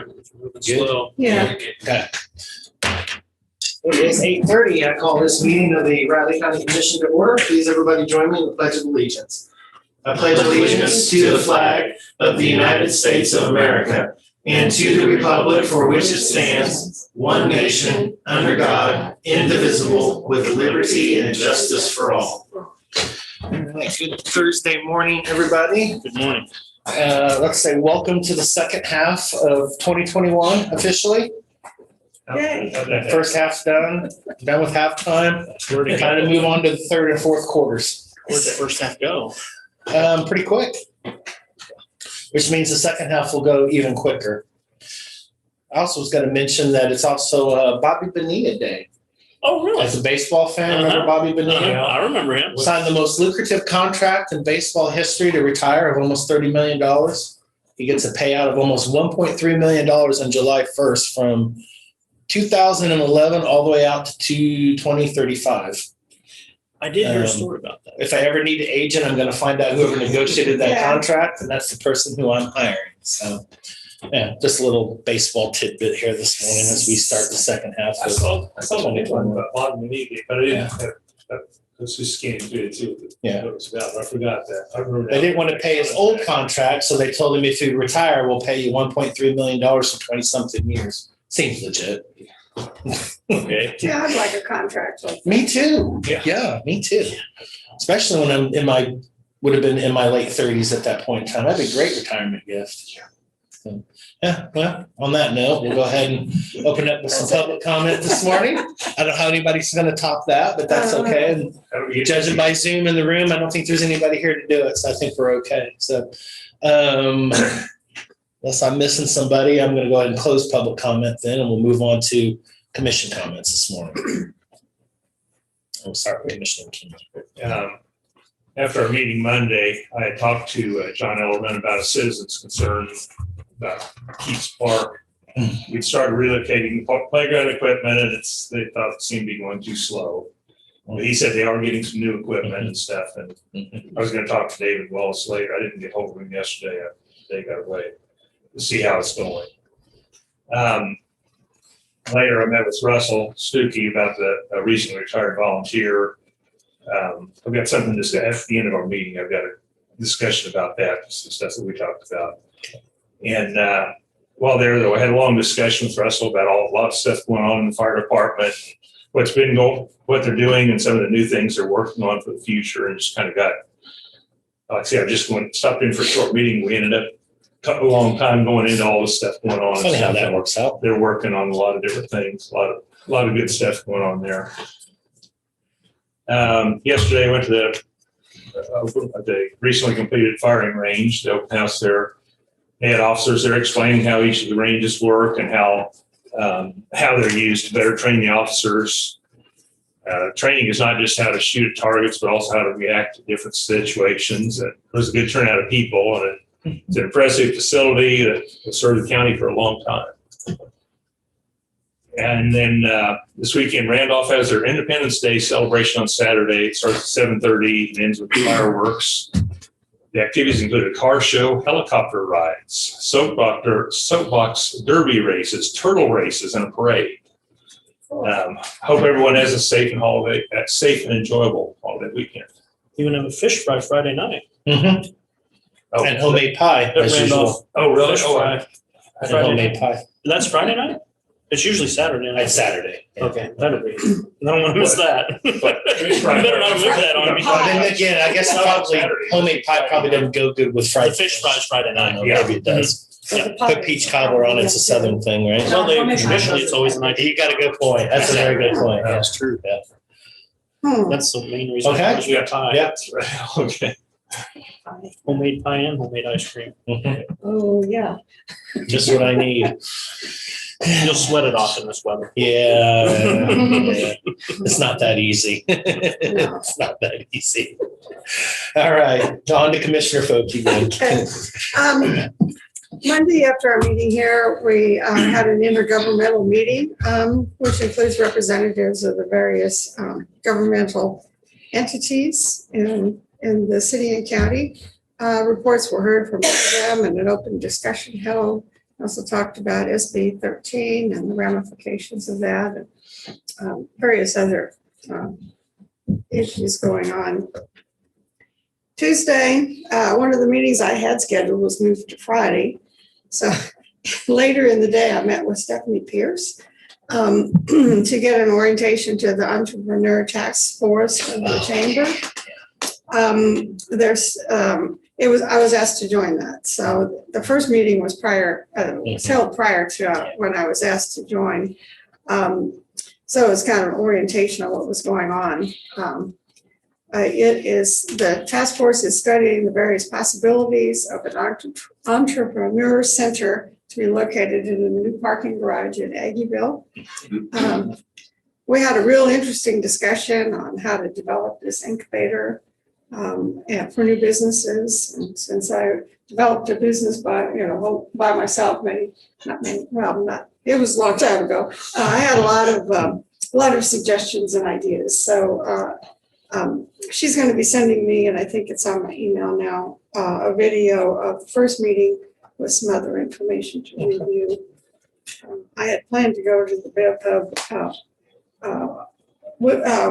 Brent. We're moving Good. slow. Yeah. Okay. It is 8:30. I call this meeting of the Riley County Commission to order. Please, everybody join me in the Pledge of Allegiance. I pledge allegiance to the flag of the United States of America and to the republic for which it stands, one nation, under God, indivisible, with liberty and justice for all. All right, good Thursday morning, everybody. Good morning. Let's say welcome to the second half of 2021 officially. Yay. First half's done with halftime. Where'd it Kind of go? move on to the third and fourth quarters. Where'd the first half go? Pretty quick, which means the second half will go even quicker. I also was going to mention that it's also Bobby Bonilla Day. Oh, really? As a baseball fan, remember Bobby Bonilla? I remember him. Signed the most lucrative contract in baseball history to retire of almost $30 million. He gets a payout of almost $1.3 million on July 1st from 2011 all the way out to 2035. I did hear a story about that. If I ever need an agent, I'm going to find out whoever negotiated that Yeah. contract, and that's the person who I'm hiring. So, yeah, just a little baseball tidbit here this morning as we start the second half. I saw of something 2021. about Bobby Bonilla, but I didn't have, let's just scan through it too. Yeah. What it was about, but I forgot that. I remember They now. didn't want to pay his old contract, so they told him if you retire, we'll pay you $1.3 million for 20-something years. Seems legit. Okay. Yeah, I'd like a contract like Me too. Yeah. Yeah, me too. Especially when I'm would have been in my late 30s at that point in time. That'd be a great retirement gift. So, yeah, well, on that note, we'll go ahead and open up with some public comment this morning. I don't know how anybody's going to top that, but that's okay. And That'll be- judging by Zoom in the room, I don't think there's anybody here to do it, so I think we're okay. So, unless I'm missing somebody, I'm going to go ahead and close public comment then, and we'll move on to commission comments this morning. I'm sorry, Commissioner King. After our meeting Monday, I had talked to John Ellerman about a citizen's concern about Keats Park. We'd started relocating playground equipment, and they thought it seemed to be going too slow. But he said they are getting some new equipment and stuff, and I was going to talk to David Wallace later. I didn't get hold of him yesterday. They got away to see how it's going. Later, I met with Russell Stuckey about the recently retired volunteer. I've got something to say at the end of our meeting. I've got a discussion about that, just the stuff that we talked about. And while there, though, I had a long discussion with Russell about a lot of stuff going on in the fire department, what they're doing, and some of the new things they're working on for the future, and just kind of got, like I said, I just stopped in for a short meeting. We ended up a long time going into all the stuff going on. Funny how that works out. They're working on a lot of different things, a lot of good stuff going on there. Yesterday I went to the recently completed firing range, the open house there. They had officers there explaining how each of the ranges work and how they're used to better train the officers. Training is not just how to shoot at targets, but also how to react to different situations. And it was a good turnout of people, and it's an impressive facility that will serve the county for a long time. And then this weekend, Randolph has their Independence Day celebration on Saturday. It starts at 7:30 and ends with fireworks. The activities include a car show, helicopter rides, soapbox derby races, turtle races, and a parade. Hope everyone has a safe and enjoyable holiday weekend. Even have a fish fry Friday night. Mm-hmm. Oh, And homemade pie, as usual. Randolph. Oh, really? Fish Oh, fry. And Friday homemade night. pie. That's Friday night? It's usually Saturday night. It's Saturday. Yeah. Okay, that'll be. I don't want to miss that. You Fish fry. better not move that on me. Well, then again, I guess probably homemade pie probably doesn't go good with fried The fish fries Friday I night. know, Yeah. maybe it does. Yeah. Put peach cobbler on, it's a southern thing, right? Well, traditionally, it's always a night. You got a good point. That's a very good point. Yeah. That's true. Yeah. That's the main reason. Okay. Because we got pie. Yeah. Okay. Homemade pie and homemade ice cream. Mhm. Oh, yeah. Just what I need. You'll sweat it off in this weather. Yeah. It's not that easy. It's not that easy. All right, on to Commissioner Folk again. Okay. Monday after our meeting here, we had an intergovernmental meeting, which includes representatives of the various governmental entities in the city and county. Reports were heard from all of them and an open discussion held. Also talked about SB 13 and the ramifications of that, and various other issues going on. Tuesday, one of the meetings I had scheduled was moved to Friday. So later in the day, I met with Stephanie Pierce to get an orientation to the entrepreneur task force of the chamber. I was asked to join that. So the first meeting was held prior to when I was asked to join. So it's kind of an orientation of what was going on. The task force is studying the various possibilities of an entrepreneur center to be located in a new parking garage in Aggieville. We had a real interesting discussion on how to develop this incubator and for new businesses. And since I developed a business by myself, it was a long time ago. I had a lot of suggestions and ideas. So she's going to be sending me, and I think it's on my email now, a video of the first meeting with some other information to review. I had planned to go to the Bev Hub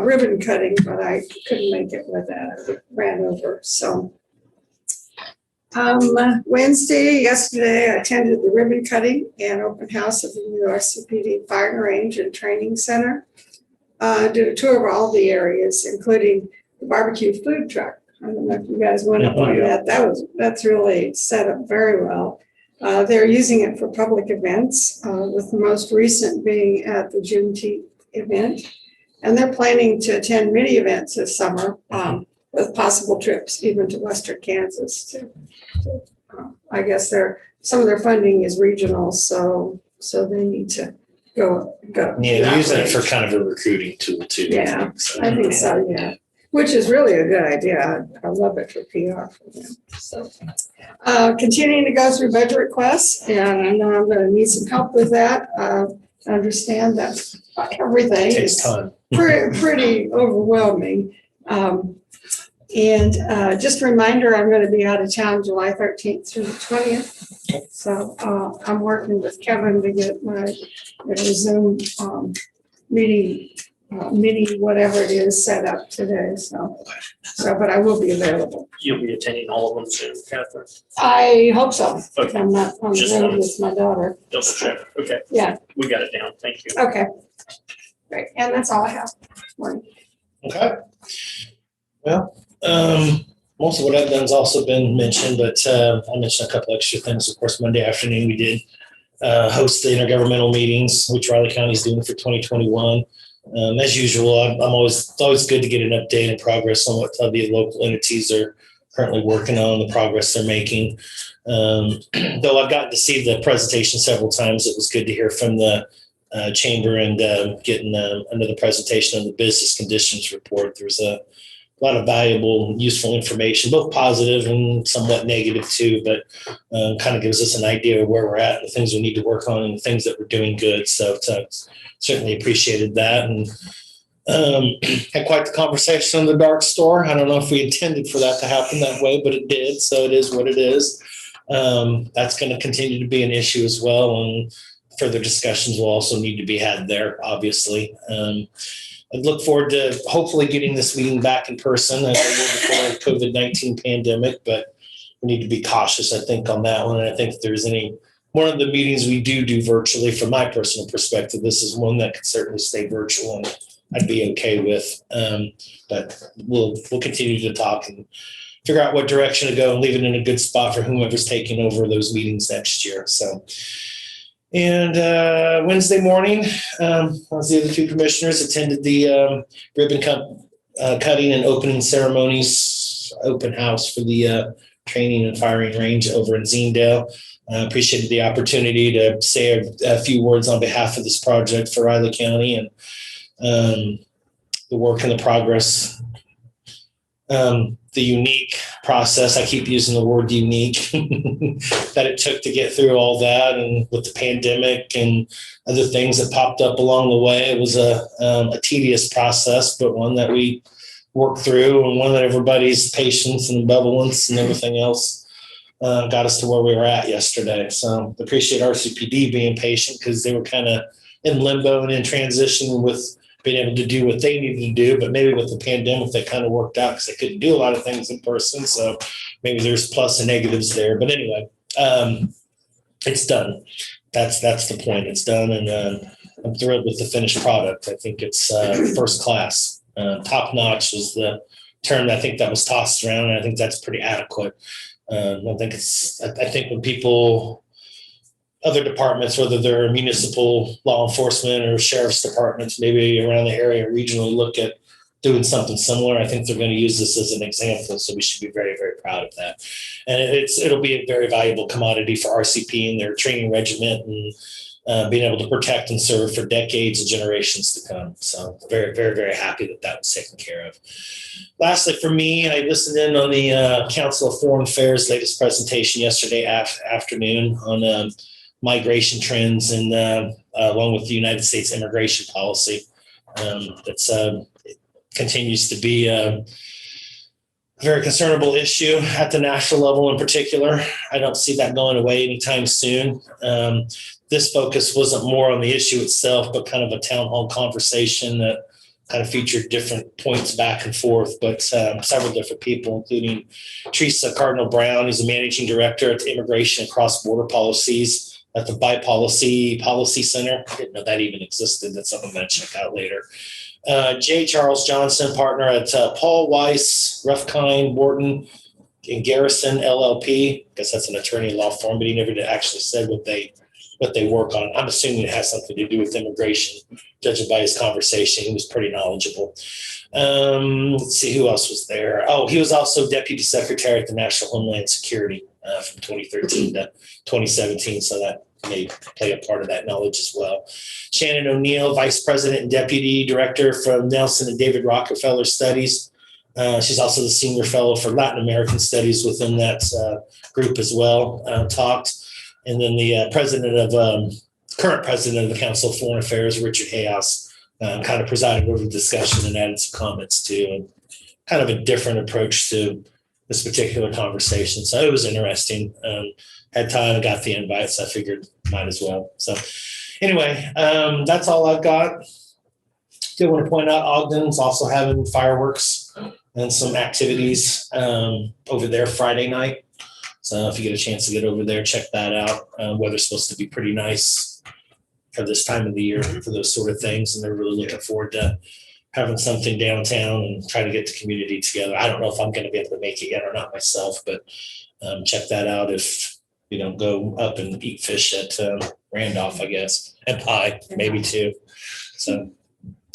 ribbon cutting, but I couldn't make it with that. I ran over. So yesterday, I attended the ribbon cutting and open house of the new RCPD firing range and training center. Did a tour of all the areas, including the barbecue food truck. I don't know if you guys went up on that. That's really set up very well. They're using it for public events, with the most recent being at the Juneteenth event. And they're planning to attend many events this summer, with possible trips even to Western Kansas. I guess some of their funding is regional, so they need to go. Yeah, using it for kind of a recruiting tool too. Yeah, I think so, yeah. Which is really a good idea. I love it for PR for them. So, continuing to go through budget requests, and I know I'm going to need some help with that. I understand that everything Takes is time. pretty overwhelming. And just a reminder, I'm going to be out of town July 13th through the 20th. So I'm working with Kevin to get my Zoom meeting, mini whatever it is, set up today. So, but I will be available. You'll be attending all of them soon, Catherine. I hope so. Okay. I'm not on the Just road wanted- with my daughter. Double check. Okay, Yeah, we got it down. Thank you. okay. Great, and that's all I have. Morning. Okay. Well, most of what I've done has also been mentioned, but I mentioned a couple extra things. Of course, Monday afternoon, we did host the intergovernmental meetings, which Riley County is doing for 2021. As usual, it's always good to get an update and progress on what the local entities are currently working on, the progress they're making. Though I've gotten to see the presentation several times, it was good to hear from the chamber and getting another presentation on the business conditions report. There's a lot of valuable, useful information, both positive and somewhat negative too, but kind of gives us an idea of where we're at, the things we need to work on, and the things that we're doing good. So certainly appreciated that, and had quite the conversation on the dark store. I don't know if we intended for that to happen that way, but it did. So it is what it is. That's going to continue to be an issue as well, and further discussions will also need to be had there, obviously. I look forward to hopefully getting this meeting back in person as we will before the COVID-19 pandemic, but we need to be cautious, I think, on that one. And I think if there's one of the meetings we do virtually, from my personal perspective, this is one that could certainly stay virtual and I'd be okay with. But we'll continue to talk and figure out what direction to go and leave it in a good spot for whomever's taking over those meetings next year. So. And Wednesday morning, as the other two commissioners attended the ribbon cutting and opening ceremonies, open house for the training and firing range over in Zendale. Appreciated the opportunity to say a few words on behalf of this project for Riley County and the work and the progress. The unique process, I keep using the word unique, that it took to get through all that, and with the pandemic and other things that popped up along the way. It was a tedious process, but one that we worked through, and one that everybody's patience and benevolence and everything else got us to where we were at yesterday. So appreciate RCPD being patient because they were kind of in limbo and in transition with being able to do what they needed to do. But maybe with the pandemic, they kind of worked out because they couldn't do a lot of things in person. So maybe there's plus and negatives there. But anyway, it's done. That's the point. It's done, and I'm thrilled with the finished product. I think it's first class. Top notch was the term I think that was tossed around, and I think that's pretty adequate. I think when people, other departments, whether they're municipal law enforcement or sheriff's departments, maybe around the area regionally, look at doing something similar, I think they're going to use this as an example. So we should be very, very proud of that. And it'll be a very valuable commodity for RCP and their training regiment and being able to protect and serve for decades and generations to come. So very, very, very happy that was taken care of. Lastly, for me, I listened in on the Council of Foreign Affairs latest presentation yesterday afternoon on migration trends and along with the United States immigration policy. That's continues to be a very concernable issue at the national level in particular. I don't see that going away anytime soon. This focus wasn't more on the issue itself, but kind of a town hall conversation that kind of featured different points back and forth, but several different people, including Teresa Cardinal Brown, who's the managing director at the Immigration and Cross-Border Policies at the Bi-Policy Policy Center. I didn't know that even existed. That's something I'm going to check out later. J. Charles Johnson, partner at Paul Weiss, Ruffkind, Wharton, and Garrison LLP. I guess that's an attorney law firm, but he never actually said what they work on. I'm assuming it has something to do with immigration, judging by his conversation. He was pretty knowledgeable. Let's see who else was there. Oh, he was also deputy secretary at the National Homeland Security from 2013 to 2017. So that may play a part of that knowledge as well. Shannon O'Neill, vice president and deputy director from Nelson and David Rockefeller Studies. She's also the senior fellow for Latin American Studies within that group as well, talked. And then the current president of the Council of Foreign Affairs, Richard Hayhouse, kind of presided over the discussion and added some comments too, and kind of a different approach to this particular conversation. So it was interesting. Had time and got the invite, so I figured might as well. So anyway, that's all I've got. Did want to point out Ogden's also having fireworks and some activities over there Friday night. So if you get a chance to get over there, check that out. Weather's supposed to be pretty nice for this time of the year for those sort of things. And they're really looking forward to having something downtown and trying to get the community together. I don't know if I'm going to be able to make it yet or not myself, but check that out if you don't go up and eat fish at Randolph, I guess, and pie, maybe too. So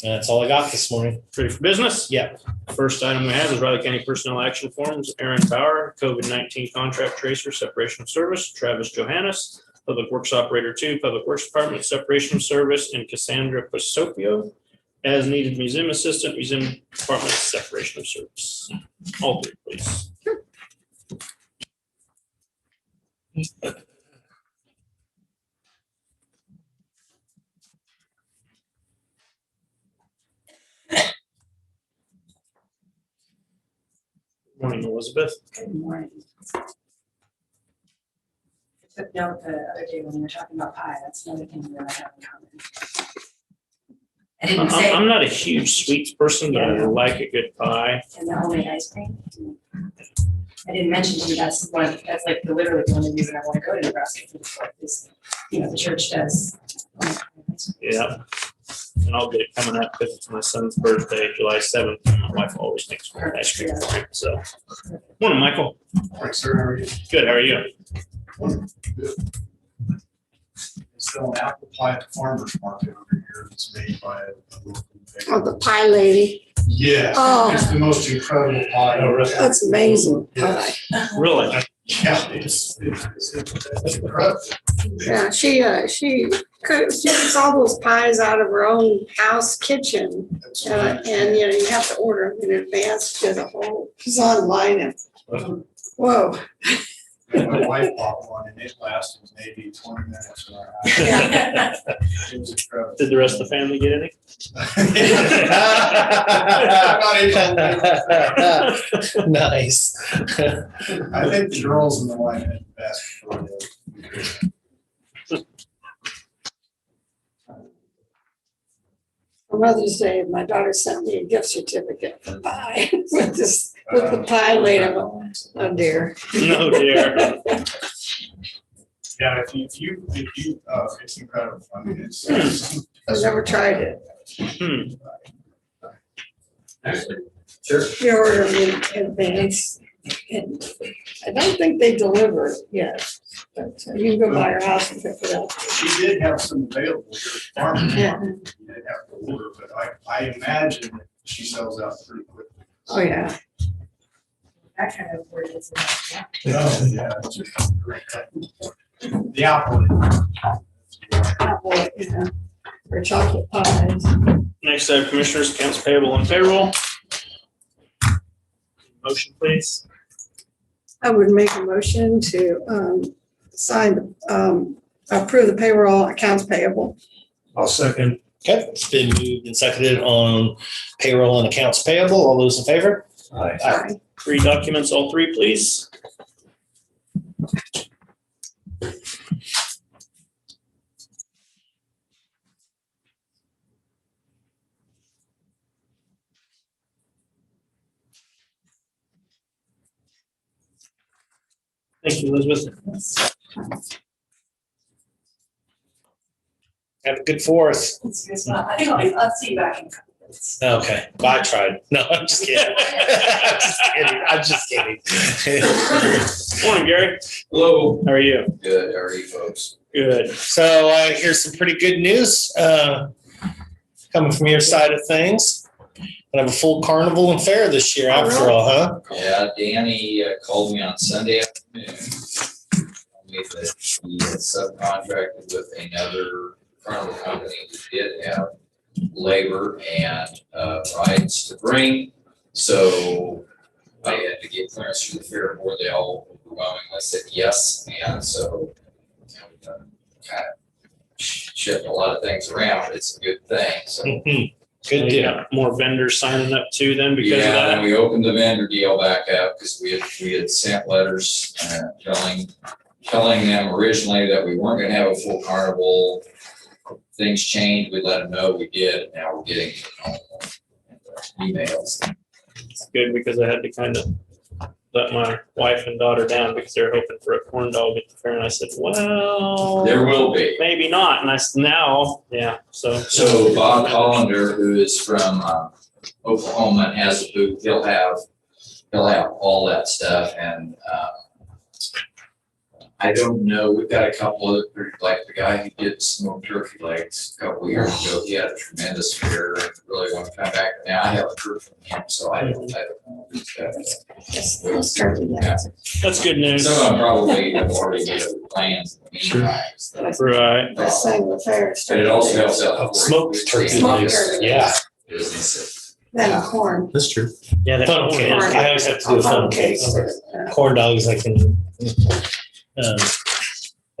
that's all I got this morning. Ready for business? Yeah. First item we have is Riley County Personnel Action Forms. Aaron Bauer, COVID-19 Contract Tracer, Separation of Service. Travis Johannes, Public Works Operator 2, Public Works Department, Separation of Service. And Cassandra Pasopio, As Needed Museum Assistant, Museum Department, Separation of Service. All three, please. Morning, Elizabeth. Good morning. I took note the other day when we were talking about pie, that's another thing we really have in common. I didn't say, I'm not a huge sweets person, but I like a good pie. and the homemade ice cream. I didn't mention to you, that's like literally the only reason I want to go to Nebraska for the 4th is, the church does. Yeah. And I'll get it coming up because it's my son's birthday, July 7th. My wife always makes me an ice cream. So, morning, Michael. Thanks, sir. How are you? Good. How are you? Still an apple pie at the farmer's market over here that's made by a local baker. Oh, the pie lady. Yes, Oh. it's the most incredible pie. Oh, really? That's amazing pie. Yes. Really? Yeah, it's incredible. Yeah, she makes all those pies out of her own house kitchen. And you have to order them in advance to the whole, she's online and, whoa. My wife bought one and it lasted maybe 20 minutes or an hour. It was incredible. Did the rest of the family get any? Nice. I think the girls and the wife had the best before the. For Mother's Day, my daughter sent me a gift certificate for pie with this, with the pie made of, oh dear. No, dear. Yeah, it's incredible. I mean, it's. I've never tried it. Hmm. Sure. You order them in advance, and I don't think they deliver yet, but you can go by your house and pick it up. She did have some available here at Farmers Yeah. Market. You didn't have to order, but I imagine that she sells out pretty quickly. Oh, yeah. That kind of word is. Oh, yeah. It's just great. The apple. Apple, you know, or chocolate pies. Next, I have Commissioners' accounts payable and payroll. Motion, please. I would make a motion to approve the payroll accounts payable. I'll second. Okay, it's been moved and seconded on payroll and accounts payable. All those in favor? Aye. Aye. Three documents, all three, please. Thank you, Elizabeth. Have a good fourth. It's not, I think I'll see you back in a couple minutes. Okay, well, I tried. No, I'm just kidding. I'm just kidding. Morning, Gary. Hello. How are you? Good, how are you folks? Good. So here's some pretty good news coming from your side of things. I have a full carnival and fair this year after all, huh? Yeah, Danny called me on Sunday afternoon. Told me that he had subcontracted with another carnival company who did have labor and rides to bring. So I had to get clearance through the fair board. They all overwhelmingly said yes. And so, you know, we kind of shift a lot of things around. It's a good thing. So. Mhm. Good You deal. got more vendors signing up too then because of Yeah, and that? we opened the vendor deal back up because we had sent letters telling them originally that we weren't gonna have a full carnival. Things changed, we let them know we did, and now we're getting emails. It's good because I had to kind of let my wife and daughter down because they're hoping for a corn dog at the fair. And I said, well, There will be. maybe not. And I said, now, yeah, so. So Bob Hollander, who is from Oklahoma and has a booth, he'll have all that stuff and I don't know, we've got a couple of, like the guy who did smoked turkey legs a couple of years ago, he had a tremendous career and really want to come back. Now I haven't heard from him, so I don't know. if he's got it. Yes, we'll start with that. That's good news. Some of them probably have already made other plans in the meantime. so. Right. That's saying the fair. And it also helps out. Smoked turkey Smoked legs. turkey. Yeah. Business. Then corn. That's true. Yeah. that Funnel corn cake. is I always have to do a funnel cake. Corn dogs, I can.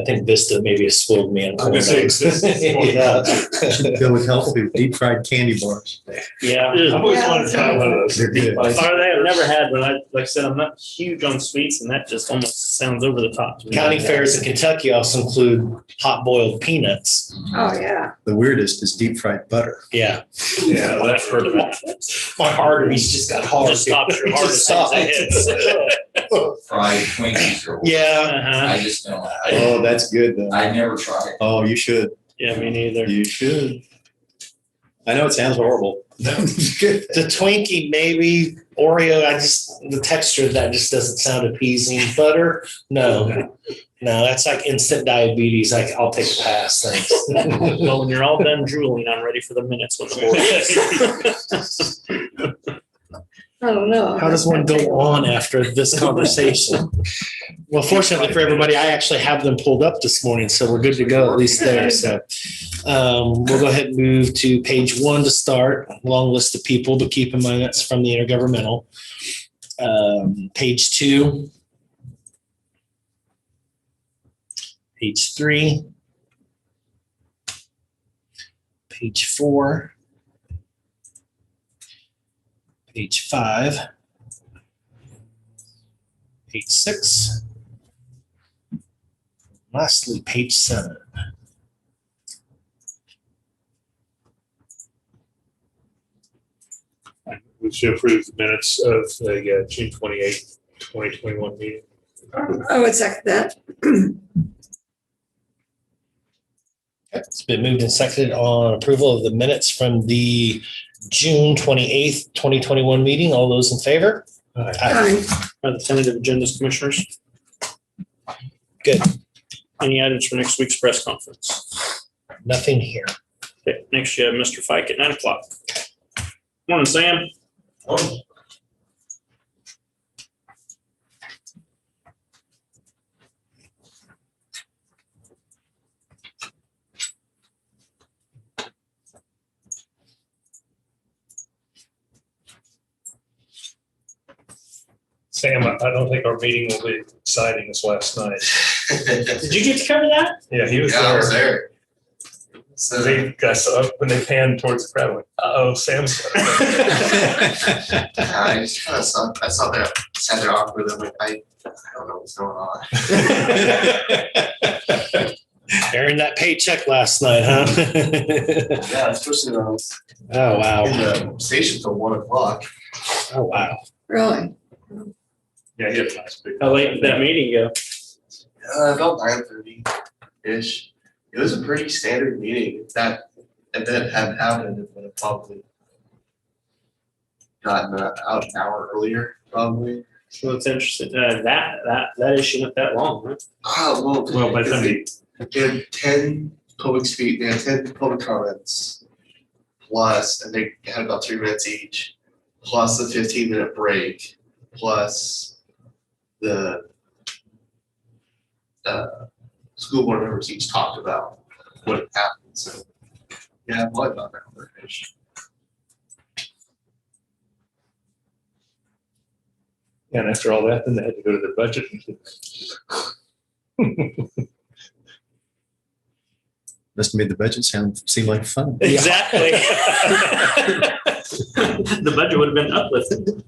I think Vista maybe has spoiled me on corn was gonna dogs. say, Vista. Yeah. Go with healthy deep fried candy bars. Yeah. I've always wanted to try one of those. They're good. Are they? I've never had, but like I said, I'm not huge on sweets and that just almost sounds over the top to me. County fairs in Kentucky also include hot boiled peanuts. Oh, yeah. The weirdest is deep fried butter. Yeah. Yeah, I've heard of it. My arteries just got hard. Just stops your It heart just as soon as it stopped. Fried Twinkies or. Yeah. Uh-huh. I just don't, Oh, that's good though. I never tried. Oh, you should. Yeah, me neither. You should. I know it sounds horrible. Good. The Twinkie, maybe Oreo. The texture of that just doesn't sound appeasing. Butter, no, that's like instant diabetes. I'll take a pass. Thanks. Well, when you're all done drooling, I'm ready for the minutes with the board. I don't know. How does one go on after this conversation? Well, fortunately for everybody, I actually have them pulled up this morning, so we're good to go at least there. So we'll go ahead and move to page 1 to start. Long list of people, but keep in mind that's from the intergovernmental. Page 2. page 3, page 4, page 5, page 6, lastly, page 7. We should approve the minutes of the June 28th, 2021 meeting. I would second that. It's been moved and seconded on approval of the minutes from the June 28th, 2021 meeting. All those in favor? Aye. The tentative agendas, commissioners. Good. Any items for next week's press conference? Nothing here. Okay, next you have Mr. Fike at 9 o'clock. Morning, Sam. Sam, I don't think our meeting will be exciting as last night. Did you get to cover that? Yeah, he was Yeah, I was there. there. So, They got when they panned towards the crowd, I'm like, uh-oh, Sam's. I just kind of saw that, sat there awkward, I'm like, I don't know what's going on. Earned that paycheck last night, huh? Yeah, especially when I was Oh, wow. in the station till 1 o'clock. Oh, wow. Really? Yeah, he had a nice big. How late did that meeting go? About 9:30-ish. It was a pretty standard meeting. If that event hadn't happened, it would have probably gotten out an hour earlier, probably. Well, it's interesting. That issue not that long, huh? Oh, Well, by the time he, they had 10 public speak, they had 10 public comments plus, and they had about 3 minutes each, plus the 15-minute break, plus the school board members each talked about what happened. So, yeah, probably about an hour-ish. and after all that, then they had to go to their budget. Must have made the budget seem like fun. Exactly. The budget would have been uplifted.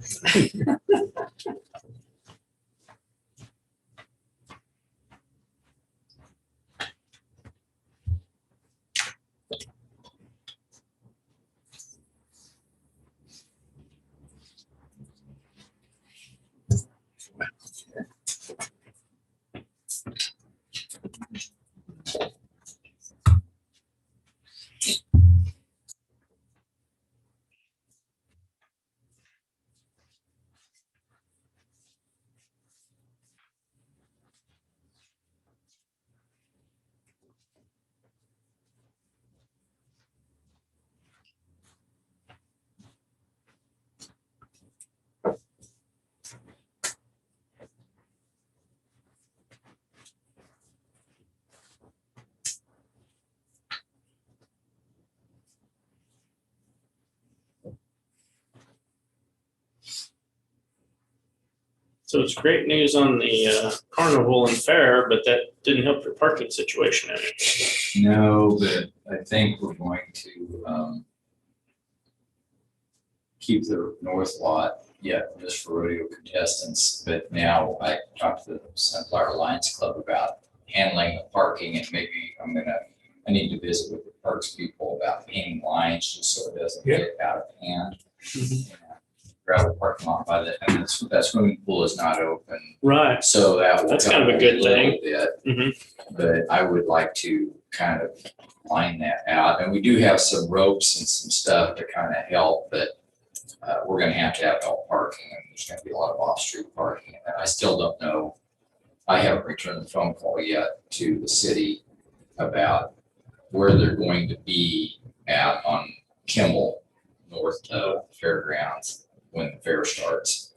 So it's great news on the carnival and fair, but that didn't help your parking situation any. No, but I think we're going to keep the north lot yet just for rodeo contestants. But now I talked to the Sunflower Lions Club about handling the parking, and maybe I need to visit with the parks people about painting lines just so it doesn't get out of hand. Gravel parking lot by the, and that swimming pool is not open. Right. So That's kind of a good thing. Bit, Mhm. but I would like to kind of line that out. And we do have some ropes and some stuff to kind of help, but we're gonna have to have all parking, and there's gonna be a lot of off-street parking. And I still don't know, I haven't returned the phone call yet to the city about where they're going to be at on Kimball, north of Fairgrounds, when the fair starts.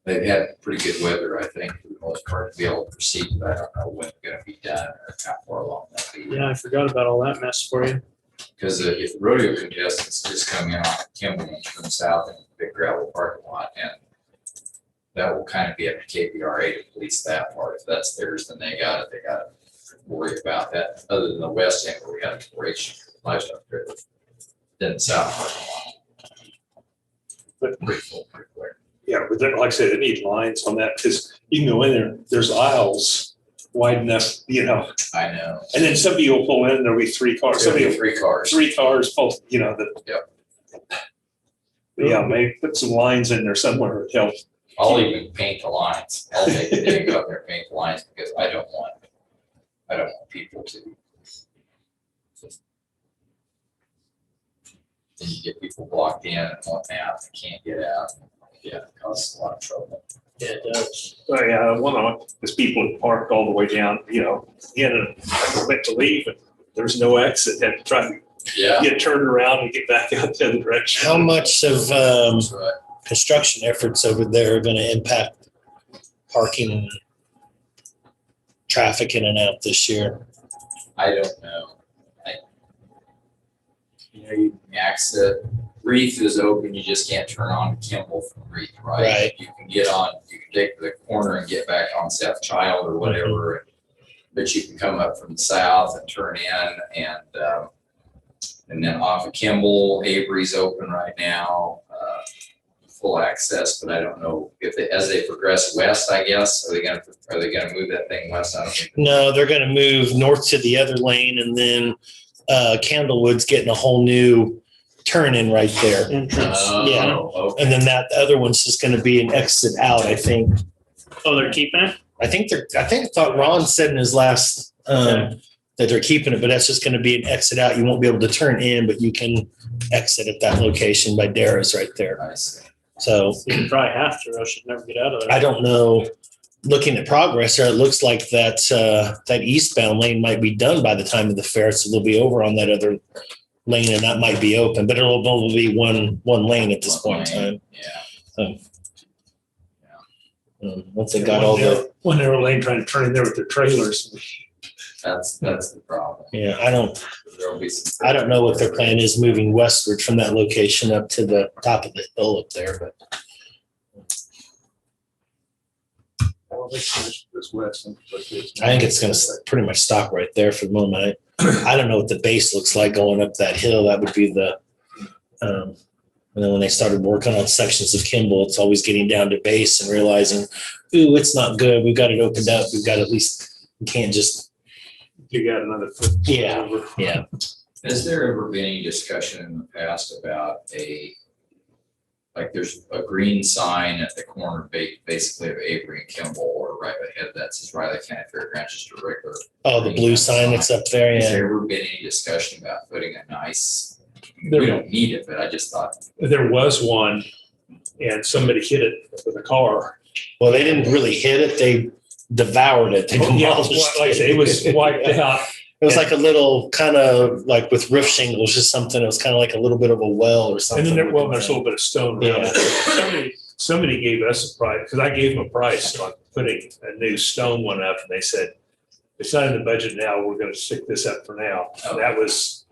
They've had pretty good weather, I think, for the most part, to be able to proceed, but I don't know when it's gonna be done or how far along that'll be. Yeah, I forgot about all that mess for you. Because if rodeo contestants just come in on Kimball and turn south in a big gravel parking lot, and that will kind of be up to KBRA to police that part. If that's theirs, then they got it. worry about that, other than the west end where we have 4-H livestock trailer. Then the south parking lot. But Pretty full, pretty quick. yeah, but then, like I said, they need lines on that because you can go in there, there's aisles wide enough, you know, I know. and then somebody will pull in, there'll be 3 cars, somebody will 3 cars. 3 cars full, you know, the. Yep. Yeah, maybe put some lines in there somewhere to help. I'll even paint the lines. I'll take the day and go up there and paint the lines because I don't want people to. Then you get people blocked in and whatnot, they can't get out. Yeah, it causes a lot of trouble. Yeah, it does. So yeah, one of them is people that parked all the way down, you know, in and went to leave and there's no exit, had to try to Yeah. get turned around and get back out the other direction. How much of That's right. construction efforts over there are going to impact parking and traffic in and out this year? I don't know. You exit, Reef is open, you just can't turn on Kimball from Reef, right? Right. You can take the corner and get back on South Child or whatever. But you can come up from the south and turn in and then off of Kimball, Avery's open right now, full access, but I don't know if as they progress west, I guess, are they gonna move that thing west? I don't think. No, they're going to move north to the other lane, and then Candlewood's getting a whole new turn in right there. Entrance. Yeah. Okay. And then that other one's just going to be an exit out, I think. Oh, they're keeping it? I thought Ron said in his last that they're keeping it, but that's just going to be an exit out. You won't be able to turn in, but you can exit at that location by Dara's right there. Nice. So You probably have to, or else you'd never get out of there. I don't know. Looking at progress there, it looks like that that eastbound lane might be done by the time of the fair, so they'll be over on that other lane, and that might be open, but it'll only be one lane at this point in time. Yeah. Once they got all the One narrow lane trying to turn in there with their trailers. That's the problem. yeah, There'll be some. I don't know what their plan is moving westward from that location up to the top of the hill up there, but I think it's going to pretty much stop right there for the moment. I don't know what the base looks like going up that hill. That would be the, and then when they started working on sections of Kimball, it's always getting down to base and realizing, ooh, it's not good. We've got it opened up. We've got at least, we can't just, You got another foot. Yeah. yeah. Has there ever been any discussion in the past about there's a green sign at the corner basically of Avery and Kimball, or right ahead of that says Riley County Fairgrounds, just a regular. Oh, the blue sign that's up there. Has Yeah. there ever been any discussion about putting a nice, we don't need it, but I just thought. There was one and somebody hit it with a car. Well, they didn't really hit it. They devoured it. They Yeah, demolished like I said, it was wiped out. It was like a little kind of like with roof shingles, just something. It was kind of like a little bit of a well or something. And then there's a little bit of stone around Yeah. it. Somebody gave us a price, because I gave them a price on putting a new stone one up, and they said, it's not in the budget now, we're gonna stick this up for now. And that was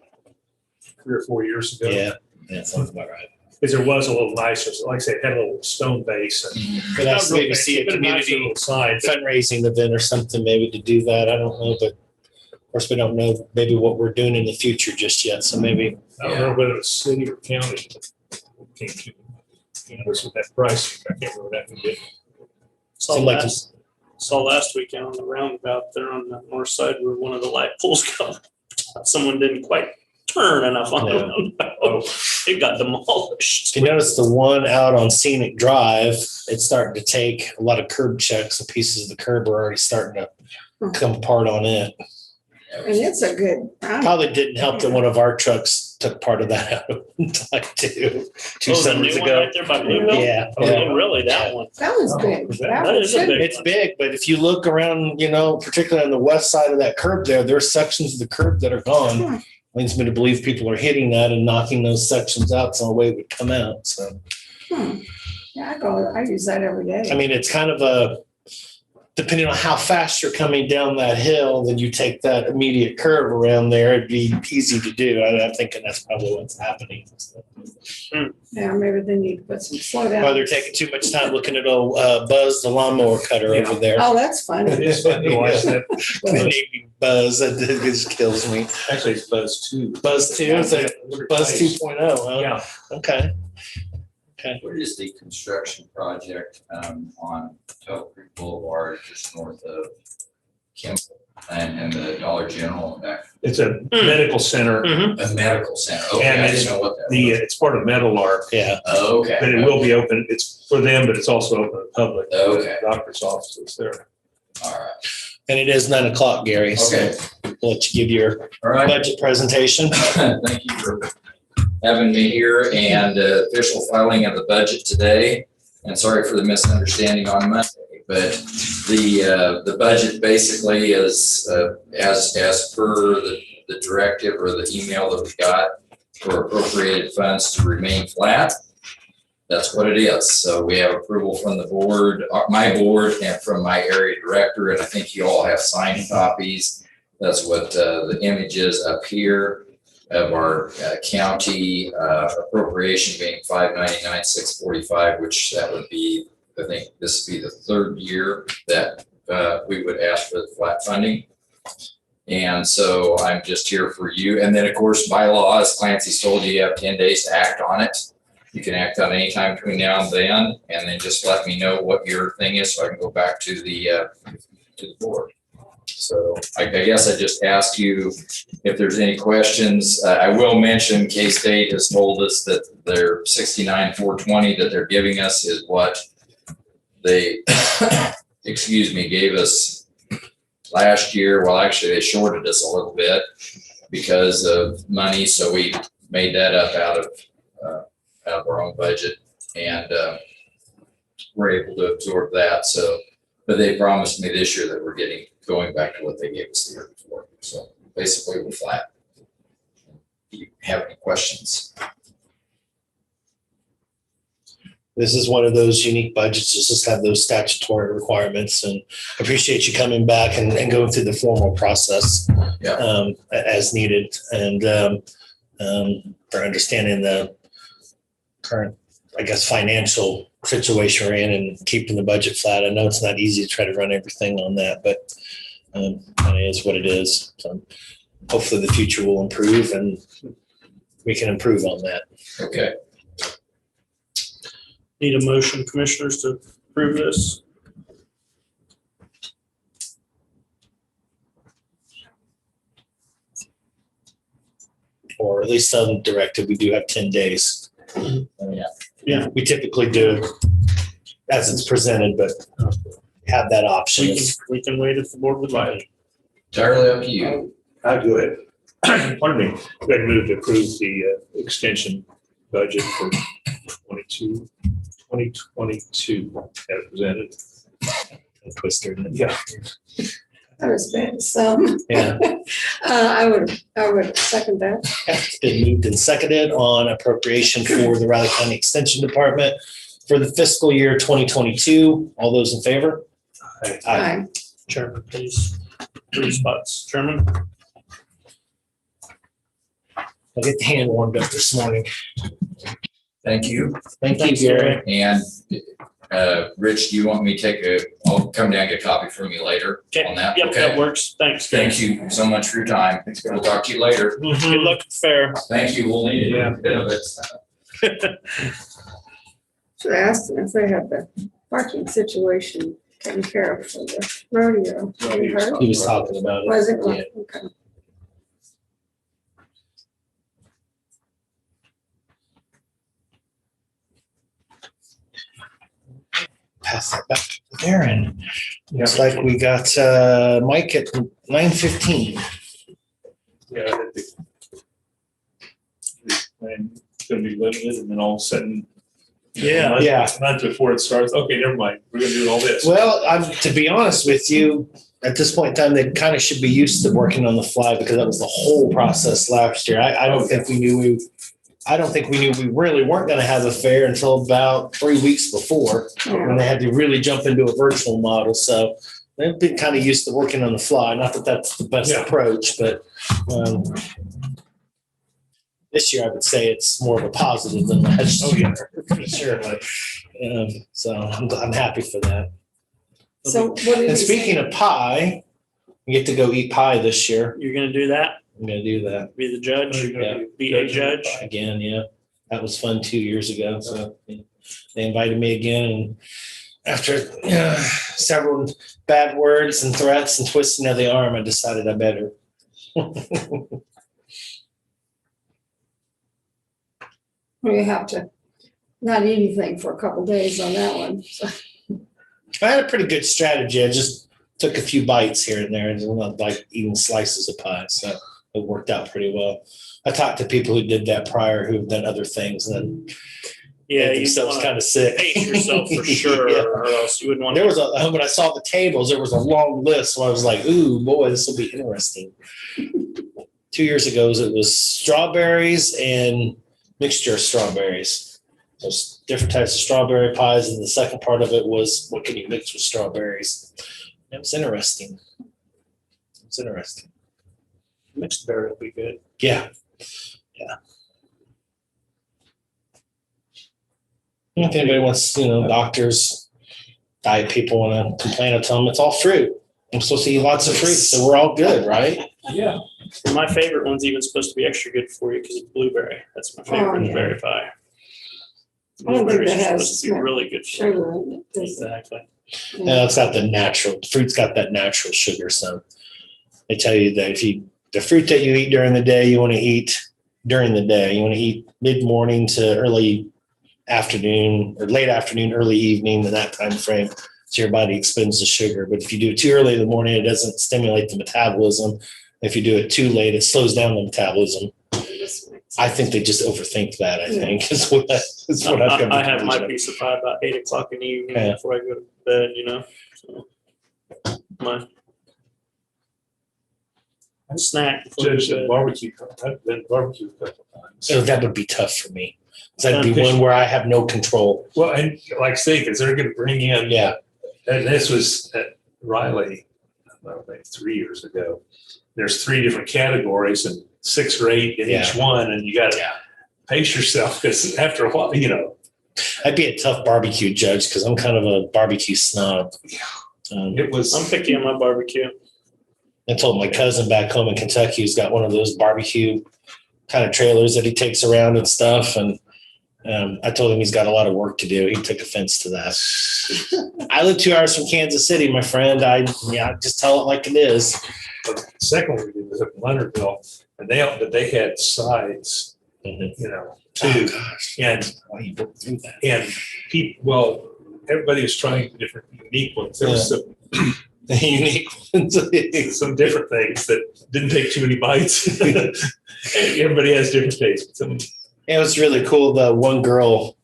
3 or 4 years ago. Yeah, that sounds about right. Because it was a little nicer, so like I said, it had a little stone base. And But that's Not real maybe see a fancy, but nice community little sign. fundraising event or something, maybe to do that. I don't know, but of course we don't know maybe what we're doing in the future just yet. So maybe I don't remember whether it was city or county. Came to, with that price, I can't remember that one bit. Saw Seemed like last weekend on the roundabout there on the north side where one of the light poles got, someone didn't quite turn enough on the Yeah. roundabout. It got demolished. if you notice the one out on Scenic Drive, it's starting to take a lot of curb checks and pieces of the curb are already starting to come apart on it. And it's a good. Probably didn't help that one of our trucks took part of that out of like two Oh, the summers new one ago. right there by Bluebell? Yeah. Oh, really? That one? That was big. That is a should big be. It's big, but if you look around, particularly on the west side of that curb there's sections of the curb that are gone. Leads me to believe people are hitting that and knocking those sections out so the way it would come out. So, Yeah, I use that every day. I mean, it's kind of depending on how fast you're coming down that hill, then you take that immediate curve around there. It'd be easy to do. I'm thinking that's probably what's happening. Yeah, maybe they need to put some slow Or down. they're taking too much time looking at old Buzz, the lawnmower cutter over there. Oh, that's funny. It's fun to watch that. The name Buzz, that just kills me. Actually, it's Buzz 2. Buzz 2, is that Buzz 2.0? Huh? Yeah. Okay. What is the construction project on Tuttle Creek Boulevard, just north of Kimball and the Dollar General and back? It's a medical center. A medical center. Okay, And I it's didn't know what that It's part of Metalark, Yeah. was. Okay. but it will be open. It's for them, but it's also open to the public. Okay. The doctor's office is there. All right. And it is 9:00, Gary. So Okay. we'll let you give your All right. budget presentation. Thank you for having me here and official filing of the budget today. And sorry for the misunderstanding on Monday, but the budget basically is as per the directive or the email that we got for appropriated funds to remain flat. That's what it is. So we have approval from the board, my board, and from my area director, and I think you all have signed copies. That's what the image is up here of our county appropriation being $599,645, which that would be, I think this would be the third year that we would ask for the flat funding. And so I'm just here for you. And then of course, by law, as Clancy told you, you have 10 days to act on it. You can act on any time between now and then just let me know what your thing is so I can go back to the board. So I guess I just ask you if there's any questions. I will mention K-State has told us that their 69,420 that they're giving us is what they, gave us last year. Well, actually, they shorted us a little bit because of money. So we made that up out of our own budget and we're able to absorb that. So, but they promised me this year that we're going back to what they gave us the year before. So basically we're flat. Do you have any questions? This is one of those unique budgets, just have those statutory requirements, and appreciate you coming back and going through the formal process as needed, and for understanding the current, I guess, financial situation we're in and keeping the budget flat. I know it's not easy to try to run everything on that, but it is what it is. So hopefully the future will improve and we can improve on that. Okay. Need a motion, commissioners, to approve this? Or at least some directive, we do have 10 days. Yeah. We typically do as it's presented, but have that option. We can wait if the board would like. Entirely up to you. I'll go ahead. Pardon me. Go ahead and move to approve the extension budget for 2022 as presented. Twister. Yeah. That was bad. So Yeah. I would second that. It's been moved and seconded on appropriation for the Riley County Extension Department for the fiscal year 2022. All those in favor? Aye. Chairman, please. 3 spots. Chairman? I'll get the hand warmed up this morning. Thank you. Thank you, Thanks, Gary. And Rich, do you want me to I'll come down and get a copy from you later Okay. on that? Yep, Okay. that works. Thanks. Thank you so much for your time. We'll talk to you later. Good luck at the fair. Thank you. We'll need Yeah. a bit of it. Should I ask them if they have the parking situation taken care of for the rodeo? Have you heard? He was talking about it. Was it? Yeah. Okay. Pass that back to Darren. Looks Yeah. like we got Mike at 9:15. Yeah. I think the plan is going to be limited and then all of a sudden. Yeah. A month before it starts. Okay, never mind. We're going to do all this. Well, to be honest with you, at this point in time, they kind of should be used to working on the fly because that was the whole process last year. I don't think we knew we really weren't going to have a fair until about 3 weeks before when they had to really jump into a virtual model. So I've been kind of used to working on the fly. Not that that's the best approach, but this year I would say it's more of a positive than last year. For sure. So I'm happy for that. So what did And you speaking say? of pie, you get to go eat pie this year. You're gonna do that? I'm going to do that. Be the judge? Yeah. Be a judge? Again, yeah. That was fun 2 years ago. So they invited me again. And after several bad words and threats and twisting of the arm, I decided I better. We have to not eat anything for a couple days on that one. So, I had a pretty good strategy. I just took a few bites here and there and not like eating slices of pie. So it worked out pretty well. I talked to people who did that prior who've done other things and then Yeah, made you themselves wanna kind of sick. pace yourself for sure, Yeah. or else you wouldn't want There to. was when I saw the tables, there was a long list. So I was like, ooh, boy, this will be interesting. 2 years ago, it was strawberries and mixture of strawberries. So different types of strawberry pies. And the second part of it was, what can you mix with strawberries? It was interesting. It's interesting. Mixed berry will be good. Yeah. Yeah. If anybody wants, doctors, diet people want to complain, I tell them it's all fruit. I'm supposed to eat lots of fruit, so we're all good, right? Yeah. My favorite one's even supposed to be extra good for you because it's blueberry. That's my favorite yeah. berry pie. I don't think Blueberries that are has supposed to be really good for you. sugar in it. does it? Exactly. And it's got the natural fruit's got that natural sugar. So they tell you that the fruit that you eat during the day, you want to eat during the day. You want to eat mid-morning to early afternoon or late afternoon, early evening, in that time frame. So your body expends the sugar. But if you do it too early in the morning, it doesn't stimulate the metabolism. If you do it too late, it slows down the metabolism. I think they just overthink that. I think is what I've come to I have my conclusion. piece of pie about 8 o'clock in the evening Yeah. before I go to bed, So my snack. before I go Judge, to bed. barbecue, I've been barbecue a couple times. So that would be tough for me. 'Cause that'd be one where I have no control. Well, and like I say, because they're going to bring in, Yeah. and this was at Riley, I don't know, 3 years ago. There's 3 different categories and 6 or 8 in each one, and you got to pace yourself because after a while, I'd be a tough barbecue judge because I'm kind of a barbecue snob. it was. I'm picky on my barbecue. I told my cousin back home in Kentucky who's got one of those barbecue kind of trailers that he takes around and stuff. And I told him he's got a lot of work to do. He took offense to that. I live 2 hours from Kansas City, my friend. I just tell it like it is. The second one we did was up in Leonardville, and they had sides, Mhm. too. Oh, gosh. And Why you go through that? and people, everybody was trying different unique ones. There was Unique ones. some different things that didn't take too many bites. Everybody has different tastes. It was really cool. The one girl,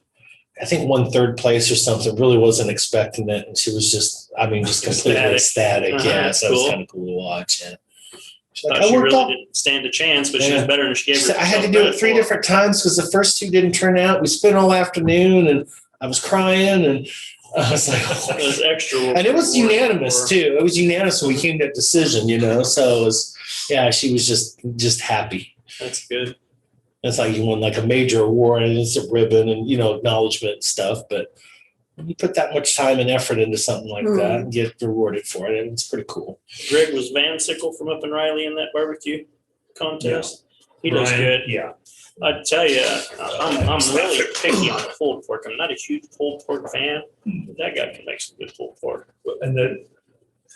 I think won 3rd place or something, really wasn't expecting it. And she was just completely ecstatic. Uh-huh, Yeah. that's So it was cool. kind of cool to watch. Yeah. She's like, Thought I she worked really all. didn't stand a chance, but she Yeah. was better than she gave So her. I had to do it 3 different times because the first 2 didn't turn out. We spent all afternoon and I was crying and I was like, It was extra. and it was unanimous too. It was unanimous when we came to that decision, So it was, she was just happy. That's good. It's like you won like a major award and it's a ribbon and, acknowledgement and stuff. But when you put that much time and effort into something like that and get rewarded for it, it's pretty cool. Greg was Van Sickle from up in Riley in that barbecue contest. He does Brian, good. Yeah. I tell you, I'm really picky on pulled pork. I'm not a huge pulled pork fan. But that guy can make some good pulled pork. And the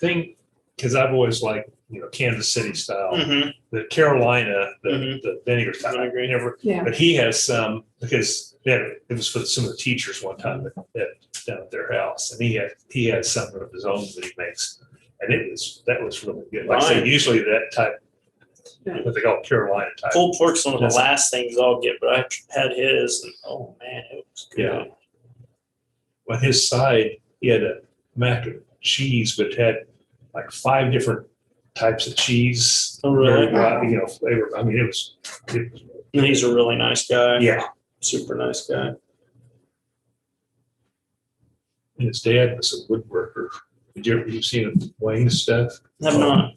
thing, because I've always liked, Kansas City style, Mm-hmm. the Carolina, the vinegar type. Vinaigrette. Never, Yeah. but he has some because it was for some of the teachers one time down at their house, and he had some of his own that he makes, and that was really good. Like I say, Right. usually that type, what they call Carolina type. Pulled pork's one of the That's- last things I'll get, but I had his, and oh man, it was good. Yeah. On his side, he had a mac and cheese, but it had like 5 different types of cheese. Oh, really? Flavor. I mean, it was And he's a really nice guy. yeah. Super nice guy. And his dad was a woodworker. You've seen Wayne's stuff? Have not.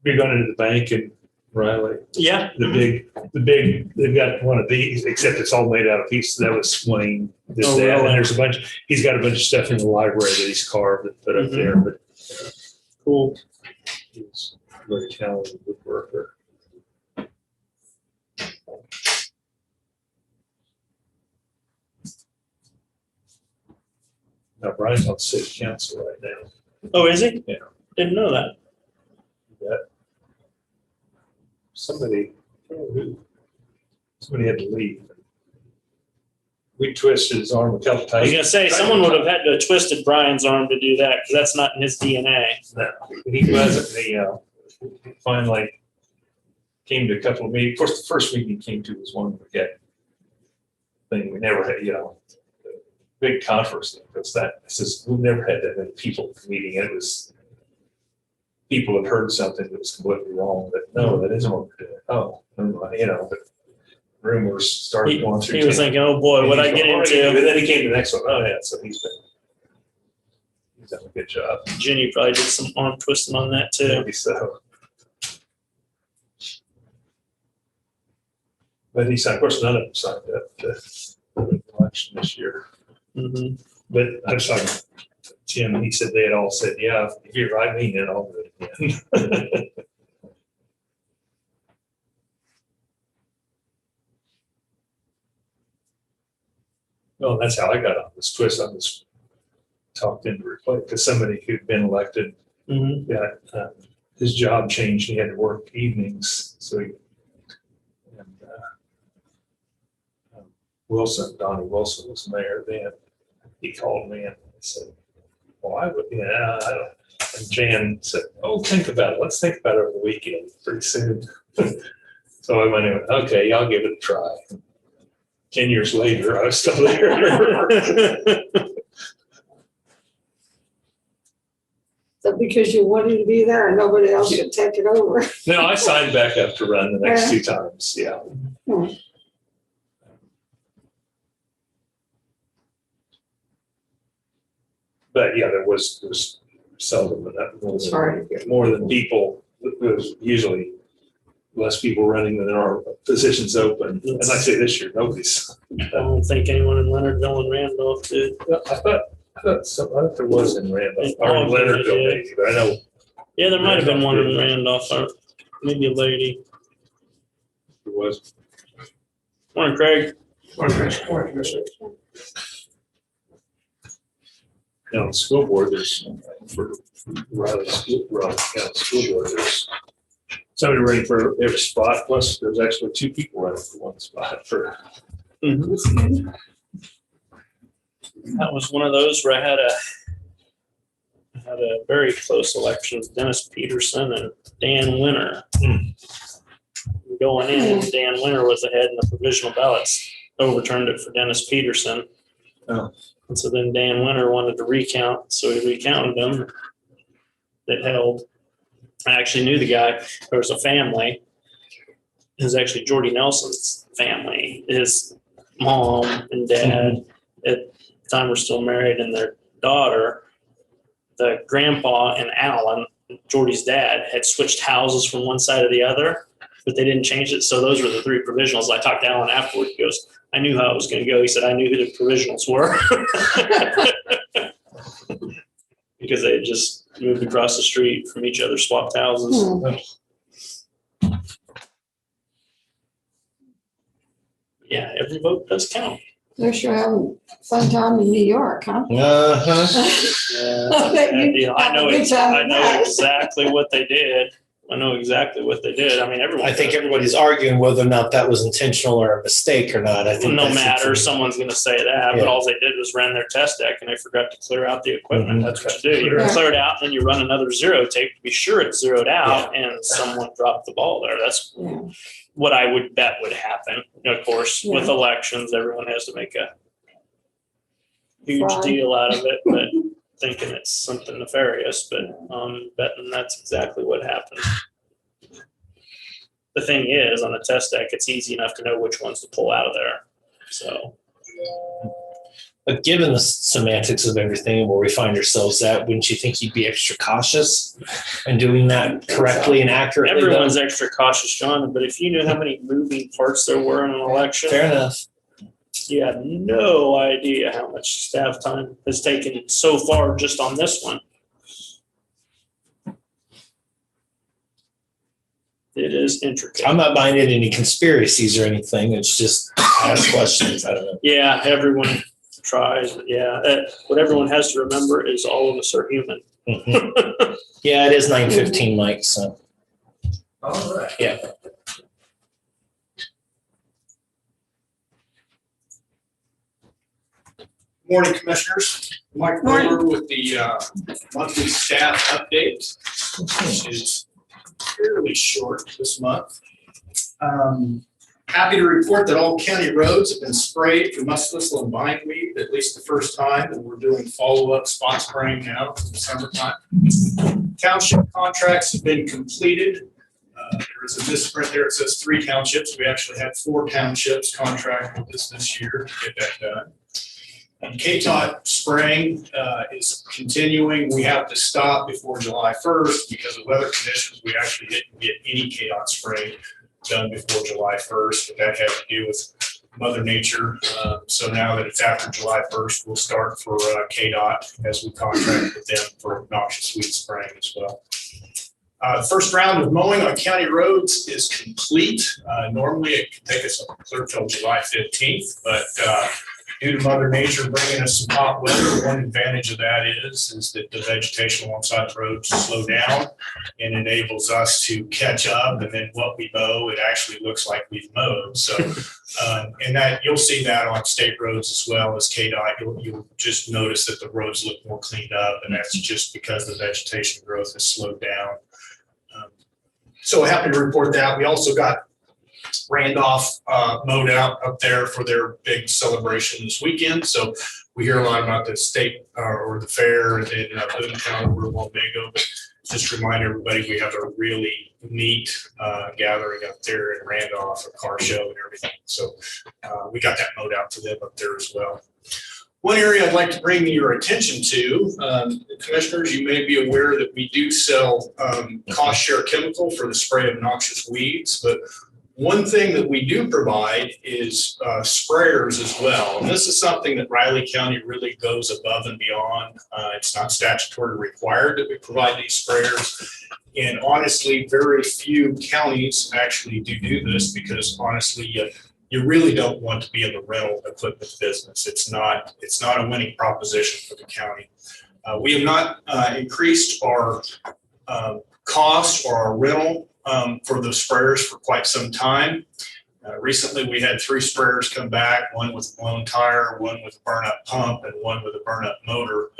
You're going into the bank in Riley. Yeah. The big, they've got one of these, except it's all made out of pieces. That was Wayne did Oh, that. really? And there's he's got a bunch of stuff in the library that he's carved and put up there, but Cool. he's a very talented woodworker. Now Brian's on city council right now. Oh, is he? Yeah. Didn't know that. Somebody had to leave. We twisted his arm a couple times. I was gonna say, someone would have had to have twisted Brian's arm to do that, because that's not in his DNA. No, he wasn't. Finally came to a couple of meetings. Of course, the first meeting he came to was one we had thing we never had, big conference thing. Because we've never had that many people meeting. It was people had heard something that was completely wrong, but no, that isn't what we're doing. Oh, but rumors started going through. He was thinking, oh boy, what'd I get into? But then he came to the next one. Oh yeah, so he's done a good job. Jenny probably did some arm twisting on that too. Maybe so. But he signed, of course, none of them signed up to the election this year. Mm-hmm. But I was talking to Jim, and he said they had all said, yeah, if you write me in, I'll do it again. Well, that's how I got on this twist. I was talked into replace because somebody who'd been elected Mm-hmm. got his job changed. He had to work evenings, so Donnie Wilson was mayor then. He called me and said, well, I would, I don't. And Jan said, oh, think about it. Let's think about it over the weekend pretty soon. So I went in, okay, I'll give it a try. 10 years later, I was still there. So because you wanted to be there and nobody else could take it over. No, I signed back up to run the next two times, yeah. Hmm. But yeah, there was seldom enough, Sorry. more than people. There's usually less people running than there are positions open. And like I say, this year, nobody's. I don't think anyone in Leonardville and Randolph did. I thought there was in Randolph, or in Oh, Leonardville yeah. maybe, but I know. Yeah, there might have been one in Randolph, or maybe a lady. There was. Morning, Craig. Now, the school board, there's, for Riley County School Board, there's somebody running for every spot, plus there's actually two people running for one spot for. Mm-hmm. That was one of those where I had a very close election with Dennis Peterson and Dan Winter. Going in, Dan Winter was ahead in the provisional ballots, overturned it for Dennis Peterson. Oh. And so then Dan Winter wanted to recount, so he recounted them that held. I actually knew the guy. There was a family. It was actually Jordy Nelson's family. His mom and dad at the time were still married, and their daughter, the grandpa and Alan, Jordy's dad, had switched houses from one side to the other, but they didn't change it. So those were the three provisionals. I talked to Alan afterward. He goes, I knew how it was going to go. He said, I knew who the provisionals were. Because they had just moved across the street from each other, swapped houses. Yeah, every vote does count. They're sure having a fun time in New York, huh? Uh-huh. I bet you I have a know, good time I with know that. exactly what they did. I know exactly what they did. I mean, everyone. I think does. everybody's arguing whether or not that was intentional or a mistake or not. I think No that's the matter, truth. someone's going to say that, Yeah. but all they did was ran their test deck and they forgot to clear out the equipment. Mhm. That's what you do. You Yeah. clear it out, and then you run another zero tape to be sure it's zeroed out, and someone dropped the ball there. That's Yeah. what I would bet would happen. Of course, with Yeah. elections, everyone has to make a huge Fraud. deal out of it, but thinking it's something nefarious, but betting that's exactly what happened. The thing is, on the test deck, it's easy enough to know which ones to pull out of there. So But given the semantics of everything and where we find ourselves at, wouldn't you think you'd be extra cautious in doing that correctly and accurately? Everyone's extra cautious, John, but if you knew how many moving parts there were in an election, Fair enough. you have no idea how much staff time has taken so far just on this one. It is intricate. I'm not buying into any conspiracies or anything. It's just I ask questions. I don't know. Yeah, everyone tries, but yeah, what everyone has to remember is all of us are human. Mhm. Yeah, it is 9:15, Mike. So All right. yeah. Morning, Commissioners. Mike Morning. Miller with the monthly staff update, which is fairly short this month. Happy to report that all county roads have been sprayed for musk thistle and bindweed, at least the first time, and we're doing follow-up spot spraying now in the summertime. Township contracts have been completed. There is a misprint there. It says 3 townships. We actually had 4 townships contract with us this year to get that done. And KTOT spraying is continuing. We have to stop before July 1st because of weather conditions. We actually didn't get any KTOT spraying done before July 1st, but that had to do with Mother Nature. So now that it's after July 1st, we'll start for KDOT as we contract with them for noxious weed spraying as well. The first round of mowing on county roads is complete. Normally it can take us clear till July 15th, but due to Mother Nature bringing us some hot weather, one advantage of that is that the vegetation alongside the roads slow down and enables us to catch up. And then what we mow, it actually looks like we've mowed. So, and that you'll see that on state roads as well as KDOT. You'll just notice that the roads look more cleaned up, and that's just because the vegetation growth has slowed down. So happy to report that. We also got Randolph mowed out up there for their big celebration this weekend. So we hear a lot about the state or the fair in Boomtown or Winnebago, but just remind everybody we have a really neat gathering up there in Randolph, a car show and everything. So we got that mowed out for them up there as well. One area I'd like to bring your attention to, Commissioners, you may be aware that we do sell cost share chemical for the spray of noxious weeds, but one thing that we do provide is sprayers as well. And this is something that Riley County really goes above and beyond. It's not statutorily required that we provide these sprayers. And honestly, very few counties actually do this because honestly, you really don't want to be in the rental equipment business. It's not a winning proposition for the county. We have not increased our cost or our rental for the sprayers for quite some time. Recently, we had 3 sprayers come back, one with a blown tire, one with a burn-up pump, and one with a burn-up motor,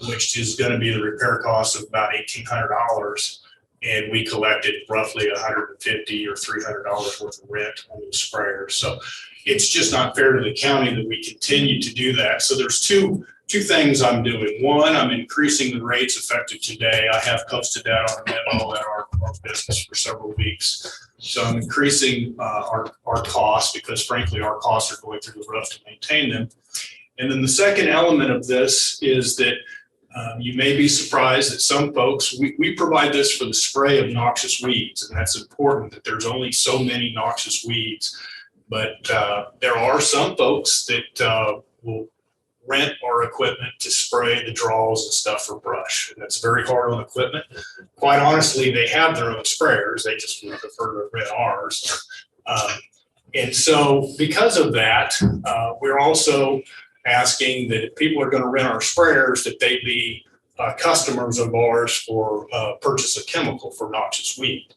which is going to be the repair cost of about $1,800. And we collected roughly $150 or $300 worth of rent on those sprayers. So it's just not fair to the county that we continue to do that. So there's two things I'm doing. One, I'm increasing the rates effective today. I have posted that on a memo at our business for several weeks. So I'm increasing our costs because frankly, our costs are going through the roof to maintain them. And then the second element of this is that you may be surprised that some folks, we provide this for the spray of noxious weeds, and that's important that there's only so many noxious weeds. But there are some folks that will rent our equipment to spray the draws and stuff for brush. And that's very hard on equipment. Quite honestly, they have their own sprayers. They just would prefer to rent ours. And so because of that, we're also asking that if people are going to rent our sprayers, that they be customers of ours for purchase of chemical for noxious weed.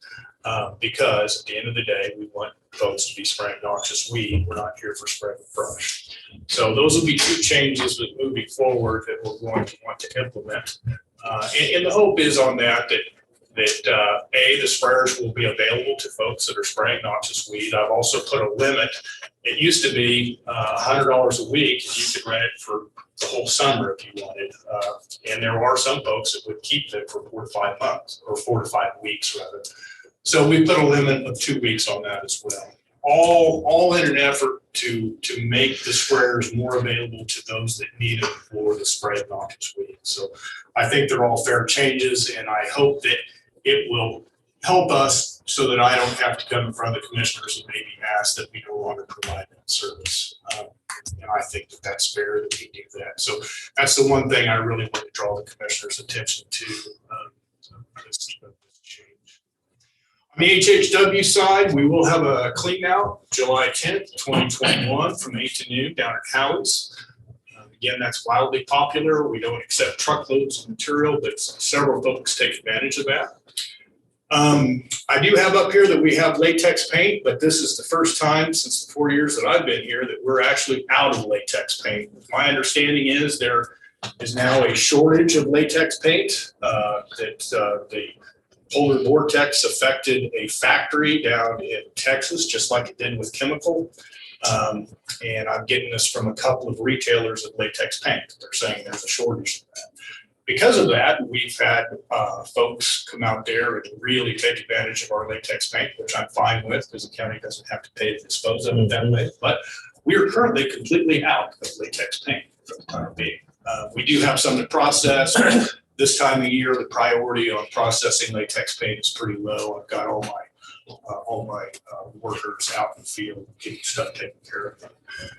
Because at the end of the day, we want folks to be spraying noxious weed. We're not here for spraying brush. So those will be 2 changes that moving forward that we're going to want to implement. And the hope is on that the sprayers will be available to folks that are spraying noxious weed. I've also put a limit. It used to be $100 a week, and you could rent it for the whole summer if you wanted. And there are some folks that would keep them for 4 to 5 months, or 4 to 5 weeks rather. So we put a limit of 2 weeks on that as well. all in an effort to make the squares more available to those that need it for the spread of noxious weeds. So I think they're all fair changes, and I hope that it will help us so that I don't have to come in front of the commissioners and maybe ask that we no longer provide that service. And I think that that's fair that we do that. So that's the one thing I really want to draw the commissioners' attention to. This change. On the HHW side, we will have a clean out July 10th, 2021 from 8 to noon down at Howard's. Again, that's wildly popular. We don't accept truckloads of material, but several folks take advantage of that. I do have up here that we have latex paint, but this is the first time since the 4 years that I've been here that we're actually out of latex paint. My understanding is there is now a shortage of latex paint, that the polar vortex affected a factory down in Texas, just like it did with chemical. And I'm getting this from a couple of retailers of latex paint. They're saying there's a shortage of that. Because of that, we've had folks come out there and really take advantage of our latex paint, which I'm fine with because the county doesn't have to pay to dispose of it that way. But we are currently completely out of latex paint for the time being. We do have some to process. This time of year, the priority on processing latex paint is pretty low. I've got all my workers out in the field getting stuff taken care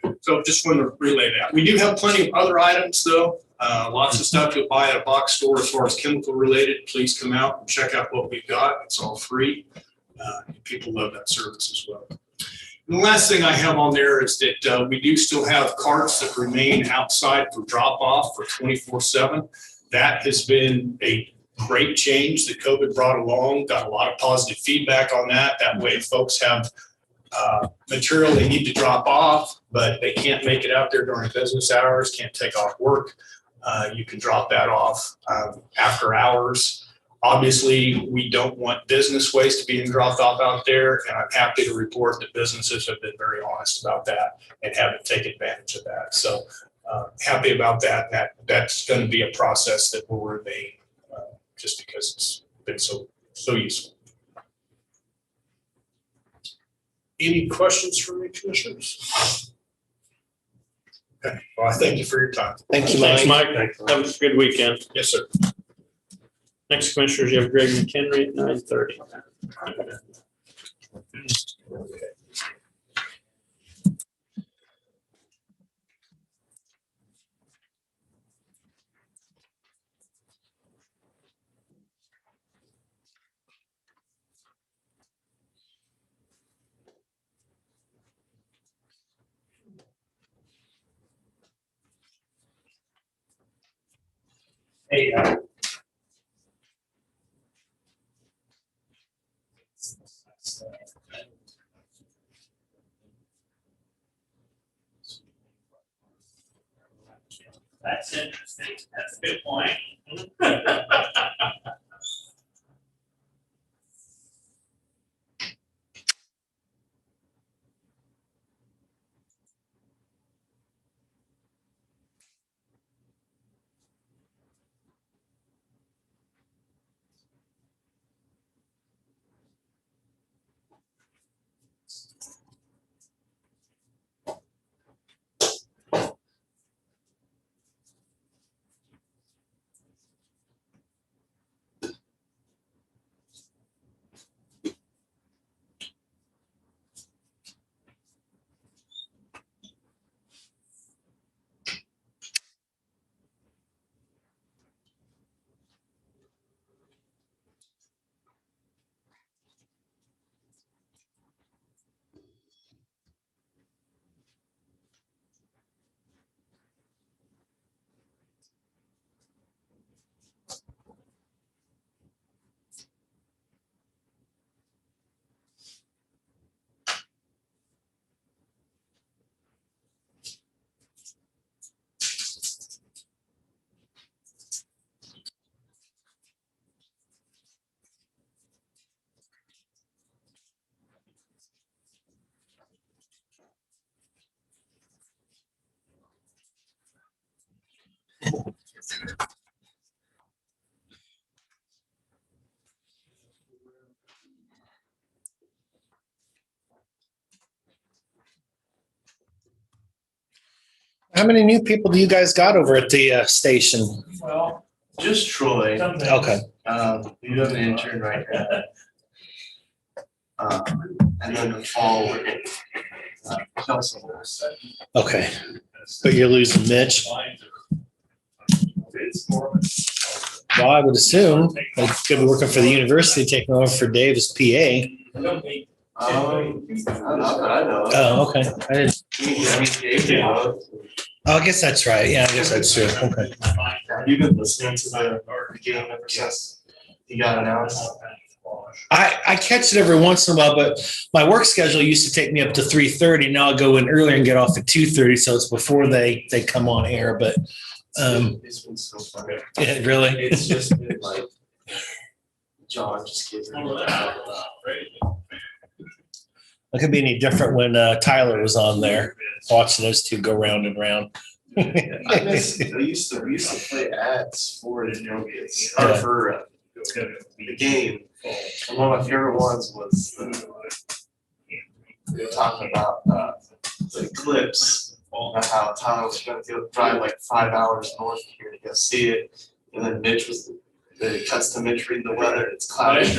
of. So just want to relay that. We do have plenty of other items though. Lots of stuff you'll buy at a box store as far as chemical related. Please come out and check out what we've got. It's all free. People love that service as well. And the last thing I have on there is that we do still have carts that remain outside for drop off for 24/7. That has been a great change that COVID brought along. Got a lot of positive feedback on that. That way folks have material they need to drop off, but they can't make it out there during business hours, can't take off work. You can drop that off after hours. Obviously, we don't want business waste being dropped off out there, and I'm happy to report that businesses have been very honest about that and haven't taken advantage of that. So happy about that. That's going to be a process that will remain just because it's been so useful. Any questions for me, commissioners? Okay, well, I thank you for your time. Thank you, Thanks, Mike. Mike. Have a good weekend. Yes, sir. Next, commissioners, you have Greg McHenry at 9:30. Hey, That's interesting. That's a good point. How many new people do you guys got over at the station? Well, just Troy. Okay. We have an intern right now. And then the fall, we're getting Kelsey. Okay. But you're losing Mitch. Well, I would assume like could be working for the university, taking over for Dave as PA. Not that I know. Oh, okay. I didn't. Oh, Oh, I guess that's right. Yeah, I guess that's true. Okay. You've been listening to the game ever since he got announced. I catch it every once in a while, but my work schedule used to take me up to 3:30. Now I go in earlier and get off at 2:30, so it's before they come on air. But It's been so fun. yeah, really, It's just been like John just gives me. it could be any different when Tyler was on there, watching those two go round and round. We used to play ads for the Nuggets, or Yeah. for the game. And one of my favorite ones was they were talking about the Eclipse, and how Tyler was going to drive like 5 hours north of here to go see it. And then Mitch was, it cuts to Mitch reading the weather, and it's cloudy.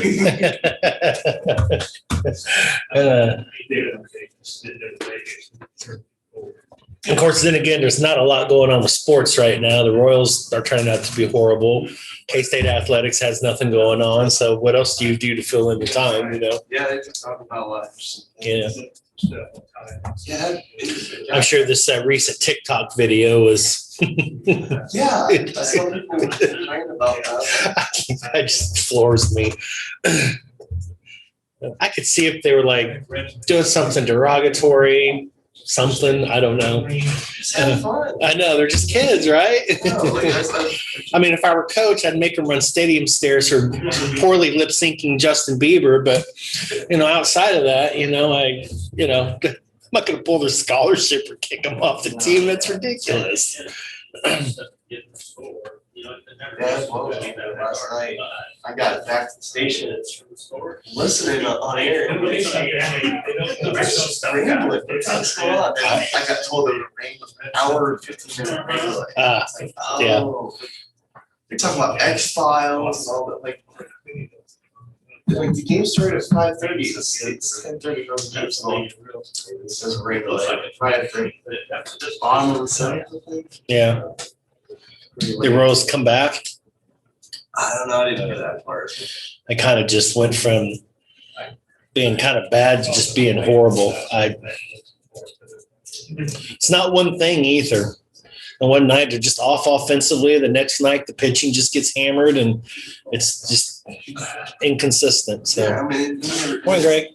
Of course, then again, there's not a lot going on with sports right now. The Royals are turning out to be horrible. K-State Athletics has nothing going on. So what else do you do to fill in the time, you know? Yeah, they just talk about life. Yeah. Yeah. I'm sure this recent TikTok video was. Yeah, I saw people complaining about that. That just floors me. I could see if they were like doing something derogatory, something, I don't know. Just have fun. I know, they're just kids, right? No, like, I mean, if I were coach, I'd make them run stadium stairs for poorly lip syncing Justin Bieber. But, you know, outside of that, I'm not going to pull their scholarship or kick them off the team. That's ridiculous. Yeah, well, last night I got back to the station listening on air. I got told there was a rain, an hour and 15-minute rain delay. Yeah. They're talking about X-Files and all that, like the game started at 5:30. It's 10:30. It says rain delay. Right at the bottom of the seventh, I think. Yeah. The Royals come back. I don't know. I didn't hear that part. I kind of just went from being kind of bad to just being horrible. It's not one thing either. And one night they're just off offensively. The next night the pitching just gets hammered and it's just inconsistent. So, Yeah, I mean, morning, Greg.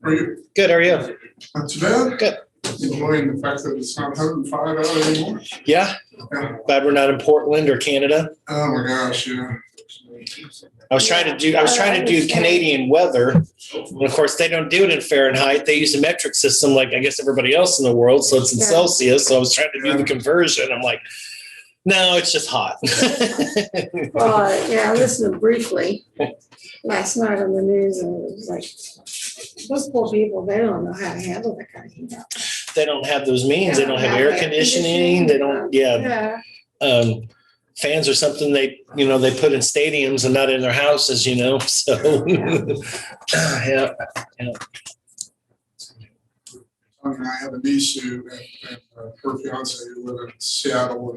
Are you Good. How are you? not too bad? Good. Enjoying the fact that it's not 105 out anymore. Yeah. Yeah. Glad we're not in Portland or Canada. Oh my gosh, yeah. I was trying to do Canadian weather. And of course, they don't do it in Fahrenheit. They use a metric system like I guess everybody else in the world. So it's in Yeah. Celsius. So I was trying to do the conversion. I'm like, no, it's just hot. Well, yeah, I listened briefly last night on the news and it was like, those poor people, they don't know how to handle that kind of heat. They don't have those means. They don't have air conditioning. They don't, yeah. Fans are something they put in stadiums and not in their houses, so yeah. And I have a niece who, and her fiance who live in Seattle,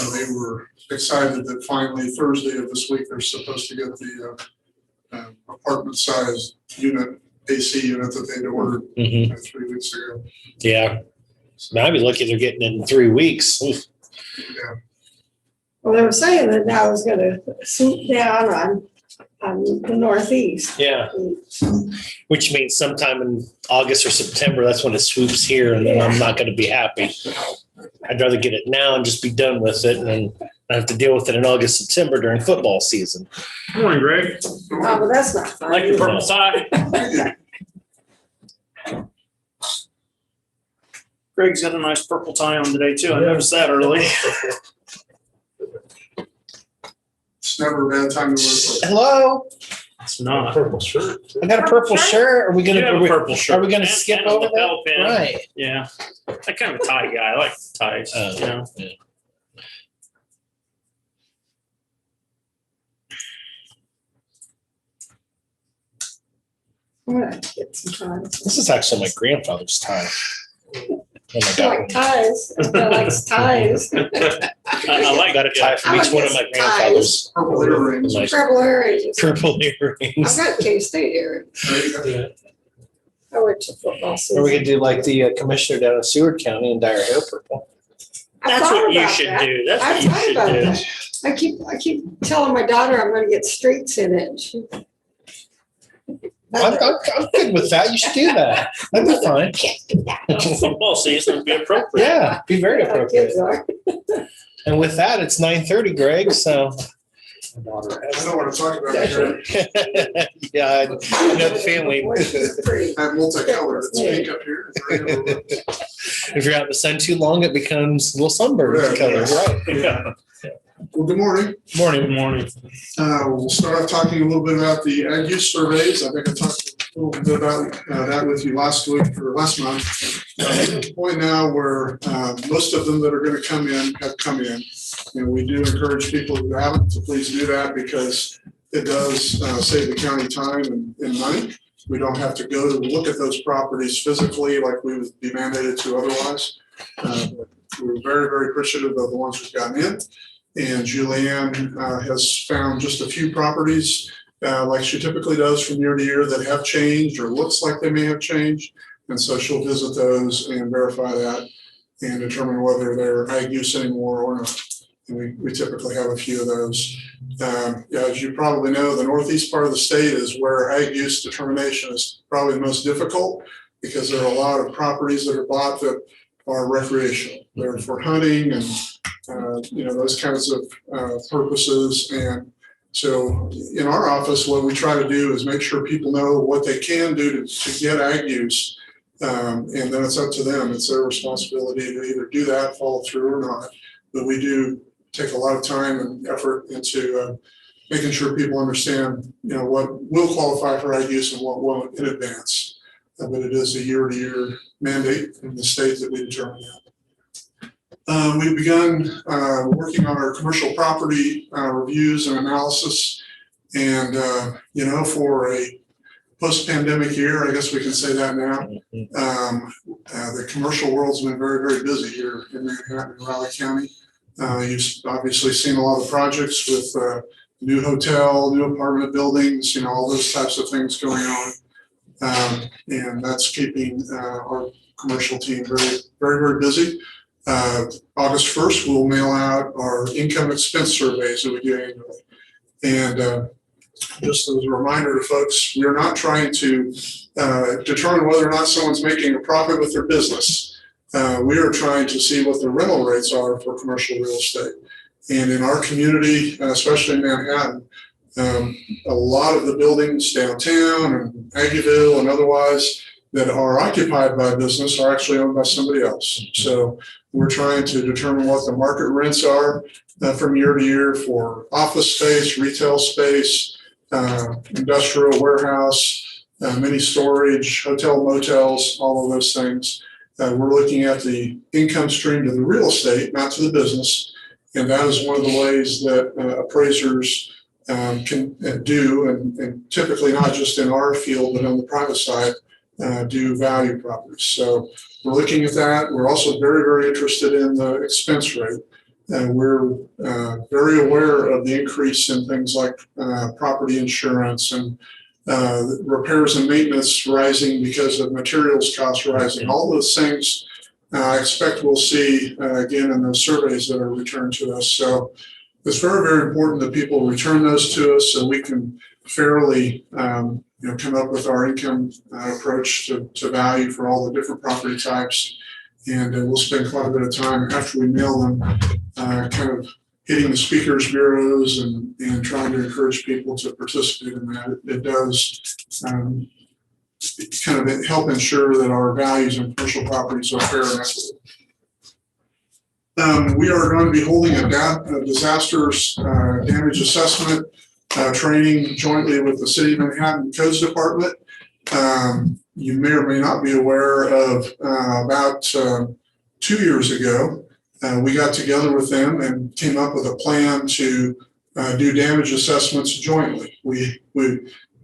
and they were excited that finally Thursday of this week, they're supposed to get the apartment-sized unit, AC unit that they'd ordered Mhm. 3 weeks ago. Yeah. I'd be lucky they're getting it in 3 weeks. Oof. Yeah. Well, they were saying that now it's gonna swoop down on the northeast. Yeah. Which means sometime in August or September, that's when it swoops here, and then I'm not going to be happy. I'd rather get it now and just be done with it, and then I have to deal with it in August, September during football season. Morning, Greg. Oh, but that's not fun. Like the purple tie. Greg's got a nice purple tie on today too. I noticed that early. It's never a bad time to work. Hello? It's not. Purple shirt. I got a purple shirt. Are we You gonna? have Are a we, purple shirt. are we gonna And- skip and a over that? lapel pin. Right. Yeah. I'm kind of a tie guy. I like ties, you know. Yeah. I'm gonna get some ties. This is actually my grandfather's tie. Oh my I God. like ties. I like ties. I like Got a tie from I each like one of my ties. grandfathers. Purple earrings. Nice Purple earrings. purple I've earrings. got K-State earrings. I went to football Or we season. could do like the commissioner down in Seward County and dye her hair purple. I That's thought what you about should that. do. That's I what you thought should about do. that. I keep telling my daughter I'm gonna get streaks in it. I'm good with that. You should do that. That'd be fine. Can't do that. Football season would be appropriate. Yeah, be very My appropriate. kids are. And with that, it's 9:30, Greg, so. I know what I'm talking about here. Yeah, I know the family. Pretty. I have multicolored. It's pink up here. If you're out in the sun too long, it becomes a little sunburn Right. color, right? Yeah. Well, good morning. Good morning. We'll start off talking a little bit about the ag use surveys. I think I talked a little bit about that with you last week or last month. At the point now where most of them that are going to come in have come in. And we do encourage people who haven't to please do that because it does save the county time and money. We don't have to go to look at those properties physically like we would be mandated to otherwise. But we're very, very appreciative of the ones we've gotten in. And Julianne has found just a few properties, like she typically does from year to year, that have changed or looks like they may have changed. And so she'll visit those and verify that and determine whether they're ag use anymore or not. And we typically have a few of those. As you probably know, the northeast part of the state is where ag use determination is probably the most difficult because there are a lot of properties that are bought that are recreational. They're for hunting and those kinds of purposes. And so in our office, what we try to do is make sure people know what they can do to get ag use. And then it's up to them. It's their responsibility to either do that, follow through or not. But we do take a lot of time and effort into making sure people understand, what will qualify for ag use and what won't in advance. But it is a year-to-year mandate from the state that we determine that. We've begun working on our commercial property reviews and analysis. And, for a post-pandemic year, I guess we can say that now, the commercial world's been very, very busy here in Manhattan and Raleigh County. You've obviously seen a lot of projects with new hotel, new apartment buildings, all those types of things going on. And that's keeping our commercial team very, very, very busy. August 1st, we'll mail out our income expense surveys that we do annually. And just as a reminder to folks, we are not trying to determine whether or not someone's making a profit with their business. We are trying to see what the rental rates are for commercial real estate. And in our community, especially in Manhattan, a lot of the buildings downtown and Aggieville and otherwise that are occupied by business are actually owned by somebody else. So we're trying to determine what the market rents are from year to year for office space, retail space, industrial warehouse, mini storage, hotel motels, all of those things. We're looking at the income stream to the real estate, not to the business. And that is one of the ways that appraisers can do, and typically not just in our field, but on the private side, do value properties. So we're looking at that. We're also very, very interested in the expense rate. And we're very aware of the increase in things like property insurance and repairs and maintenance rising because of materials costs rising. All those things I expect we'll see again in those surveys that are returned to us. So it's very, very important that people return those to us so we can fairly come up with our income approach to value for all the different property types. And we'll spend quite a bit of time after we mail them kind of hitting the speakers bureaus and trying to encourage people to participate in that. It does kind of help ensure that our values in commercial properties are fair and equitable. We are going to be holding a disasters damage assessment training jointly with the City of Manhattan Codes Department. You may or may not be aware of about 2 years ago, we got together with them and came up with a plan to do damage assessments jointly. We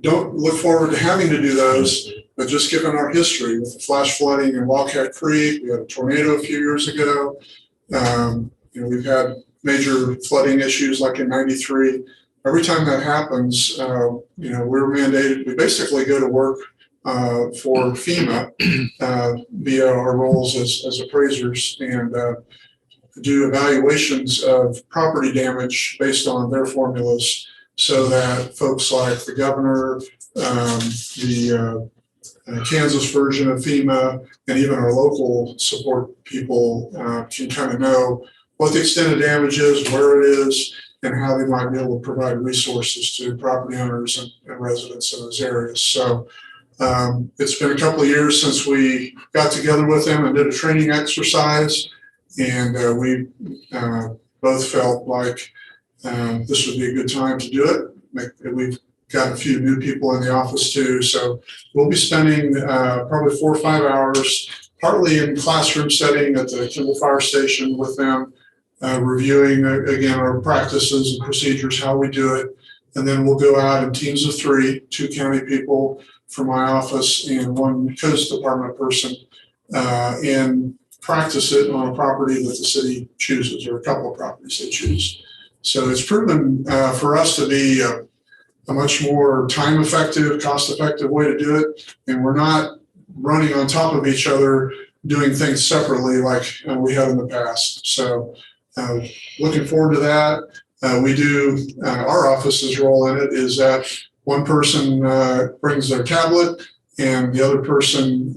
don't look forward to having to do those, but just given our history with the flash flooding in Wildcat Creek, we had a tornado a few years ago. We've had major flooding issues like in '93. Every time that happens, we're mandated. We basically go to work for FEMA via our roles as appraisers and do evaluations of property damage based on their formulas, so that folks like the governor, the Kansas version of FEMA, and even our local support people can kind of know what the extent of damage is, where it is, and how they might be able to provide resources to property owners and residents in those areas. So it's been a couple of years since we got together with them and did a training exercise, and we both felt like this would be a good time to do it. We've got a few new people in the office too, so we'll be spending probably 4 or 5 hours, partly in classroom setting at the Kimball Fire Station with them, reviewing again our practices and procedures, how we do it, and then we'll go out in teams of 3, 2 county people from my office and 1 Codes Department person, and practice it on a property that the city chooses, or a couple of properties they choose. So it's proven for us to be a much more time-effective, cost-effective way to do it, and we're not running on top of each other doing things separately like we have in the past. So looking forward to that. We do, our office's role in it is that one person brings their tablet and the other person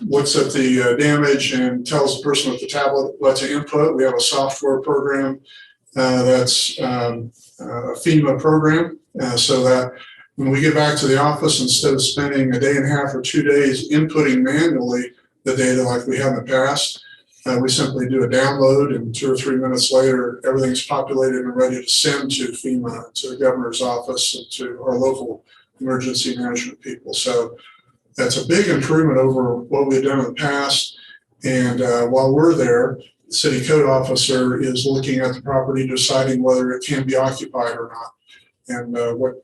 looks at the damage and tells the person with the tablet what to input. We have a software program that's a FEMA program, so that when we get back to the office, instead of spending a day and a half or 2 days inputting manually the data like we have in the past, we simply do a download, and 2 or 3 minutes later, everything's populated and ready to send to FEMA, to the governor's office, and to our local emergency management people. So that's a big improvement over what we've done in the past. And while we're there, the city code officer is looking at the property, deciding whether it can be occupied or not. And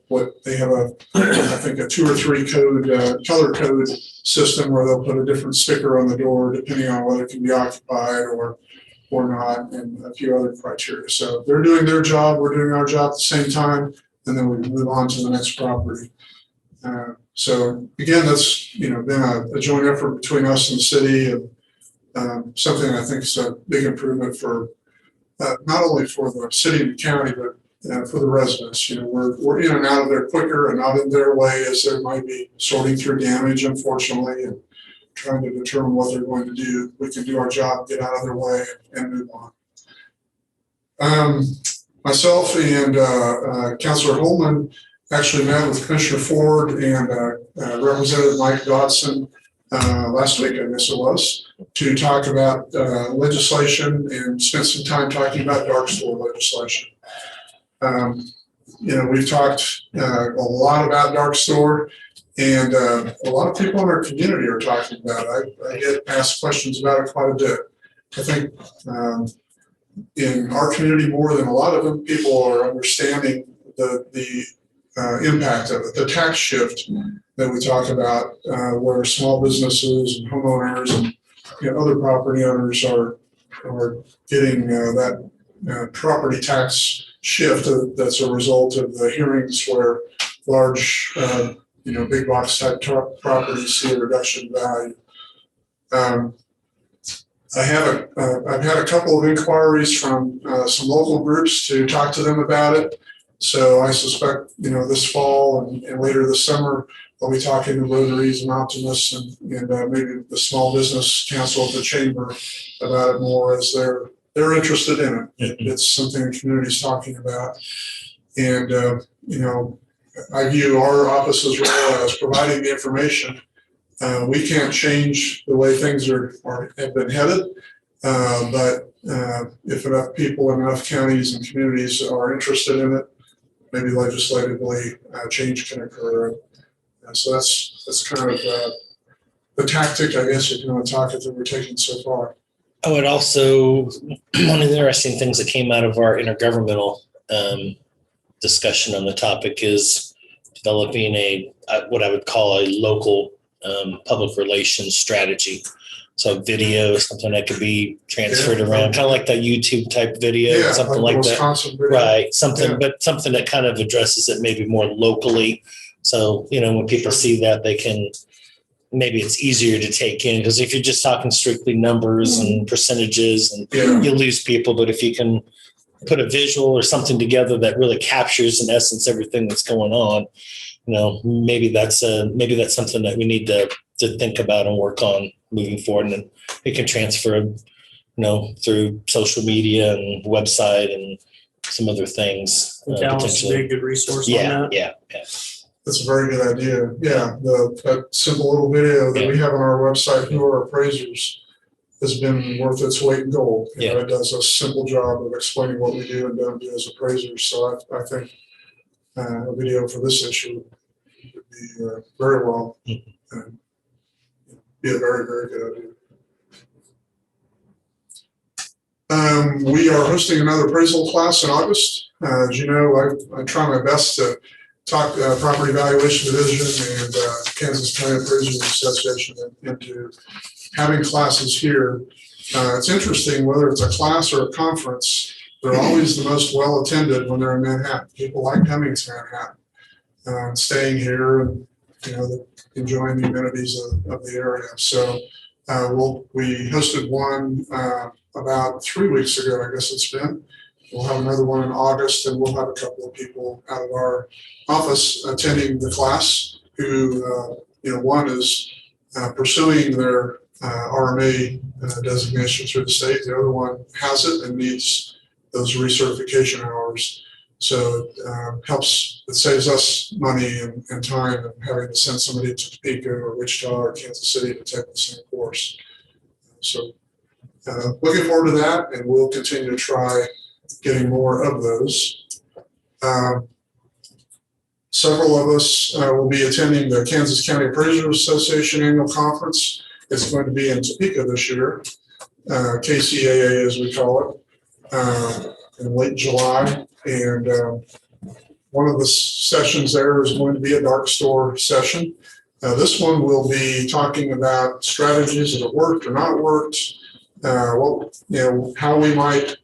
what they have I think a 2 or 3 color code system where they'll put a different sticker on the door depending on whether it can be occupied or not, and a few other criteria. So they're doing their job, we're doing our job at the same time, and then we move on to the next property. So again, that's been a joint effort between us and the city, and something I think is a big improvement for not only for the city and the county, but for the residents. We're in and out of there quicker and not in their way as there might be sorting through damage, unfortunately, and trying to determine what they're going to do. We can do our job, get out of their way, and move on. Myself and Councilor Holman actually met with Commissioner Ford and Representative Mike Dodson last week, I guess it was, to talk about legislation and spent some time talking about dark store legislation. We've talked a lot about dark store, and a lot of people in our community are talking about it. I get asked questions about it quite a bit. I think in our community, more than a lot of them, people are understanding the impact of it, the tax shift that we talk about, where small businesses and homeowners and other property owners are getting that property tax shift that's a result of the hearings where large, big box type properties see a reduction in value. I've had a couple of inquiries from some local groups to talk to them about it. So I suspect, this fall and later this summer, I'll be talking to Rotaries and Optimists and maybe the Small Business Council of the Chamber about it more, as they're interested in it. It's something the community's talking about. And, I view our office's role as providing the information. We can't change the way things have been headed. But if enough people, enough counties and communities are interested in it, maybe legislatively, change can occur. And so that's kind of the tactic, I guess, if you want to talk it, that we're taking so far. I would also, one of the interesting things that came out of our intergovernmental discussion on the topic is developing what I would call a local public relations strategy. So video, something that could be transferred around, kind of like that YouTube type video, something like that. Right, something, but something that kind of addresses it maybe more locally. So, when people see that, they can, maybe it's easier to take in, because if you're just talking strictly numbers and percentages, and you lose people. But if you can put a visual or something together that really captures, in essence, everything that's going on, maybe that's something that we need to think about and work on moving forward. And then it can transfer, through social media and website and some other things. Dallas would be a good resource on that. Yeah. That's a very good idea. Yeah, that simple little video that we have on our website, Who Are Appraisers, has been worth its weight in gold. It does a simple job of explaining what we do and don't do as appraisers. So I think a video for this issue would be very well, be a very, very good idea. We are hosting another appraisal class in August. As you know, I try my best to talk Property Valuation Division and Kansas County Appraisers Association into having classes here. It's interesting, whether it's a class or a conference, they're always the most well attended when they're in Manhattan. People like coming to Manhattan and staying here and enjoying the amenities of the area. So we hosted one about 3 weeks ago, I guess it's been. We'll have another one in August, and we'll have a couple of people out of our office attending the class who, one is pursuing their RMA designation through the state. The other one has it and needs those recertification hours. So it saves us money and time of having to send somebody to Topeka or Wichita or Kansas City to take the same course. So looking forward to that, and we'll continue to try getting more of those. Several of us will be attending the Kansas County Appraisers Association annual conference. It's going to be in Topeka this year, KCAA as we call it, in late July. And one of the sessions there is going to be a dark store session. This one will be talking about strategies that have worked or not worked, how we might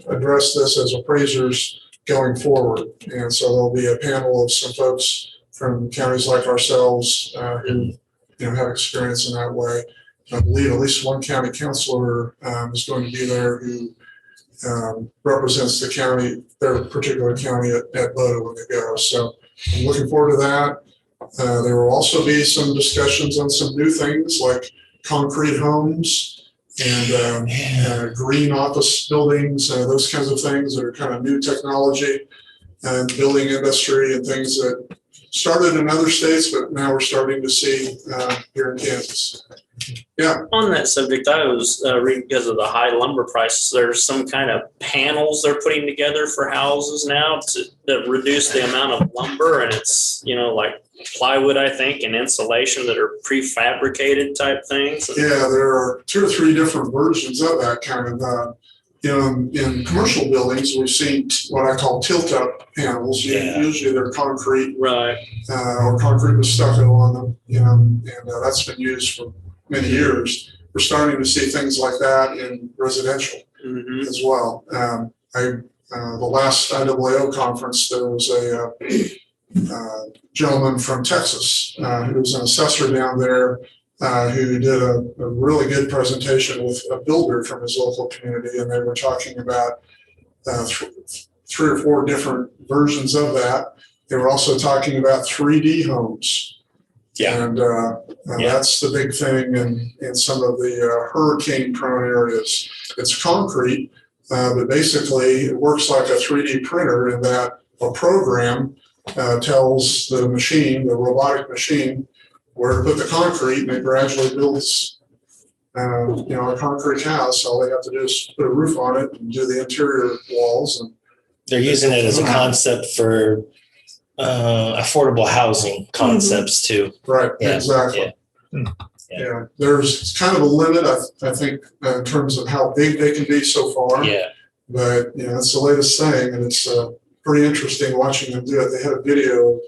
address this as appraisers going forward. And so there'll be a panel of some folks from counties like ourselves who have experience in that way. I believe at least one county counselor is going to be there who represents the county, their particular county at BOTA when they go. So I'm looking forward to that. There will also be some discussions on some new things like concrete homes and green office buildings, those kinds of things that are kind of new technology and building industry and things that started in other states, but now we're starting to see here in Kansas. Yeah. On that subject, I was reading, because of the high lumber prices, there's some kind of panels they're putting together for houses now that reduce the amount of lumber, and it's like plywood, I think, and insulation that are prefabricated type things. Yeah, there are 2 or 3 different versions of that kind of. In commercial buildings, we've seen what I call tilt-up panels. Usually they're concrete, right, or concrete with stucco on them. And that's been used for many years. We're starting to see things like that in residential as well. The last IAAO conference, there was a gentleman from Texas who was an assessor down there who did a really good presentation with a builder from his local community, and they were talking about 3 or 4 different versions of that. They were also talking about 3D homes. Yeah. And that's the big thing in some of the hurricane-prone areas. It's concrete, but basically it works like a 3D printer in that a program tells the machine, the robotic machine, where to put the concrete, and it gradually builds A concrete house, all they have to do is put a roof on it and do the interior walls, and They're using it as a concept for affordable housing concepts too. right, Yeah, exactly. yeah. Yeah, there's kind of a limit, I think, in terms of how big they can be so far. Yeah. But, that's the latest thing, and it's pretty interesting watching them do it. They had a video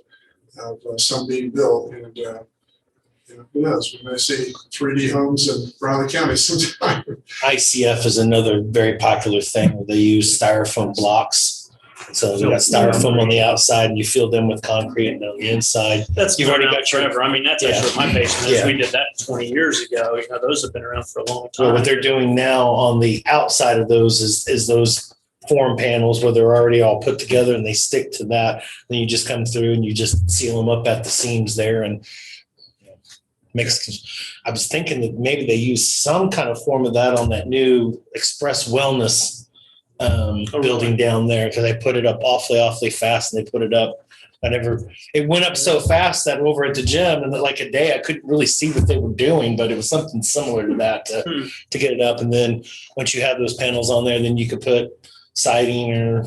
of some being built, and who knows, we may see 3D homes in Riley County sometime. ICF is another very popular thing where they use styrofoam blocks. So you got styrofoam on the outside and you fill them with concrete, and on the inside. That's You've already got your- forever. I mean, that's actually what my basement is. We did that 20 years ago. Those have been around for a long time. Well, what they're doing now on the outside of those is those form panels where they're already all put together and they stick to that. Then you just come through and you just seal them up at the seams there, and I was thinking that maybe they use some kind of form of that on that new Express Wellness building down there, because they put it up awfully fast, and they put it up. It went up so fast that over at the gym, and like a day I couldn't really see what they were doing, but it was something similar to that to get it up. And then once you have those panels on there, then you could put siding or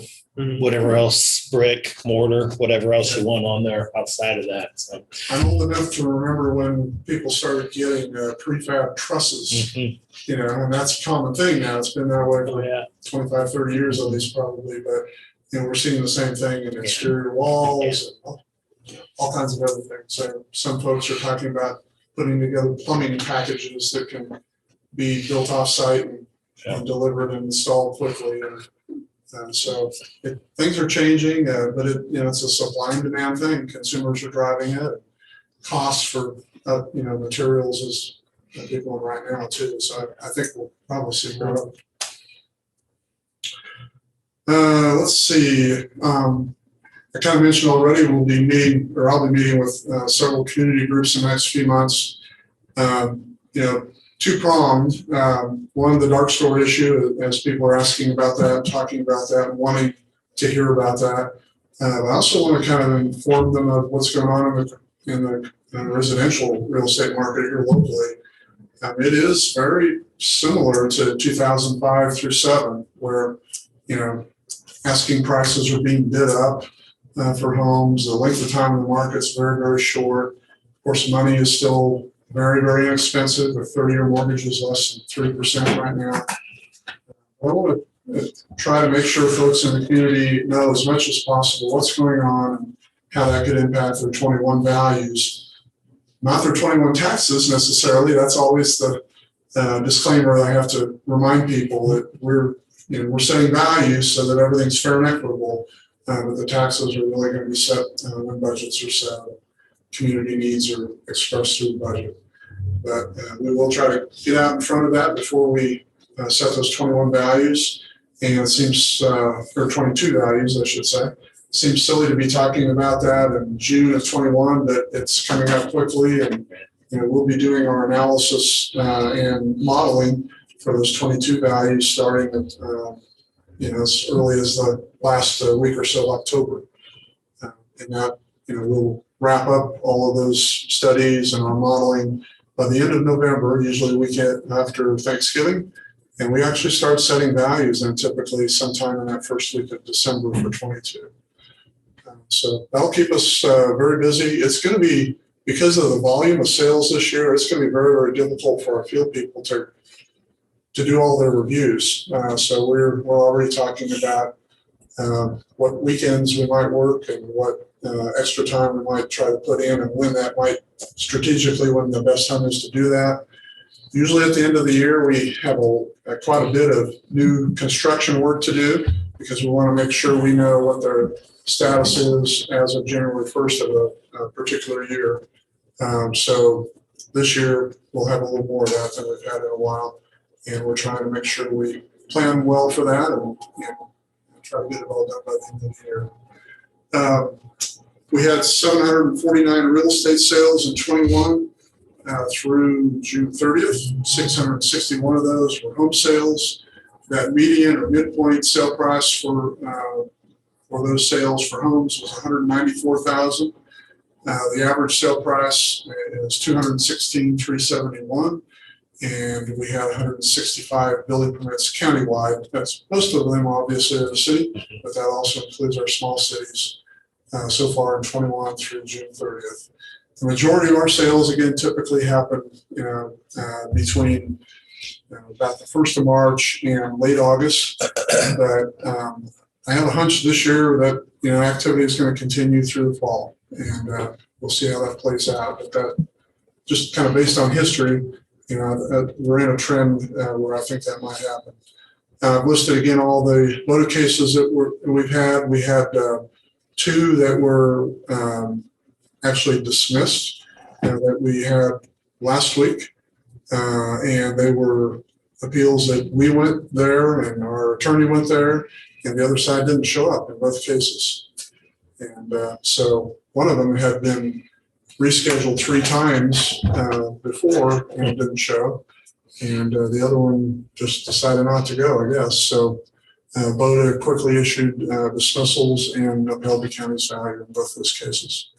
whatever else, brick, mortar, whatever else you want on there outside of that. So I'm old enough to remember when people started getting prefab trusses, and that's a common thing now. It's been that way for 25, 30 years at least probably, but we're seeing the same thing in exterior walls and all kinds of other things. So some folks are talking about putting together plumbing packages that can be built off-site and delivered and installed quickly. So things are changing, but it's a supply and demand thing. Consumers are driving it. Costs for materials is a big one right now too. So I think we'll probably see growth. Let's see. I kind of mentioned already I'll be meeting with several community groups in the next few months. Two-pronged. One, the dark store issue, as people are asking about that, talking about that, and wanting to hear about that. I also want to kind of inform them of what's going on in the residential real estate market here locally. It is very similar to 2005 through 7, where asking prices are being bid up for homes. The length of time in the market is very, very short. Of course, money is still very, very inexpensive. A 30-year mortgage is less than 3% right now. I want to try to make sure folks in the community know as much as possible what's going on and how that could impact their 21 values. Not their 21 taxes necessarily. That's always the disclaimer I have to remind people, that we're setting values so that everything's fair and equitable, but the taxes are really going to be set when budgets are set. Community needs are expressed through the budget. But we will try to get out in front of that before we set those 21 values. And it seems, or 22 values, I should say. It seems silly to be talking about that in June of 21, but it's coming up quickly. And we'll be doing our analysis and modeling for those 22 values starting at as early as the last week or so of October. And that, we'll wrap up all of those studies and our modeling by the end of November, usually the weekend after Thanksgiving. And we actually start setting values and typically sometime in that first week of December for 22. So that'll keep us very busy. It's going to be, because of the volume of sales this year, it's going to be very, very difficult for our field people to do all their reviews. So we're already talking about what weekends we might work and what extra time we might try to put in, and when that might strategically, when the best time is to do that. Usually at the end of the year, we have quite a bit of new construction work to do, because we want to make sure we know what their status is as of January 1st of a particular year. So this year we'll have a little more of that than we've had in a while, and we're trying to make sure we plan well for that and try to get it all done by the end of the year. We had 749 real estate sales in 21 through June 30th. 661 of those were home sales. That median or midpoint sale price for those sales for homes was $194,000. The average sale price is $216,371, And we had 165 building permits countywide. That's most of them obviously are the city, but that also includes our small cities so far in 21 through June 30th. The majority of our sales, again, typically happen, between about the 1st of March and late August. But I have a hunch this year that, activity is going to continue through the fall, and we'll see how that plays out. But that, just kind of based on history, we're in a trend where I think that might happen. I've listed again all the motor cases that we've had. We had 2 that were actually dismissed that we had last week, and they were appeals that we went there and our attorney went there, and the other side didn't show up in both cases. And so one of them had been rescheduled 3 times before and didn't show, and the other one just decided not to go, I guess. So BOTA quickly issued dismissals and upheld the county's value in both those cases.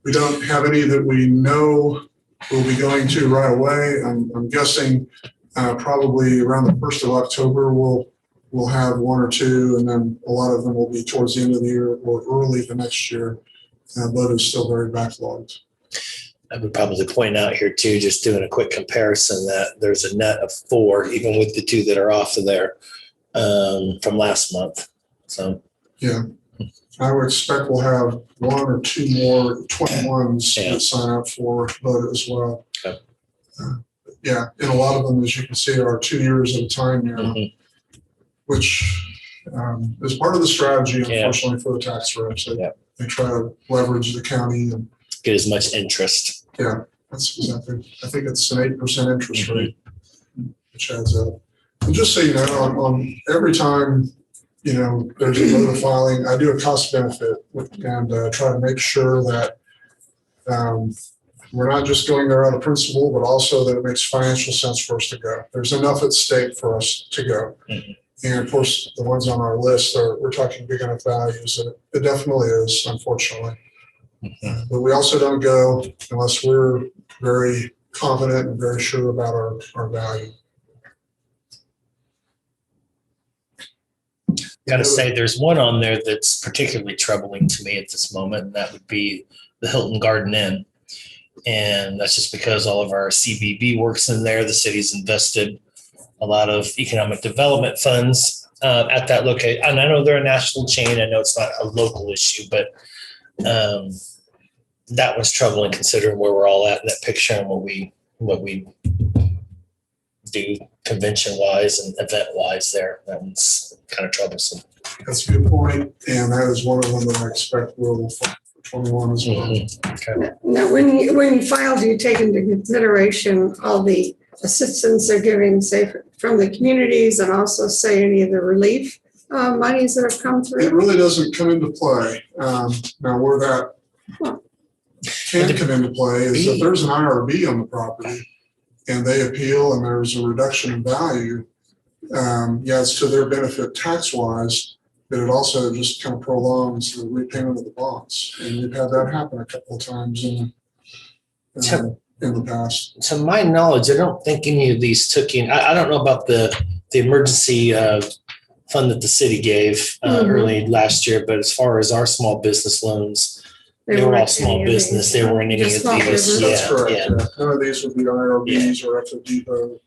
We don't have any that we know we'll be going to right away. I'm guessing probably around the 1st of October we'll have 1 or 2, and then a lot of them will be towards the end of the year or early the next year. But it's still very backlogged. I would probably point out here too, just doing a quick comparison, that there's a net of 4, even with the 2 that are off of there from last month. So yeah, I would expect we'll have 1 or 2 more 21s that sign up for vote as well. Okay. Yeah, and a lot of them, as you can see, are 2 years at a time now, which is part of the strategy, unfortunately, for the tax reps. They try to leverage the county and get as much interest. Yeah, that's exactly. I think it's an 8% interest rate, which adds up. And just so you know, on every time there's a voter filing, I do a cost benefit and try to make sure that we're not just going there out of principle, but also that it makes financial sense for us to go. There's enough at stake for us to go. And of course, the ones on our list we're talking big enough values, and it definitely is, unfortunately. But we also don't go unless we're very confident and very sure about our value. Got to say, there's one on there that's particularly troubling to me at this moment, and that would be the Hilton Garden Inn. And that's just because all of our CBB works in there. The city's invested a lot of economic development funds at that location. And I know they're a national chain. I know it's not a local issue, but that was troubling considering where we're all at in that picture and what we do convention wise and event wise there. That one's kind of troublesome. That's a good point, and that is one of them that I expect will fight for 21 as well. Okay. Now, when you file, do you take into consideration all the assistance they're giving, say, from the communities, and also say any of the relief monies that have come through? It really doesn't come into play. Now, where that can come into play is if there's an IRB on the property and they appeal and there's a reduction in value, it's to their benefit tax-wise, but it also just kind of prolongs the repayment of the bonds. And we've had that happen a couple of times in the past. To my knowledge, I don't think any of these took in. I don't know about the emergency fund that the city gave early last year, but as far as our small business loans, they were all small business. They weren't any of these. That's correct. Yeah. None of these would be IRBs or Echo Depot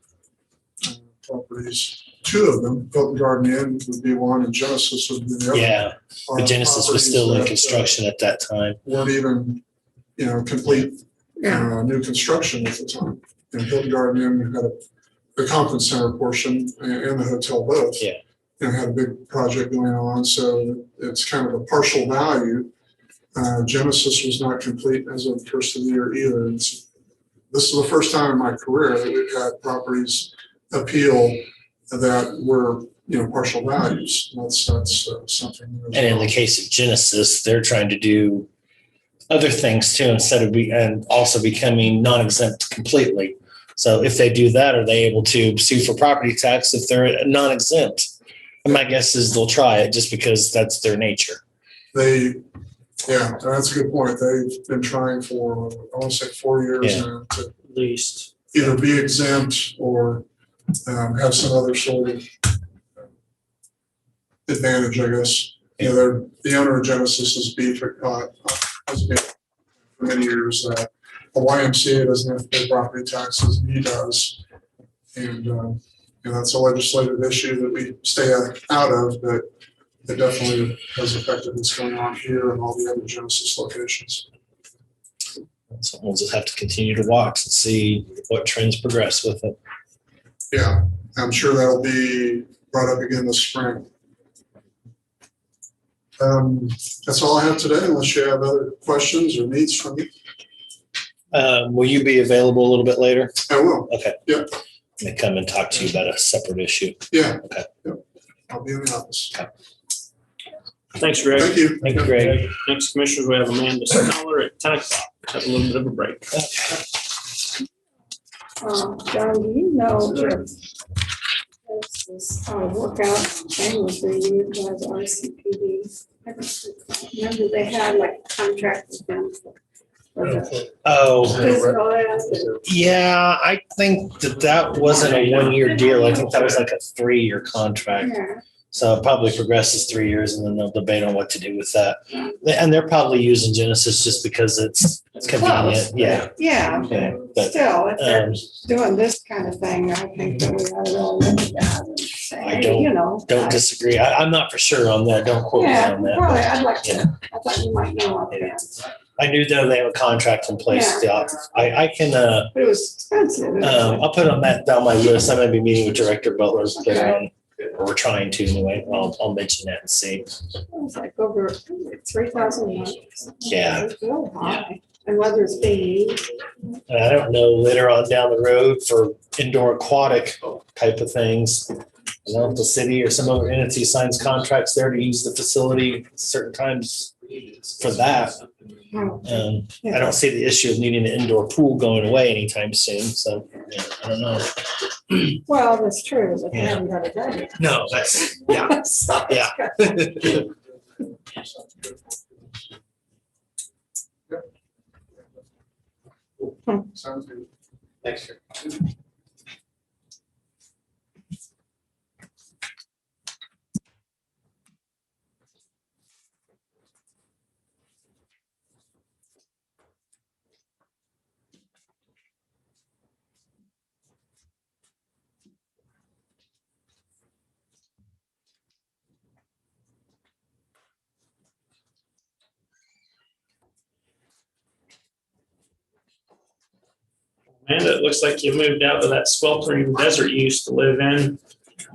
properties. 2 of them, Hilton Garden Inn would be one, and Genesis would be the other. Yeah, but Genesis was still in construction at that time. Weren't even, complete new construction at the time. And Hilton Garden Inn had the conference center portion and the hotel both. Yeah. And had a big project going on, so it's kind of a partial value. Genesis was not complete as of the first of the year either. And this is the first time in my career that we've had properties appeal that were, partial values. That's something. And in the case of Genesis, they're trying to do other things too, instead of and also becoming non-exempt completely. So if they do that, are they able to sue for property tax if they're non-exempt? And my guess is they'll try it just because that's their nature. That's a good point. They've been trying for, I want to say 4 years now. At least. either be exempt or have some other sort of advantage, I guess. You know, the owner of Genesis has been for many years. The YMCA doesn't have to pay property taxes, and he does. And that's a legislative issue that we stay out of, but it definitely has affected what's going on here and all the other Genesis locations. So we'll just have to continue to watch and see what trends progress with it. Yeah, I'm sure that'll be brought up again this spring. That's all I have today, unless you have other questions or needs from me. Will you be available a little bit later? I will. Okay. Yep. I come and talk to you about a separate issue. Yeah. Okay. Yep. I'll be in the office. Thanks, Greg. Thank you. Thank you, Greg. Next, Commissioners, we have Amanda Sneller at 10 o'clock. Have a little bit of a break. John, do you know if this workout thing was renewed by the RCPD? I don't remember they had like a contract with them for the Oh, physical ed. yeah, I think that wasn't a 1-year deal. I think that was like a 3-year contract. Yeah. So it probably progresses 3 years and then they'll debate on what to do with that. And they're probably using Genesis just because it's convenient. Yeah. Yeah, Yeah. But still, if they're um, doing this kind of thing, I think that we ought to really look at that and say, I hey, you know. don't disagree. I'm not for sure on that. Don't quote me Yeah, on that. probably, I'd like Yeah. to, I thought you might know offhand, I knew though they have a contract in place. Yeah. I can, but it was expensive. I'll put on that down my list. I'm gonna be meeting with Director Butler later on. Or we're trying to anyway. I'll mention that and see. It was like over 3,000 a month. Yeah. It's real high. And whether it's being used. And I don't know, later on down the road for indoor aquatic type of things. I don't know if the city or some other entity signs contracts there to use the facility certain times for that. I don't see the issue of needing an indoor pool going away anytime soon. So yeah, I don't know. Well, that's true, but they Yeah. haven't got it done. No, that's, yeah. So- Yeah. Sounds good. Thanks. Amanda, it looks like you moved out of that sweltering desert you used to live in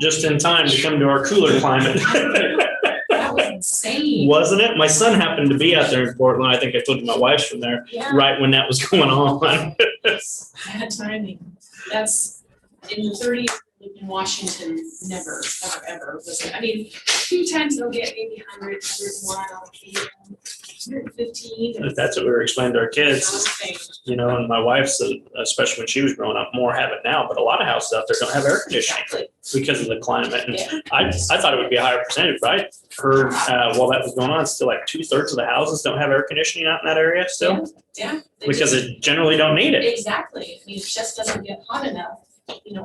just in time to come to our cooler climate. That was insane. Wasn't it? My son happened to be out there in Portland. I think I told you my wife's from there, Yeah. right when that was going on. Bad timing. That's in the 30 years I lived in Washington, never, ever was it. I mean, a few times they'll get maybe 100, 101 on occasion, 115. That's what we were explaining to our kids. Something. You know, and my wife said, especially when she was growing up, more have it now, but a lot of houses out there don't have air conditioning Exactly. because of the climate. And Yeah. I thought it would be a higher percentage, but I heard while that was going on, still like 2/3 of the houses don't have air conditioning out in that area still Yeah. They because just- it generally don't need it. Exactly. I mean, it just doesn't get hot enough,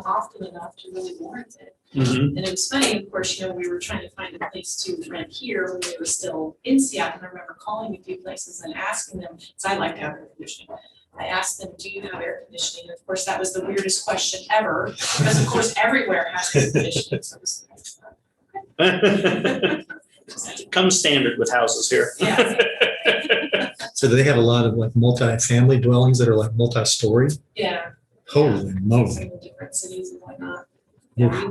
often enough to really warrant it. Mhm. And it was funny, of course, we were trying to find a place to rent here when we were still in Seattle. And I remember calling a few places and asking them, because I like to have air conditioning. I asked them, do you have air conditioning? And of course, that was the weirdest question ever, because of course, everywhere has air conditioning. So it was, Comes standard with houses here. yeah, So do they have a lot of like multi-family dwellings that are like multi-story? yeah. Holy moly. Some different cities and whatnot. Yeah, we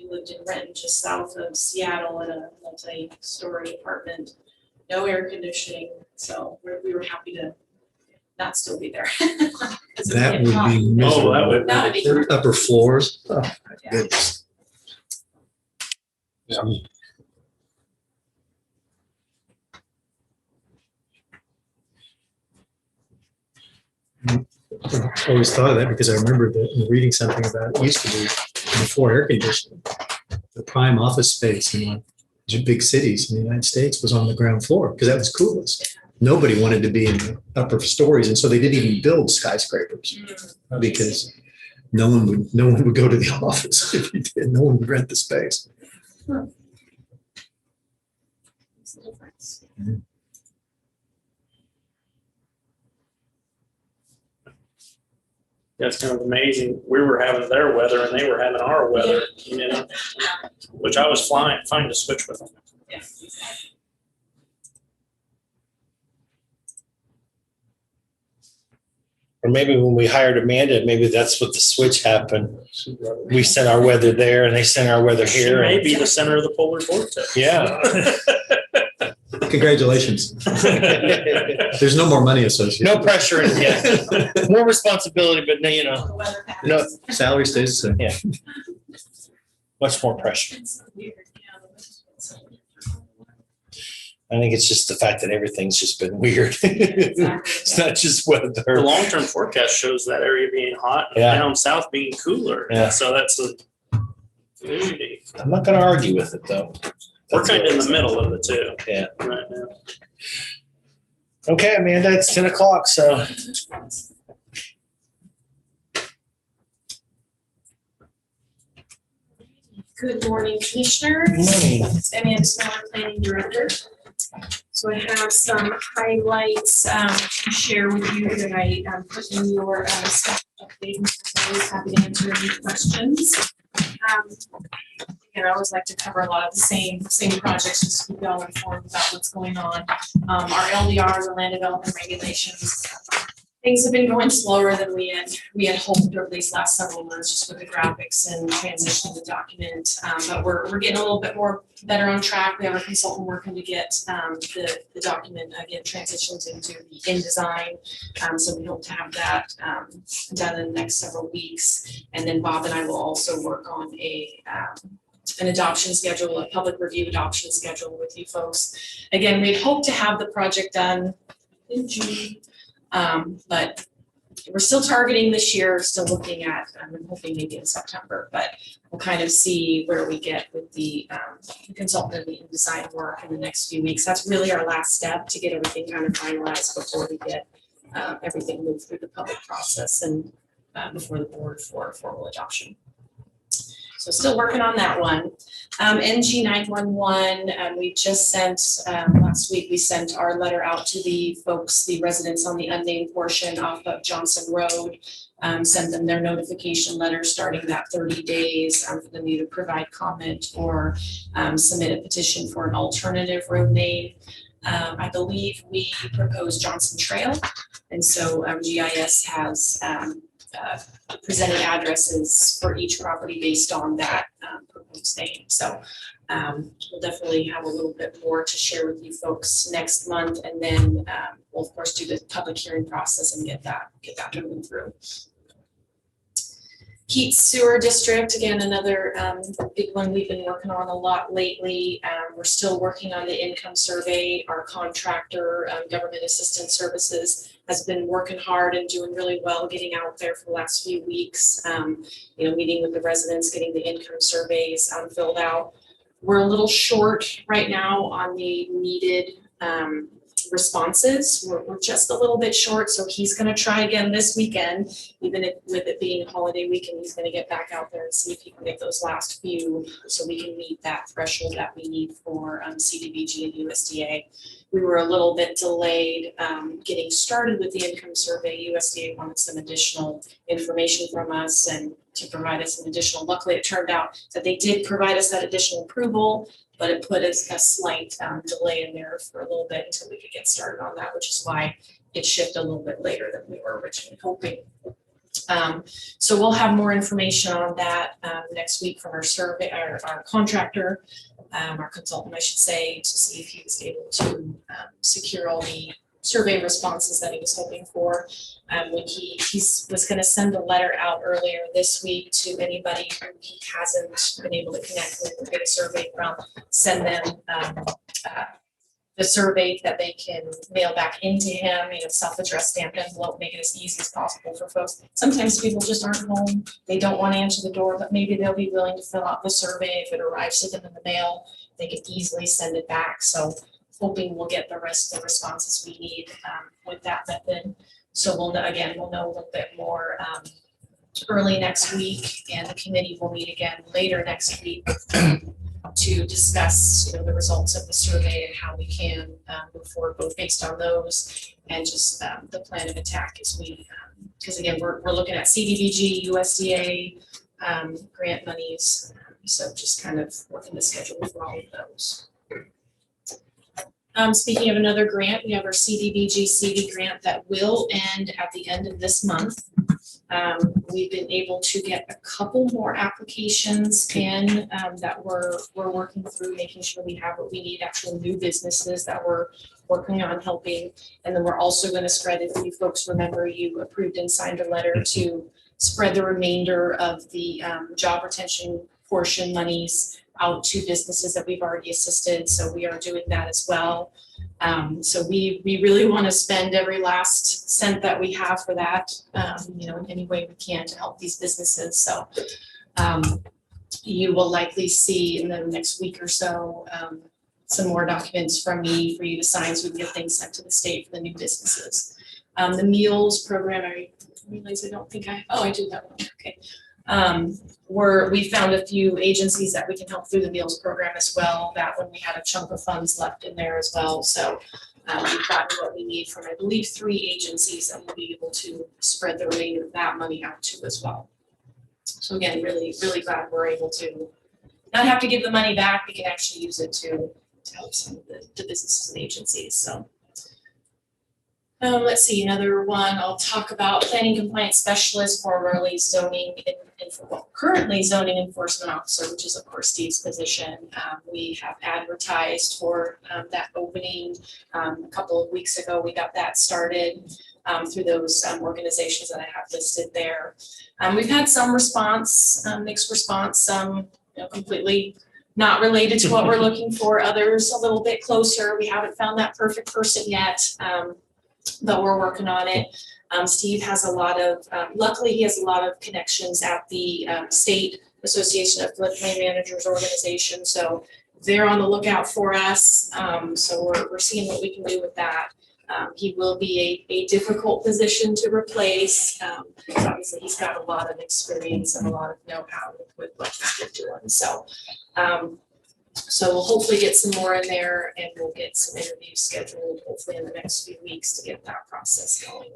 lived in Renton, just south of Seattle in a multi-story apartment, no air conditioning, so we were happy to not still be there. 'Cause it That get would hot. be Oh, that would- That would be. miserable. Upper floors. Oh, my Yeah. goodness. I always thought of that because I remember that reading something about it used to be before air conditioning. The prime office space in like big cities in the United States was on the ground floor because that was coolest. nobody wanted to be in the upper stories. And so they didn't even build skyscrapers because no one would go to the office if you did. No one would rent the space. Makes a difference. That's kind of amazing. We were having their weather and they were having our weather, which I was fine to switch with them. Yeah. Or maybe when we hired Amanda, maybe that's what the switch happened. We sent our weather there and they sent our weather She here. may be the center of the polar vortex. Yeah. Congratulations. There's no more money associated. No pressure. Yeah. More responsibility, but no, The weather no, patterns. Salary stays the same. much more pressure. It's so weird, yeah, the weather's been so weird. I think it's just the fact that everything's just been weird. Exactly. It's not just weather. The long-term forecast shows that area being hot and Yeah. down south being cooler. Yeah. So that's unique. I'm not going to argue with it though. We're kind of in the middle of the two. Yeah. Right now. Okay, Amanda, it's 10 o'clock, so. Good morning, Commissioners. Morning. It's Amanda Smaller, Planning Director. So I have some highlights to share with you that I put in your staff update. I'm always happy to answer any questions. And I always like to cover a lot of the same projects, just to keep y'all informed about what's going on. Our LDR, the land development regulations, things have been going slower than we had hoped over these last several months, just with the graphics and transitioning the document. But we're getting a little bit better on track. We have a consultant working to get the document again transitioned into the InDesign. So we hope to have that done in the next several weeks. And then Bob and I will also work on an adoption schedule, a public review adoption schedule with you folks. Again, we'd hope to have the project done in June. But we're still targeting this year, still looking at, I'm hoping maybe in September, but we'll kind of see where we get with the consultant and the InDesign work in the next few weeks. That's really our last step to get everything kind of finalized before we get everything moved through the public process and before the board for formal adoption. So still working on that one. NG 911, we just sent, last week, we sent our letter out to the folks, the residents on the unnamed portion off of Johnson Road. Sent them their notification letter starting that 30 days for them to either provide comment or submit a petition for an alternative road name. I believe we proposed Johnson Trail. And so GIS has presented addresses for each property based on that proposed name. So we'll definitely have a little bit more to share with you folks next month, and then we'll of course do the public hearing process and get that moving through. Heat Sewer District, again, another big one we've been working on a lot lately. We're still working on the income survey. Our contractor, Government Assistance Services, has been working hard and doing really well, getting out there for the last few weeks, meeting with the residents, getting the income surveys filled out. We're a little short right now on the needed responses. We're just a little bit short, so he's going to try again this weekend, even with it being a holiday weekend. He's going to get back out there and see if he can get those last few so we can meet that threshold that we need for CDBG and USDA. We were a little bit delayed getting started with the income survey. USDA wanted some additional information from us and to provide us some additional. Luckily, it turned out that they did provide us that additional approval, but it put us a slight delay in there for a little bit until we could get started on that, which is why it shifted a little bit later than we were originally hoping. So we'll have more information on that next week from our survey, our contractor, our consultant, I should say, to see if he was able to secure all the survey responses that he was hoping for. When he was going to send a letter out earlier this week to anybody who he hasn't been able to connect with or get a survey from, send them the survey that they can mail back into him, self-addressed stamped envelope, make it as easy as possible for folks. Sometimes people just aren't home, they don't want to answer the door, but maybe they'll be willing to fill out the survey. If it arrives to them in the mail, they can easily send it back. So hoping we'll get the rest of the responses we need with that method. So we'll know a little bit more early next week, and the committee will meet again later next week to discuss, the results of the survey and how we can move forward, both based on those and just the plan of attack as we, because again, we're looking at CDBG, USDA grant monies, so just kind of working the schedule for all of those. Speaking of another grant, we have our CDBG CD grant that will end at the end of this month. We've been able to get a couple more applications in that we're working through, making sure we have what we need, actual new businesses that we're working on helping. And then we're also going to spread, if you folks remember, you approved and signed a letter to spread the remainder of the job retention portion monies out to businesses that we've already assisted. So we are doing that as well. So we really want to spend every last cent that we have for that, in any way we can to help these businesses. So you will likely see in the next week or so some more documents from me for you to sign so we can get things sent to the state for the new businesses. The meals program, I realize I don't think I do that one, okay. We found a few agencies that we can help through the meals program as well. That one we had a chunk of funds left in there as well. So we've gotten what we need from, I believe, 3 agencies that will be able to spread the remainder of that money out to as well. So again, really, really glad we're able to not have to give the money back. We can actually use it to help some of the businesses and agencies. So. Let's see, another one I'll talk about, planning compliance specialist, formerly currently zoning enforcement officer, which is of course Steve's position. We have advertised for that opening a couple of weeks ago. We got that started through those organizations that I have listed there. We've had some response, mixed response, some completely not related to what we're looking for, others a little bit closer. We haven't found that perfect person yet. But we're working on it. Steve has a lot of, luckily he has a lot of connections at the State Association of Floodplain Managers organization. So they're on the lookout for us. So we're seeing what we can do with that. He will be a difficult position to replace. Obviously he's got a lot of experience and a lot of know-how with what he's been doing. So we'll hopefully get some more in there, and we'll get some interviews scheduled hopefully in the next few weeks to get that process going.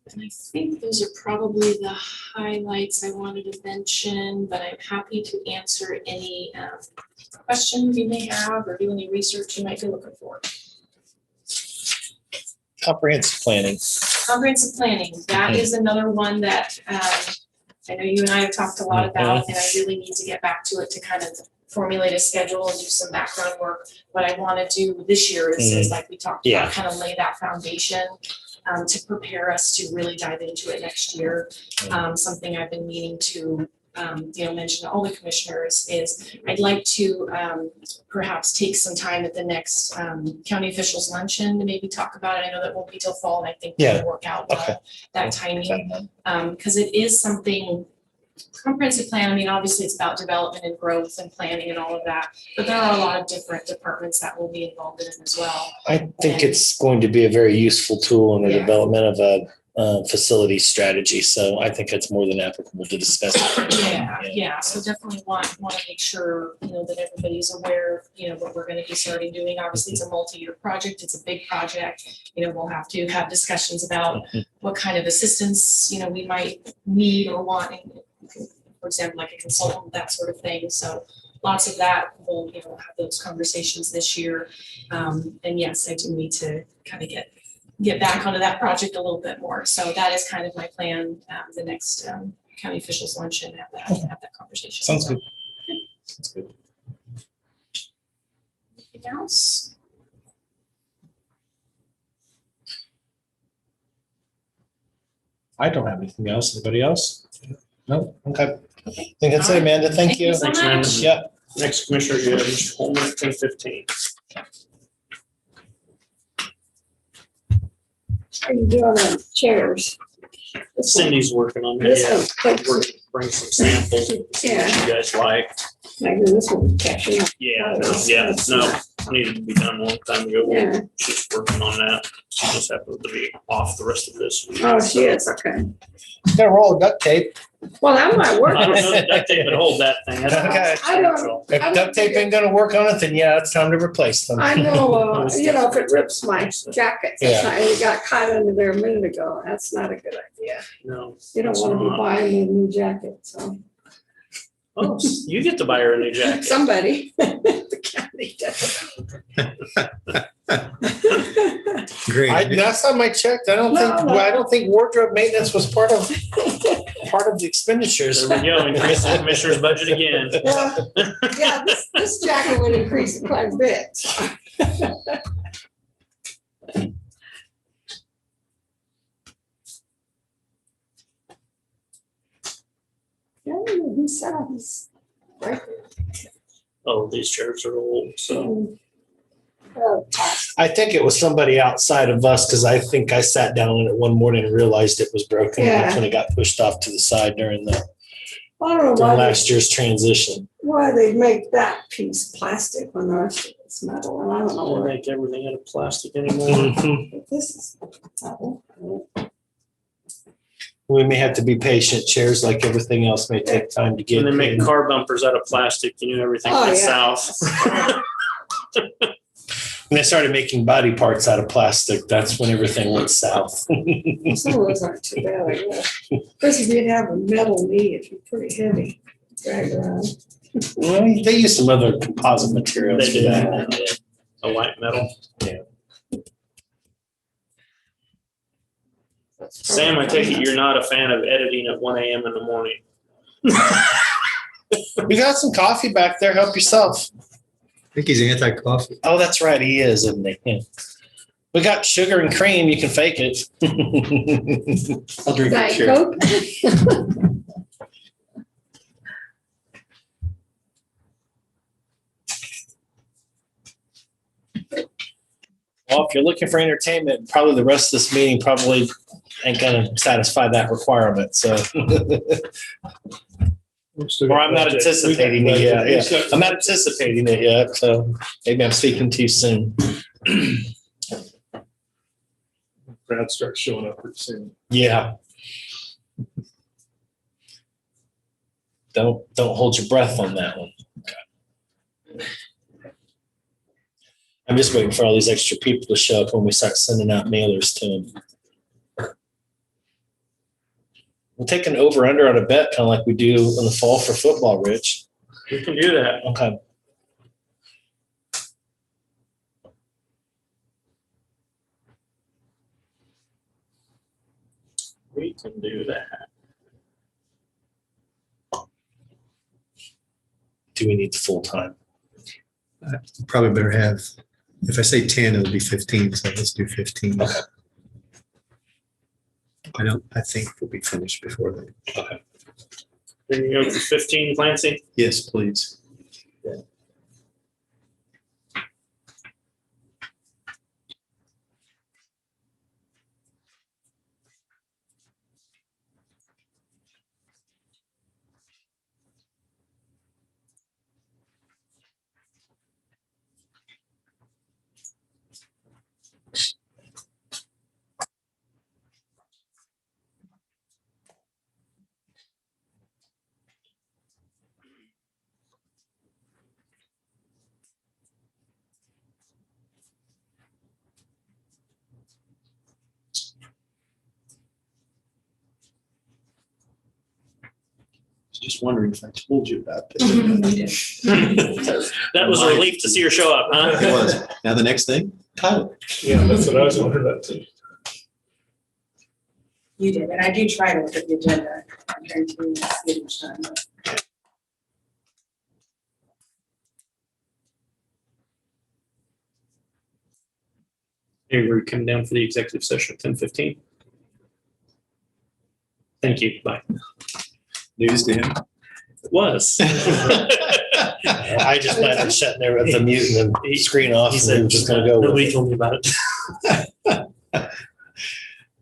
And I think those are probably the highlights I wanted to mention, but I'm happy to answer any questions you may have or do any research you might be looking for. Comprehensive planning. Comprehensive planning, that is another one that I know you and I have talked a lot about, and I really need to get back to it to kind of formulate a schedule and do some background work. What I want to do this year is like we talked about, kind of lay that foundation to prepare us to really dive into it next year. Something I've been meaning to mention to all the commissioners is I'd like to perhaps take some time at the next county officials luncheon to maybe talk about it. I know that won't be till fall, and I think we'll work out that timing because it is something. Comprehensive plan, I mean, obviously it's about development and growth and planning and all of that, but there are a lot of different departments that will be involved in it as well. I think it's going to be a very useful tool in the development of a facility strategy. So I think it's more than applicable to discuss it. Yeah. So definitely want to make sure, that everybody's aware of, what we're going to be starting doing. Obviously it's a multi-year project. It's a big project. We'll have to have discussions about what kind of assistance, we might need or want. For example, like a consultant, that sort of thing. So lots of that, we'll have those conversations this year. And yes, I do need to kind of get back onto that project a little bit more. So that is kind of my plan. The next county officials luncheon, have that conversation. Sounds good. Sounds good. Anything else? I don't have anything else. Anybody else? No. Okay. I think that's it, Amanda. Thank you. Thank you so Thanks, much. Amanda. Next commissioner, you have Mr. Holman at 10:15. How are you doing on chairs? This one- Cindy's working on that. This Yeah, one, we're gonna bring some samples that Yeah. you guys like. Maybe this will catch up. Yeah, no, needed to be done a long time ago. Yeah. She's working on that. She just happened to be off the rest of this week. Oh, she is, okay. Got a roll of duct tape. Well, that might work. I don't know if duct tape would hold that thing. Okay. I don't, If duct tape ain't gonna work on it, then yeah, it's time to replace them. I know, if it rips my jacket, Yeah. it got caught under there a minute ago, that's not a good idea. No. You don't it's want to be not. buying me a new jacket, so. Oh, you get to buy her a new jacket. Somebody, the county does. Great. Last time I checked, I don't think wardrobe maintenance was part of the expenditures. There we go, increase the commissioner's budget again. Yeah, this jacket would increase it quite a bit. Yeah, he said he's right Oh, these chairs are old, so. there. I think it was somebody outside of us because I think I sat down in it one morning and realized it was broken. Yeah. That's when it got pushed off to the side during I don't know why, last year's transition. why they make that piece plastic when the rest of it's metal, and I don't know Don't why. make everything out of plastic anymore. Mhm. But this is metal. We may have to be patient. Chairs, like everything else, may take time to get. When they make in. car bumpers out of plastic, you knew everything Oh, went yeah. south. When they started making body parts out of plastic, that's when everything went south. Some of those aren't too bad, I guess. Because if you'd have a metal knee, it'd be pretty heavy, to drag around. Well, they use some other composite materials They for did that. a white metal. Sam, I take it you're not a fan of editing at 1 a.m. in the morning. We got some coffee back there. Help yourself. I think he's anti-coffee. Oh, that's right. He is, isn't he? Yeah. We got sugar and cream. You can fake it. I'll drink Diet a chair. Coke? Well, if you're looking for entertainment, probably the rest of this meeting probably ain't gonna satisfy that requirement, so. Or I'm not anticipating it yet, yeah. I'm not anticipating it yet, so maybe I'm speaking too soon. Crowd starts showing up pretty soon. Yeah. Don't hold your breath on that one. I'm just waiting for all these extra people to show up when we start sending out mailers to them. We'll take an over-under on a bet, kind of like we do in the fall for football, Rich. We can do that. Okay. We can do that. Do we need the full time? Probably better have, if I say 10, it'll be 15, so let's do 15. Okay. I think we'll be finished before then. Okay. Then you go for 15, Clancy? Yes, please. Just wondering if I told you about this. That was a relief to see her show up, huh? It was. Now the next thing, Tyler. Yeah, that's what I was wondering about too. You did, and I do try to look at the agenda. I'm trying to see it each time. Hey, we're coming down for the executive session at 10:15. Thank you. Bye. News to him. It was. I just planned on shutting there with the mute and the screen off. He And said, we were just gonna go with nobody it. told me about it.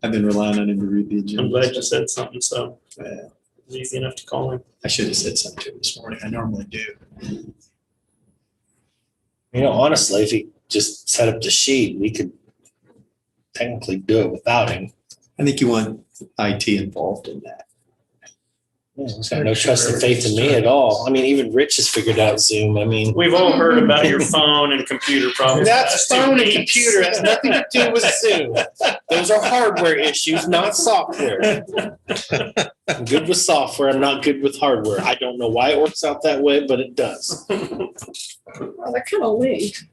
I've been relying on him to read the agenda. I'm glad you said something, so. Yeah. It's easy enough to call him. I should have said something to him this morning. I normally do. You know, honestly, if he just set up the sheet, we could technically do it without him. I think you want IT involved in that. Yeah, he's got no trust and faith in me at all. I mean, even Rich has figured out Zoom. I mean, We've all heard about your phone and computer problems. that's the last 2 phone and weeks. computer. It has nothing to do with Zoom. Those are hardware issues, not software. I'm good with software. I'm not good with hardware. I don't know why it works out that way, but it does. Well, they're kind of linked.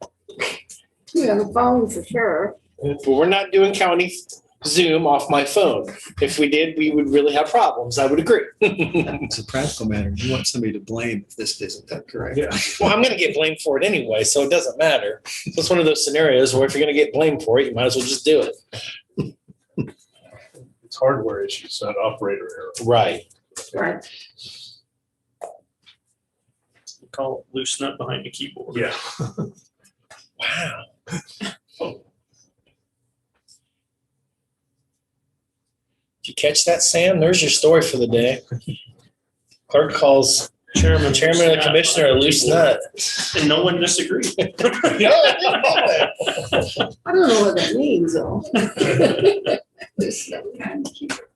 Yeah, the phone for sure. But we're not doing county Zoom off my phone. If we did, we would really have problems. I would agree. It's a practical matter. You want somebody to blame if this isn't that correct. Yeah. Well, I'm going to get blamed for it anyway, so it doesn't matter. It's one of those scenarios where if you're going to get blamed for it, you might as well just do it. It's hardware issues, not operator error. Right. Right. Call it loose nut behind the keyboard. Yeah. Wow. Did you catch that, Sam? There's your story for the day. Clerk calls chairman of the commissioner a loose nut. And no one disagreed. I don't know what that means though. This kind of keeper.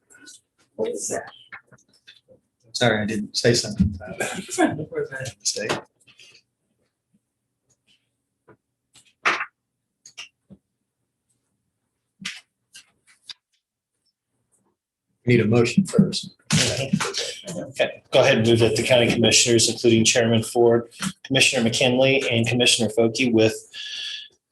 What is that? Sorry, I didn't say something. Mistake. Need a motion first. Okay, go ahead and move that the county commissioners, including Chairman Ford, Commissioner McKinley, and Commissioner Foki with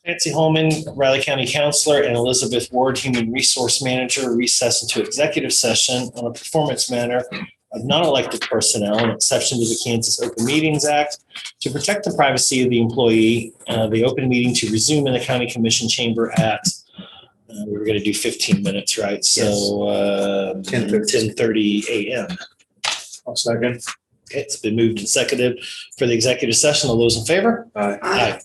Nancy Holman, Riley County Counselor, and Elizabeth Ward, Human Resource Manager, recess into executive session on a performance matter of non-elected personnel, an exception to the Kansas Open Meetings Act, to protect the privacy of the employee, the open meeting to resume in the county commission chamber at we were going to do 15 minutes, right? So 10:30 a.m. I'll second. Okay, it's been moved and seconded for the executive session. All those in favor? Aye. Aye.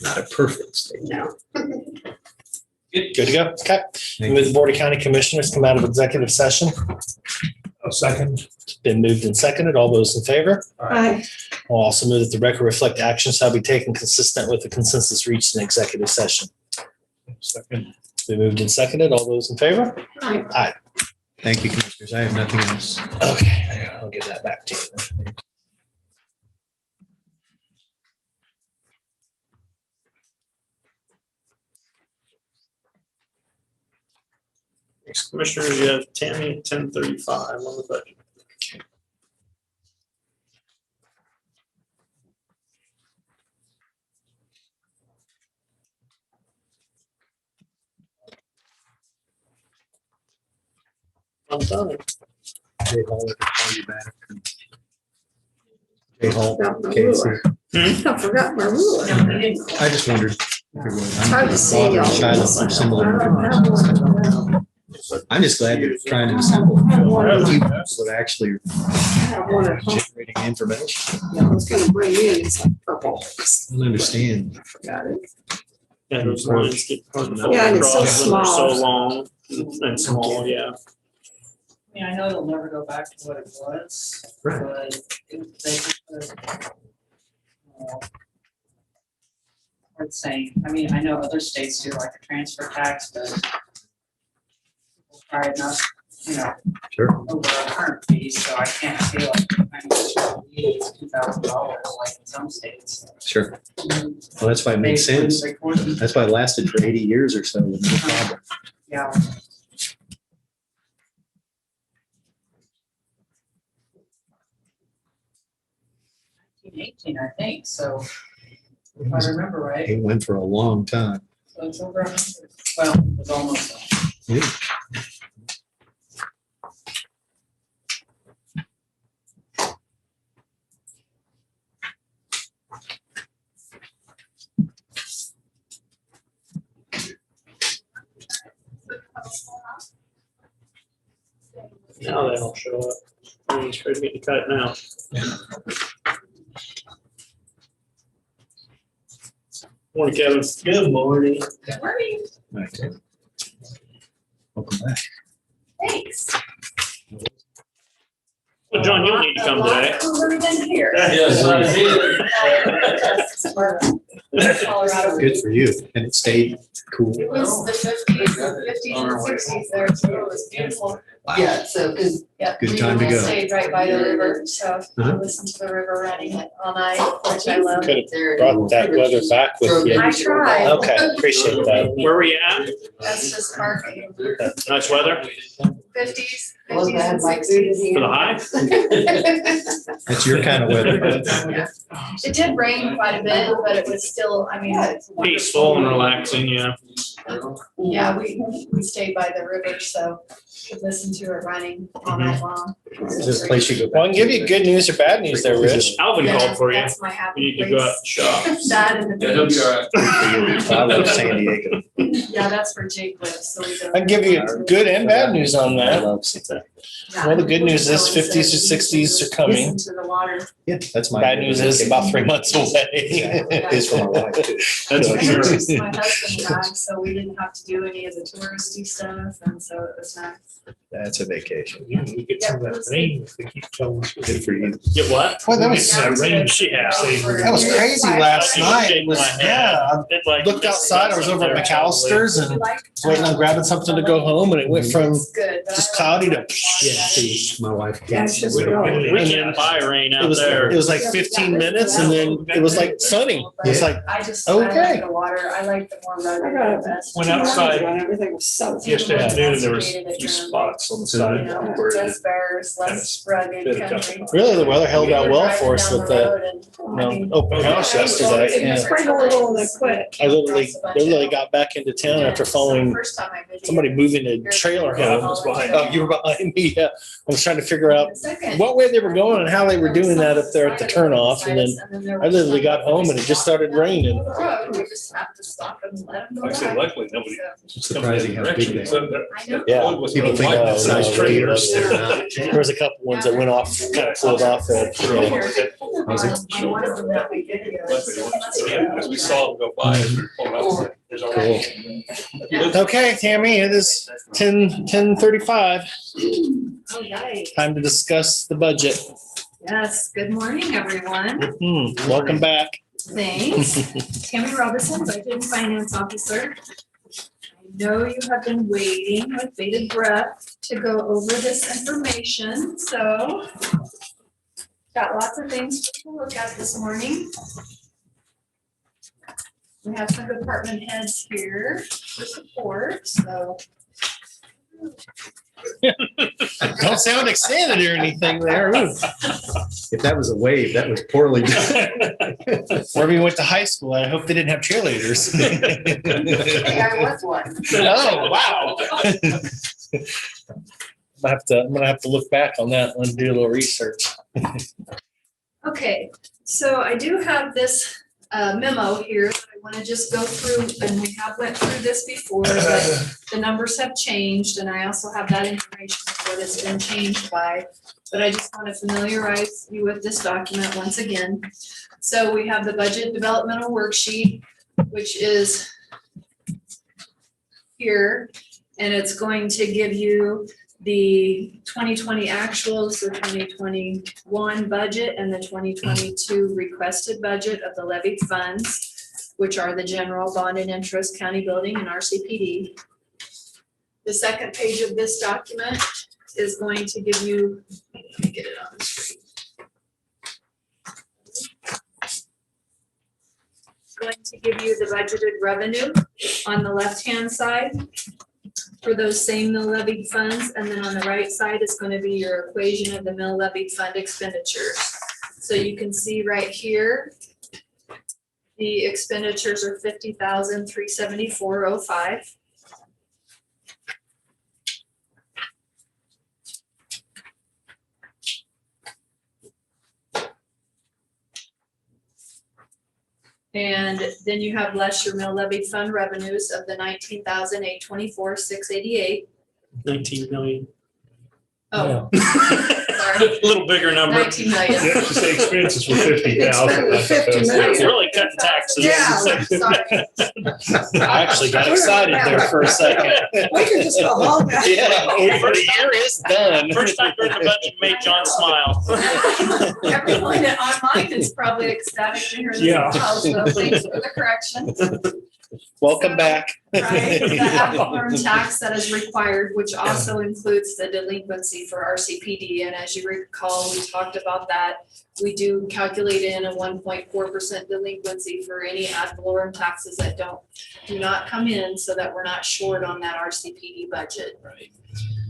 Not a perfect state. No. Good to go. Okay. Move the Board of County Commissioners come out of executive session. A second. It's been moved and seconded. All those in favor? Aye. I'll also move that the record reflect actions shall be taken consistent with the consensus reached in executive session. Second. It's been moved and seconded. All those in favor? Aye. Thank you, Commissioners. I have nothing else. Okay, I'll give that back to you. Next, Commissioners, you have Tammy at 10:35 on the budget. I'm done. Jay Hall, I can call you back. Jay Hall, Forgot my Casey. ruler. I forgot my ruler. No, we didn't. I just wondered. It's hard to see y'all. Shiloh are similar. I don't have one. I'm just glad they're trying to assemble a few people that actually I have one at home. generating information. Yeah, I was gonna bring in, it's like purple. I don't understand. I forgot it. Yeah, those lines get hard to follow Yeah, and it's so across when they're so small. long and small, yeah. I mean, I know it'll never go back to what it was, Right. but they could, hard saying, I mean, I know other states do like a transfer tax, but people try not, you know, Sure. over a current fee, so I can't see like, it's $2,000 like in some states. Sure. Well, that's why it makes sense. That's why it lasted for 80 years or so with no problem. Yeah. 18, I think, so if I remember right, It went for a long time. so it's over 100. Well, it was almost. Yeah. Now they don't show up. I'm just trying to get the cut now. Morning, Kevin. Good morning. Good morning. Okay. Welcome back. Thanks. Well, John, you'll need to come today. Cooler than here. Yes, Colorado. Good for you. And it stayed cool. It was the 50s and 60s there too. It was beautiful. Yeah, so, cause Yeah. Good time to We go. stayed right by the river, so I Uh-huh. listened to the river running all night, which I love. Could there. have brought that weather back with you. I tried. Okay, appreciate that. Where were you at? That's just parking. Nice weather 50s, Wasn't 50s that and like food in 60s. here? for the high? That's your kind of weather. Yeah. It did rain quite a bit, but it was still, I mean, it's wonderful. Peaceful and relaxing, yeah. Yeah, we stayed by the river, so could listen to it running all night long. Is this a place you go Well, I back can give you good news or bad news there, Rich. Alvin Yeah, called for you. That's my You happy need to go out place. and shop. That and the beach. to? I love San Diego. Yeah, that's where Jake lives, so we go. I can give you good and bad news on I that. love San Diego. Yeah. Well, the good news is Go and 50s or sit 60s are coming. Listen to the water. Yeah, that's my. Bad news is about 3 months away. It is for my wife too. That's And for it sure. was just my husband and I, so we didn't have to do any of the touristy stuff, and so it was nice. That's a vacation. We get some of that rain if we keep going. Good for you. Get what? Boy, that was, That rain she has. that was crazy last night. It was, yeah, I It like- looked outside. I was over at McAllister's and waiting on grabbing something to go home, and it went from It's good, but I just don't cloudy to. like Yeah, see, my wife. Yeah, it's just really. We can't buy rain It out was, there. it was like 15 minutes and then it was like sunny. It's like, I just, Okay. I like the water, I like the more I rugged got the best. Went outside When everything was so. yesterday afternoon, and there was a few spots on the You side know, where just bears, less rugged bit of country. really, the weather held out well for us Driving with down the road and, I mean, open house yesterday. It's Yeah. Sprinkle a little and then quit. I literally got back into town after following First time I visited. somebody moving a trailer Yeah, I home. was behind Oh, you were behind me. Yeah. I was trying to figure out The second- what way they were going and how they were doing that up there at the turnoff. And then I literally got home and it just started raining. We just have to stop and let them go. Like I said, by. definitely nobody. Surprising how big they are. I know. Yeah. People think they're size trailers. They're not. There was a couple ones that went off, kind of pulled off. Was it? On one of them that we did here. Yeah, because we saw them go by as we were pulling up. There's already. Okay, Tammy, it is 10:35. All right. Time to discuss the budget. Yes, good morning, everyone. Welcome back. Thanks. Tammy Robinson, Budget and Finance Officer. I know you have been waiting with bated breath to go over this information, so got lots of things to look at this morning. We have some department heads here for support, so. Don't sound excited or anything there. Ooh. If that was a wave, that was poorly done. Wherever you went to high school, I hope they didn't have cheerleaders. Hey, I was one. Oh, wow. I'm gonna have to look back on that one, do a little research. Okay, so I do have this memo here that I want to just go through, and we have went through this before, but the numbers have changed, and I also have that information of what it's been changed by. But I just want to familiarize you with this document once again. So we have the budget developmental worksheet, which is here, and it's going to give you the 2020 actuals, the 2021 budget, and the 2022 requested budget of the levied funds, which are the general bond and interest, county building, and RCPD. The second page of this document is going to give you, let me get it on the screen. It's going to give you the budgeted revenue on the left-hand side for those same mill levied funds, and then on the right side is going to be your equation of the mill levied fund expenditures. So you can see right here, the expenditures are $50,374.05. And then you have less your mill levy fund revenues of the $19,824,688. 19 million. Oh, A sorry, little bigger number. 19 million. Yeah, you say expenses were 50,000. It's 50 million. Really cutting taxes. Yeah, sorry. I actually got excited there for a second. We can just go home now. Yeah, for the year is done. First time during the budget made John smile. Everyone online is probably ecstatic to hear this as well, so thanks for the correction. Welcome back. Right, the ad valorem tax that is required, which also includes the delinquency for RCPD, and as you recall, we talked about that. We do calculate in a 1.4% delinquency for any ad valorem taxes that do not come in, so that we're not short on that RCPD budget. Right.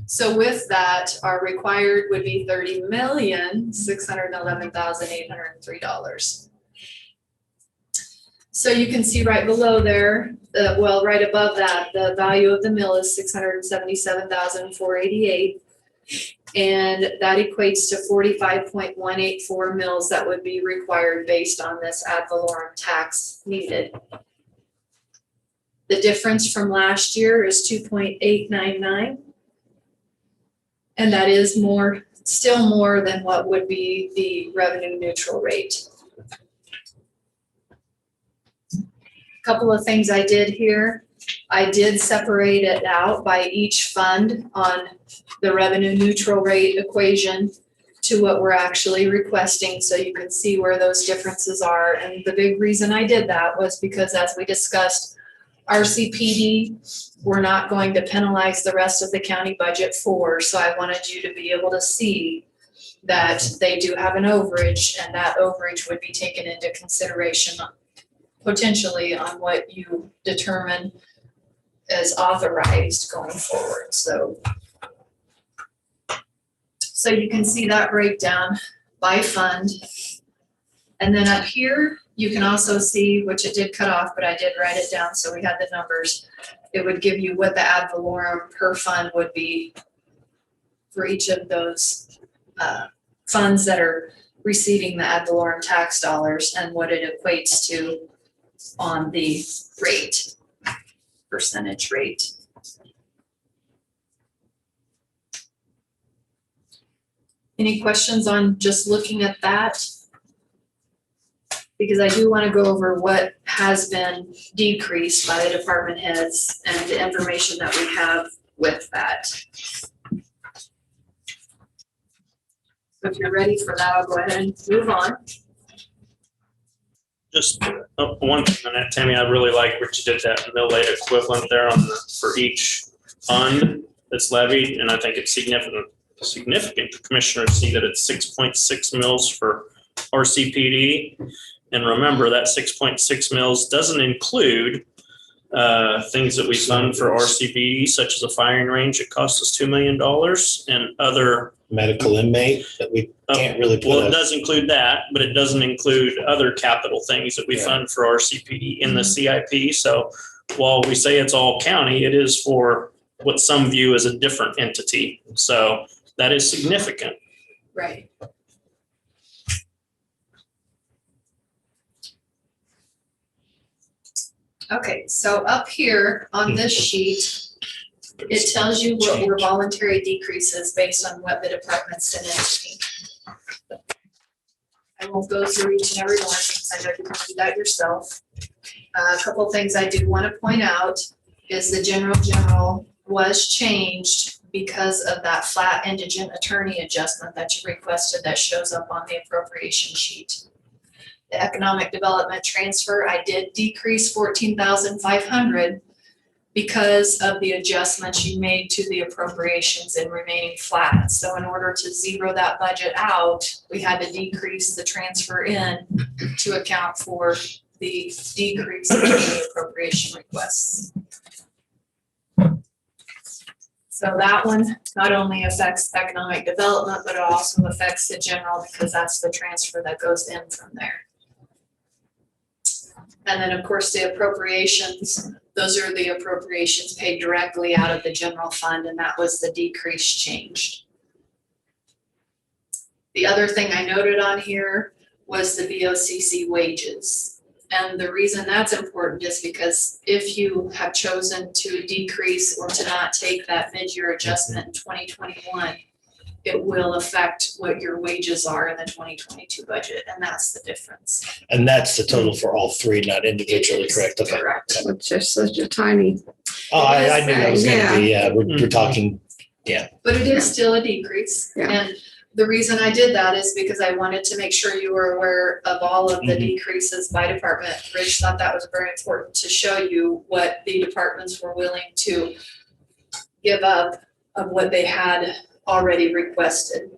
So with that, our required would be $30,611,803. So you can see right below there, well, right above that, the value of the mill is $677,488. And that equates to 45.184 mills that would be required based on this ad valorem tax needed. The difference from last year is 2.899. And that is still more than what would be the revenue neutral rate. Couple of things I did here. I did separate it out by each fund on the revenue neutral rate equation to what we're actually requesting, so you can see where those differences are. And the big reason I did that was because, as we discussed, RCPD, we're not going to penalize the rest of the county budget for, so I wanted you to be able to see that they do have an overage, and that overage would be taken into consideration potentially on what you determine as authorized going forward. So you can see that breakdown by fund. And then up here, you can also see, which it did cut off, but I did write it down so we had the numbers. It would give you what the ad valorem per fund would be for each of those funds that are receiving the ad valorem tax dollars and what it equates to on the rate. percentage rate. Any questions on just looking at that? Because I do want to go over what has been decreased by the department heads and the information that we have with that. So if you're ready for that, I'll go ahead and move on. Just one thing on that, Tammy, I really like what you did that mill rate equivalent there on for each fund that's levied, and I think it's significant the commissioners see that it's 6.6 mils for RCPD. And remember that 6.6 mils doesn't include things that we fund for RCPD, such as a firing range. It costs us $2 million and other Medical inmate that we can't really put. Well, it does include that, but it doesn't include other capital things that we fund for RCPD in the CIP. So while we say it's all county, it is for what some view as a different entity. So that is significant. Right. Okay, so up here on this sheet, it tells you what were voluntary decreases based on what the department sent in to me. I won't go through each and every one because I know you can do that yourself. A couple of things I do want to point out is the general was changed because of that flat indigent attorney adjustment that you requested that shows up on the appropriation sheet. The economic development transfer, I did decrease 14,500 because of the adjustments you made to the appropriations and remaining flat. So in order to zero that budget out, we had to decrease the transfer in to account for the decrease in the appropriation requests. So that one not only affects economic development, but it also affects the general because that's the transfer that goes in from there. And then, of course, the appropriations, those are the appropriations paid directly out of the general fund, and that was the decrease change. The other thing I noted on here was the BOCC wages. And the reason that's important is because if you have chosen to decrease or to not take that mid-year adjustment in 2021, it will affect what your wages are in the 2022 budget, and that's the difference. And that's the total for all three, not individually, correct? Okay. Correct. It's just such a tiny, Oh, I knew that was gonna be, we're talking, But it is still a decrease. Yeah. And the reason I did that is because I wanted to make sure you were aware of all of the decreases by department. Rich thought that was very important to show you what the departments were willing to give up of what they had already requested.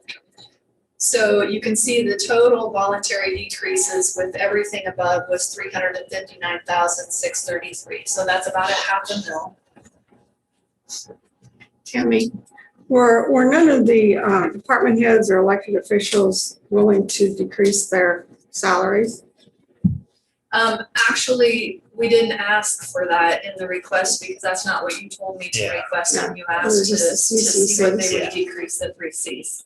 So you can see the total voluntary decreases with everything above was 359,633. So that's about a $500,000. Tammy, were none of the department heads or elected officials willing to decrease their salaries? Actually, we didn't ask for that in the request because that's not what you told me to request when you asked to see what they would decrease the 3 Cs.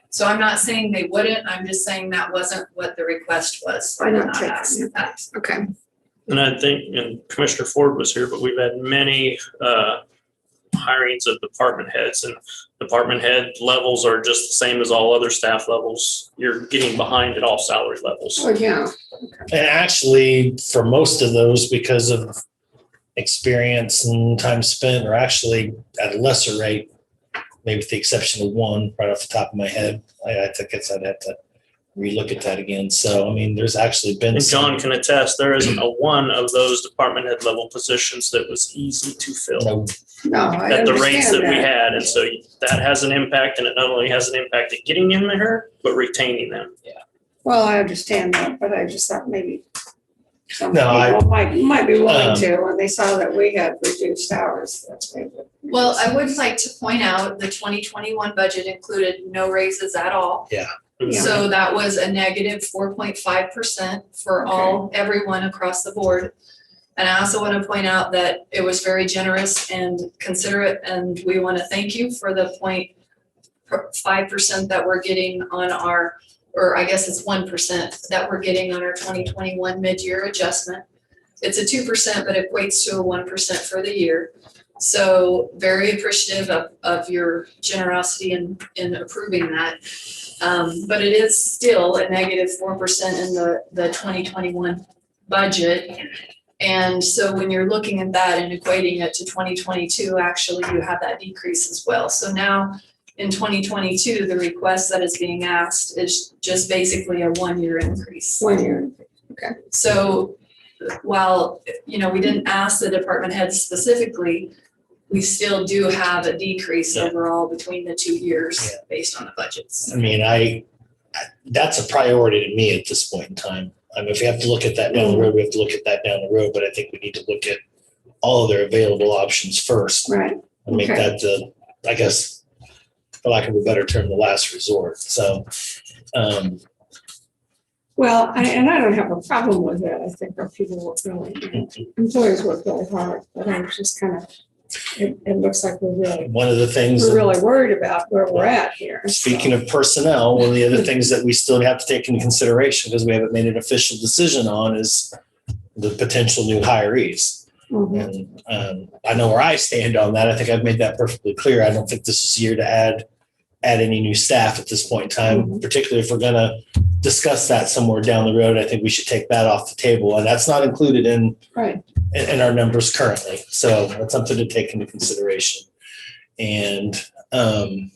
So I'm not saying they wouldn't, I'm just saying that wasn't what the request was. I don't Not take asking that. Okay. And I think, and Commissioner Ford was here, but we've had many hirings of department heads, and department head levels are just the same as all other staff levels. You're getting behind at all salary levels. Oh, yeah. and actually for most of those, because of experience and time spent, are actually at a lesser rate, maybe with the exception of one right off the top of my head. I think I'd have to relook at that again. So, I mean, there's actually been. And John can attest, there isn't a one of those department head level positions that was easy to fill No, I at the rates understand that we that. had. And so that has an impact, and it not only has an impact at getting them there, but retaining them. Well, I understand that, but I just thought maybe some No, people might be willing to when they saw that we had reduced hours. That's maybe. Well, I would like to point out the 2021 budget included no raises at all. Yeah. So that was a negative 4.5% for everyone across the board. And I also want to point out that it was very generous and considerate, and we want to thank you for the 0.5% that we're getting on our, or I guess it's 1% that we're getting on our 2021 mid-year adjustment. It's a 2%, but equates to a 1% for the year. So very appreciative of your generosity in approving that. But it is still a negative 4% in the 2021 budget. And so when you're looking at that and equating it to 2022, actually you have that decrease as well. So now in 2022, the request that is being asked is just basically a 1-year increase. 1 year. Okay. So while, we didn't ask the department heads specifically, we still do have a decrease overall between the 2 years based on the budgets. I mean, that's a priority to me at this point in time. I mean, if we have to look at that down the road, we have to look at that down the road, but I think we need to look at all of their available options first. Right. And make Okay. that I guess, for lack of a better term, the last resort. So, Well, I don't have a problem with it. I think our people work employees work really hard, but I was just kind of, it looks like one of the things. we're really worried about where we're at here. Speaking of personnel, one of the other things that we still have to take into consideration, because we haven't made an official decision on, is the potential new hirees. Mhm. And I know where I stand on that. I think I've made that perfectly clear. I don't think this is the year to add any new staff at this point in time, particularly if we're going to discuss that somewhere down the road. I think we should take that off the table, and that's not included in our numbers currently. So that's something to take into consideration. And in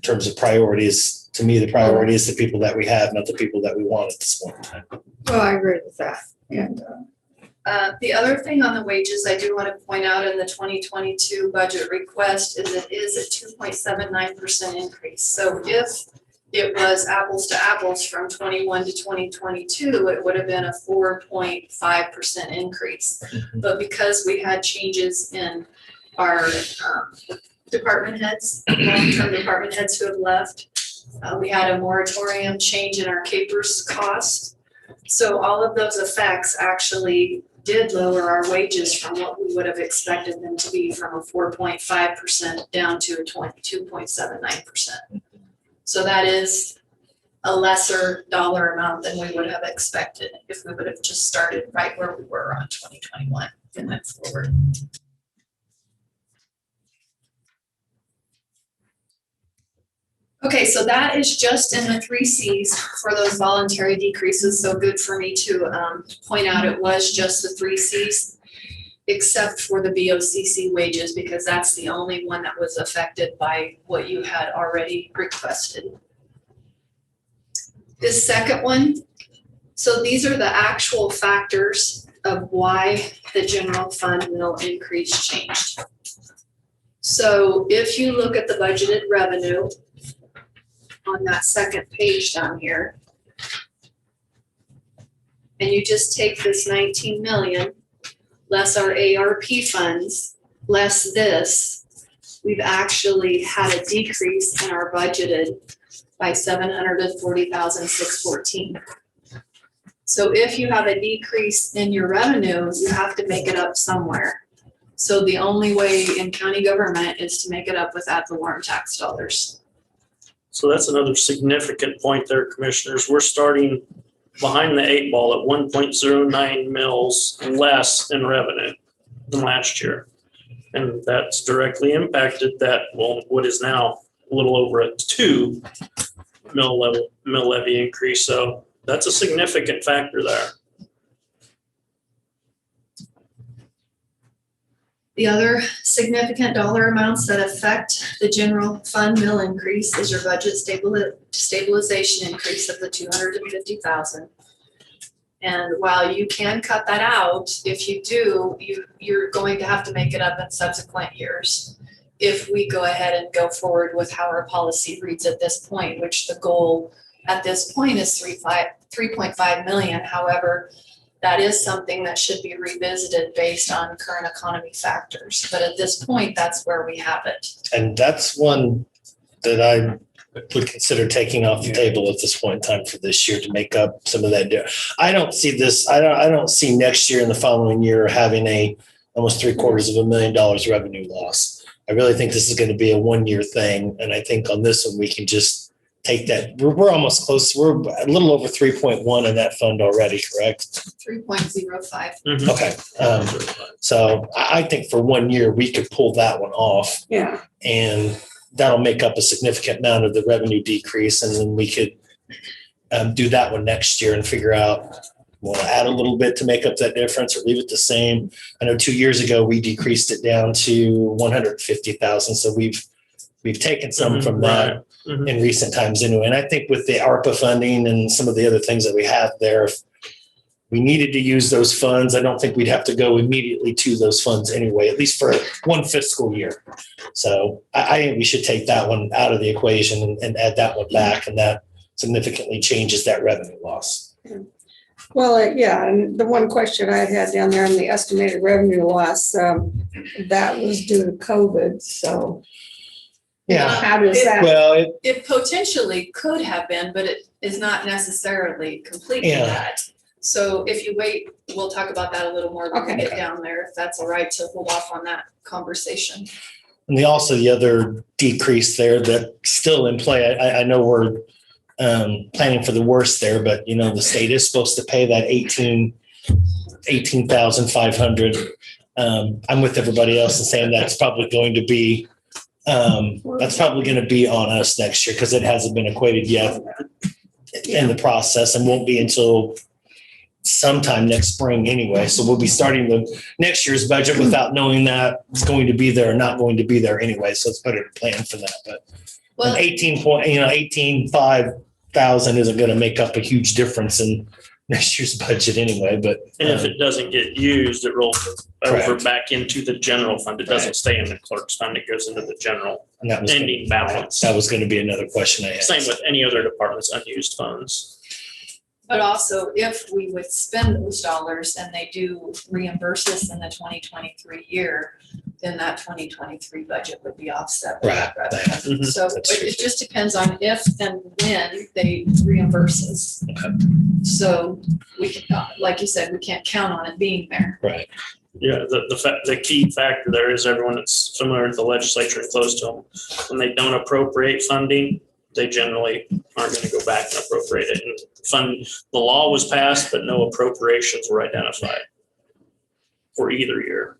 terms of priorities, to me, the priority is the people that we have, not the people that we want at this point in time. Well, I agree with that. And The other thing on the wages I do want to point out in the 2022 budget request is it is a 2.79% increase. So if it was apples to apples from 21 to 2022, it would have been a 4.5% increase. But because we had changes in our department heads, long-term department heads who have left, we had a moratorium change in our capers cost. So all of those effects actually did lower our wages from what we would have expected them to be, from a 4.5% down to a 22.79%. So that is a lesser dollar amount than we would have expected if we would have just started right where we were on 2021 and went forward. Okay, so that is just in the 3 Cs for those voluntary decreases. So good for me to point out it was just the 3 Cs, except for the BOCC wages, because that's the only one that was affected by what you had already requested. This second one, so these are the actual factors of why the general fund mill increase changed. So if you look at the budgeted revenue on that second page down here, and you just take this 19 million less our ARP funds, less this, we've actually had a decrease in our budgeted by 740,614. So if you have a decrease in your revenue, you have to make it up somewhere. So the only way in county government is to make it up with ad valorem tax dollars. So that's another significant point there, commissioners. We're starting behind the 8 ball at 1.09 mils less in revenue than last year. And that's directly impacted that, what is now a little over a 2 mill levy increase. So that's a significant factor there. The other significant dollar amounts that affect the general fund mill increase is your budget stabilization increase of the 250,000. And while you can cut that out, if you do, you're going to have to make it up in subsequent years. If we go ahead and go forward with how our policy reads at this point, which the goal at this point is 3.5 million. However, that is something that should be revisited based on current economy factors. But at this point, that's where we have it. And that's one that I would consider taking off the table at this point in time for this year to make up some of that. I don't see this. I don't see next year and the following year having almost $750,000 revenue loss. I really think this is going to be a 1-year thing. And I think on this one, we can just take that. We're almost close. We're a little over 3.1 in that fund already, correct? 3.05. Okay. So I think for 1 year, we could pull that one off. Yeah. And that'll make up a significant amount of the revenue decrease. And then we could do that one next year and figure out, we'll add a little bit to make up that difference or leave it the same. I know 2 years ago, we decreased it down to 150,000. So we've taken some from that in recent times anyway. And I think with the ARPA funding and some of the other things that we have there, if we needed to use those funds, I don't think we'd have to go immediately to those funds anyway, at least for one fiscal year. So I think we should take that one out of the equation and add that one back, and that significantly changes that revenue loss. Well, yeah, and the one question I had down there on the estimated revenue loss, that was due to COVID, so. Yeah. How does that? Well, It potentially could have been, but it is not necessarily completely Yeah. that. So if you wait, we'll talk about that a little more when we Okay. get down there, if that's all right to hold off on that conversation. and the other decrease there that's still in play, I know we're planning for the worst there, but the state is supposed to pay that 18,500. I'm with everybody else in saying that's probably going to be on us next year because it hasn't been equated yet in the process and won't be until sometime next spring anyway. So we'll be starting the next year's budget without knowing that it's going to be there or not going to be there anyway. So it's better to plan for that. But Well, 18,500 isn't going to make up a huge difference in next year's budget anyway. But And if it doesn't get used, it rolls over Correct. back into the general fund. It doesn't Right. stay in the clerk's fund. It goes into the general and that was ending balance. that was going to be another question I had. Same with any other department's unused funds. but also if we would spend those dollars and they do reimburse us in the 2023 year, then that 2023 budget would be offset by that Right. revenue. Mhm. So That's true. it just depends on if and when they reimburse us. Okay. So we can, like you said, we can't count on it being there. Right. Yeah, the key factor there is everyone that's familiar with the legislature and close to them. When they don't appropriate funding, they generally aren't going to go back and appropriate it. And the law was passed, but no appropriations were identified for either year.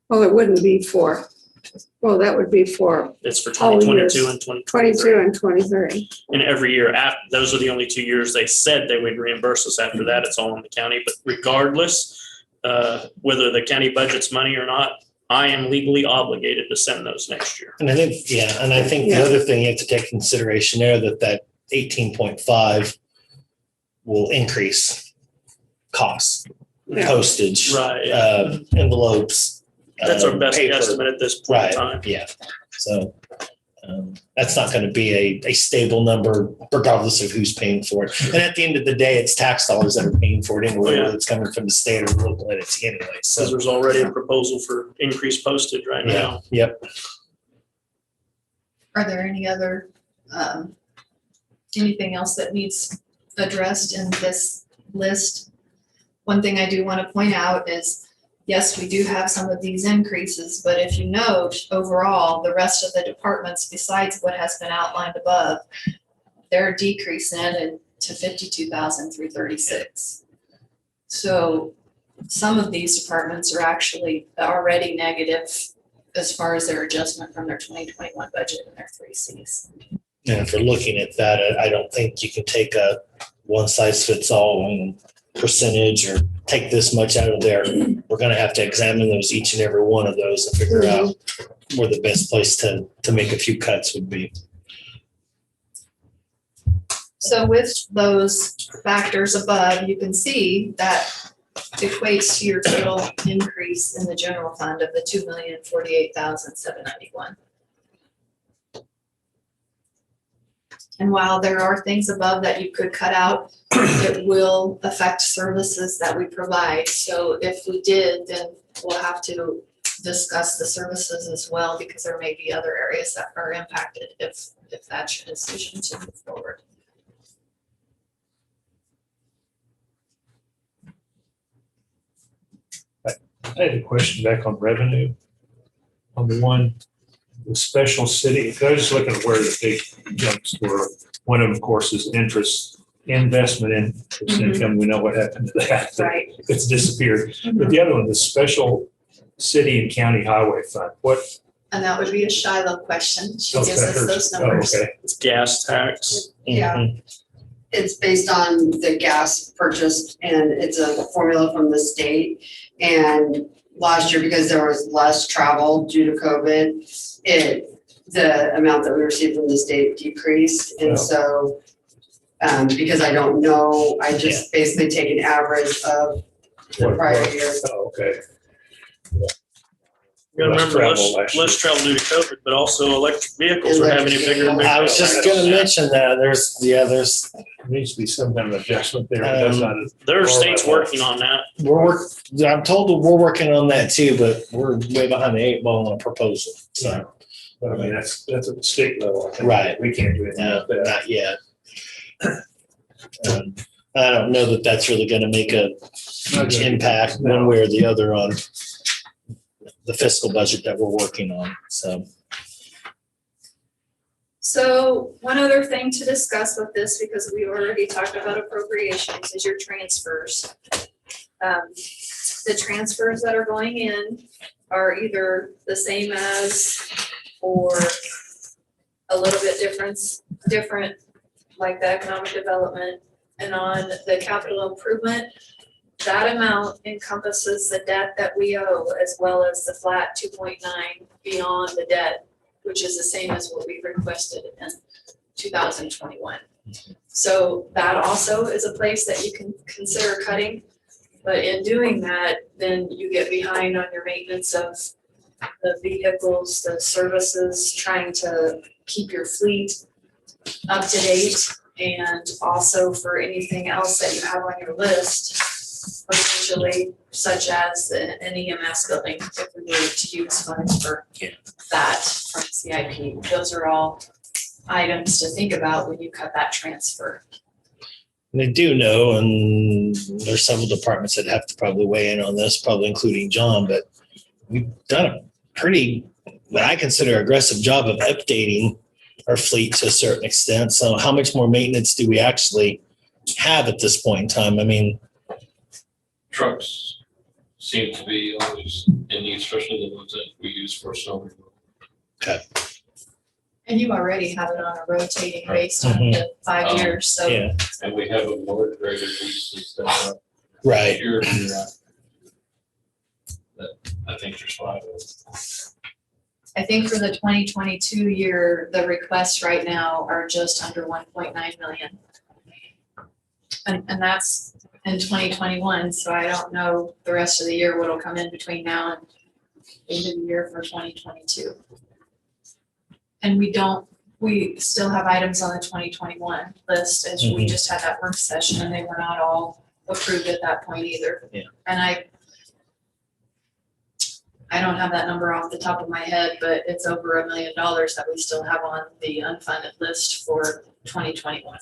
Well, it wouldn't be that would be for It's for All 2022 years. and 2023. 22 and 23. And every year after, those are the only 2 years they said they would reimburse us. After that, it's all in the county. But regardless, whether the county budgets money or not, I am legally obligated to send those next year. And I think the Yeah. other thing you have to take consideration there that 18.5 will increase costs, Yeah. postage, Right. envelopes. That's our best paper. estimate at this point in Right. time. Yeah. So that's not going to be a stable number regardless of who's paying for it. And at the end of the day, it's tax dollars that are paying for it anyway, Yeah. whether it's coming from the state or local entity anyway. Because So there's already a proposal for increased postage right yeah. now. Yep. Are there any other, anything else that needs addressed in this list? One thing I do want to point out is, yes, we do have some of these increases, but if you note, overall, the rest of the departments, besides what has been outlined above, they're decreasing it to 52,336. So some of these departments are actually already negative as far as their adjustment from their 2021 budget and their 3Cs. And if we're looking at that, I don't think you can take a one size fits all percentage or take this much out of there. We're going to have to examine those, each and every one of those, and figure out where the best place to make a few cuts would be. So with those factors above, you can see that equates to your total increase in the general fund of the 2,048,791. And while there are things above that you could cut out, it will affect services that we provide. So if we did, then we'll have to discuss the services as well, because there may be other areas that are impacted if that's your decision to move forward. I had a question back on revenue. On the the special city, I was just looking at where the big jumps were. One of them, of course, is interest investment in income. We know what happened to that. Right. It's disappeared. But the other one, the special city and county highway fund, what? And that would be a Shiloh question. She Oh, gives us those oh, numbers. okay. It's gas tax. Yeah. It's based on the gas purchased and it's a formula from the state. And last year, because there was less travel due to COVID, the amount that we received from the state decreased. And so, because I don't know, I just basically take an average of the prior year. Oh, okay. You gotta Less remember, travel last year. less travel due to COVID, but also electric vehicles are having a bigger and bigger. I was just gonna mention that, there's There needs to be some kind of adjustment there. That's not. There are states working on that. I'm told that we're working on that too, but we're way behind the 8 ball on a proposal, so. But I mean, that's at the state level. I think. Right. We can't do anything No, about that. not yet. I don't know that that's really gonna make a huge impact one way or the other on the fiscal budget that we're working on, so. So one other thing to discuss with this, because we already talked about appropriations, is your transfers. The transfers that are going in are either the same as or a little bit different, like the economic development. And on the capital improvement, that amount encompasses the debt that we owe as well as the flat 2.9 beyond the debt, which is the same as what we requested in 2021. So that also is a place that you can consider cutting. But in doing that, then you get behind on your maintenance of the vehicles, the services, trying to keep your fleet up to date. And also for anything else that you have on your list, potentially, such as an EMS building, if we were to use funds for that from CIP. Those are all items to think about when you cut that transfer. They do know, and there's several departments that have to probably weigh in on this, probably including John, but we've done a pretty, what I consider aggressive job of updating our fleet to a certain extent. So how much more maintenance do we actually have at this point in time? I mean, trucks seem to be always in use, especially the ones that we use for snow removal. okay. And you already have it on a rotating based on the 5 years, so. Yeah, And we have a more regular leases that right. year to year. That I think there's 5 of them. I think for the 2022 year, the requests right now are just under 1.9 million. And that's in 2021, so I don't know the rest of the year what'll come in between now and the end of the year for 2022. And we still have items on the 2021 list, as we just had that work session, and they were not all approved at that point either. Yeah. And I don't have that number off the top of my head, but it's over $1 million that we still have on the unfunded list for 2021.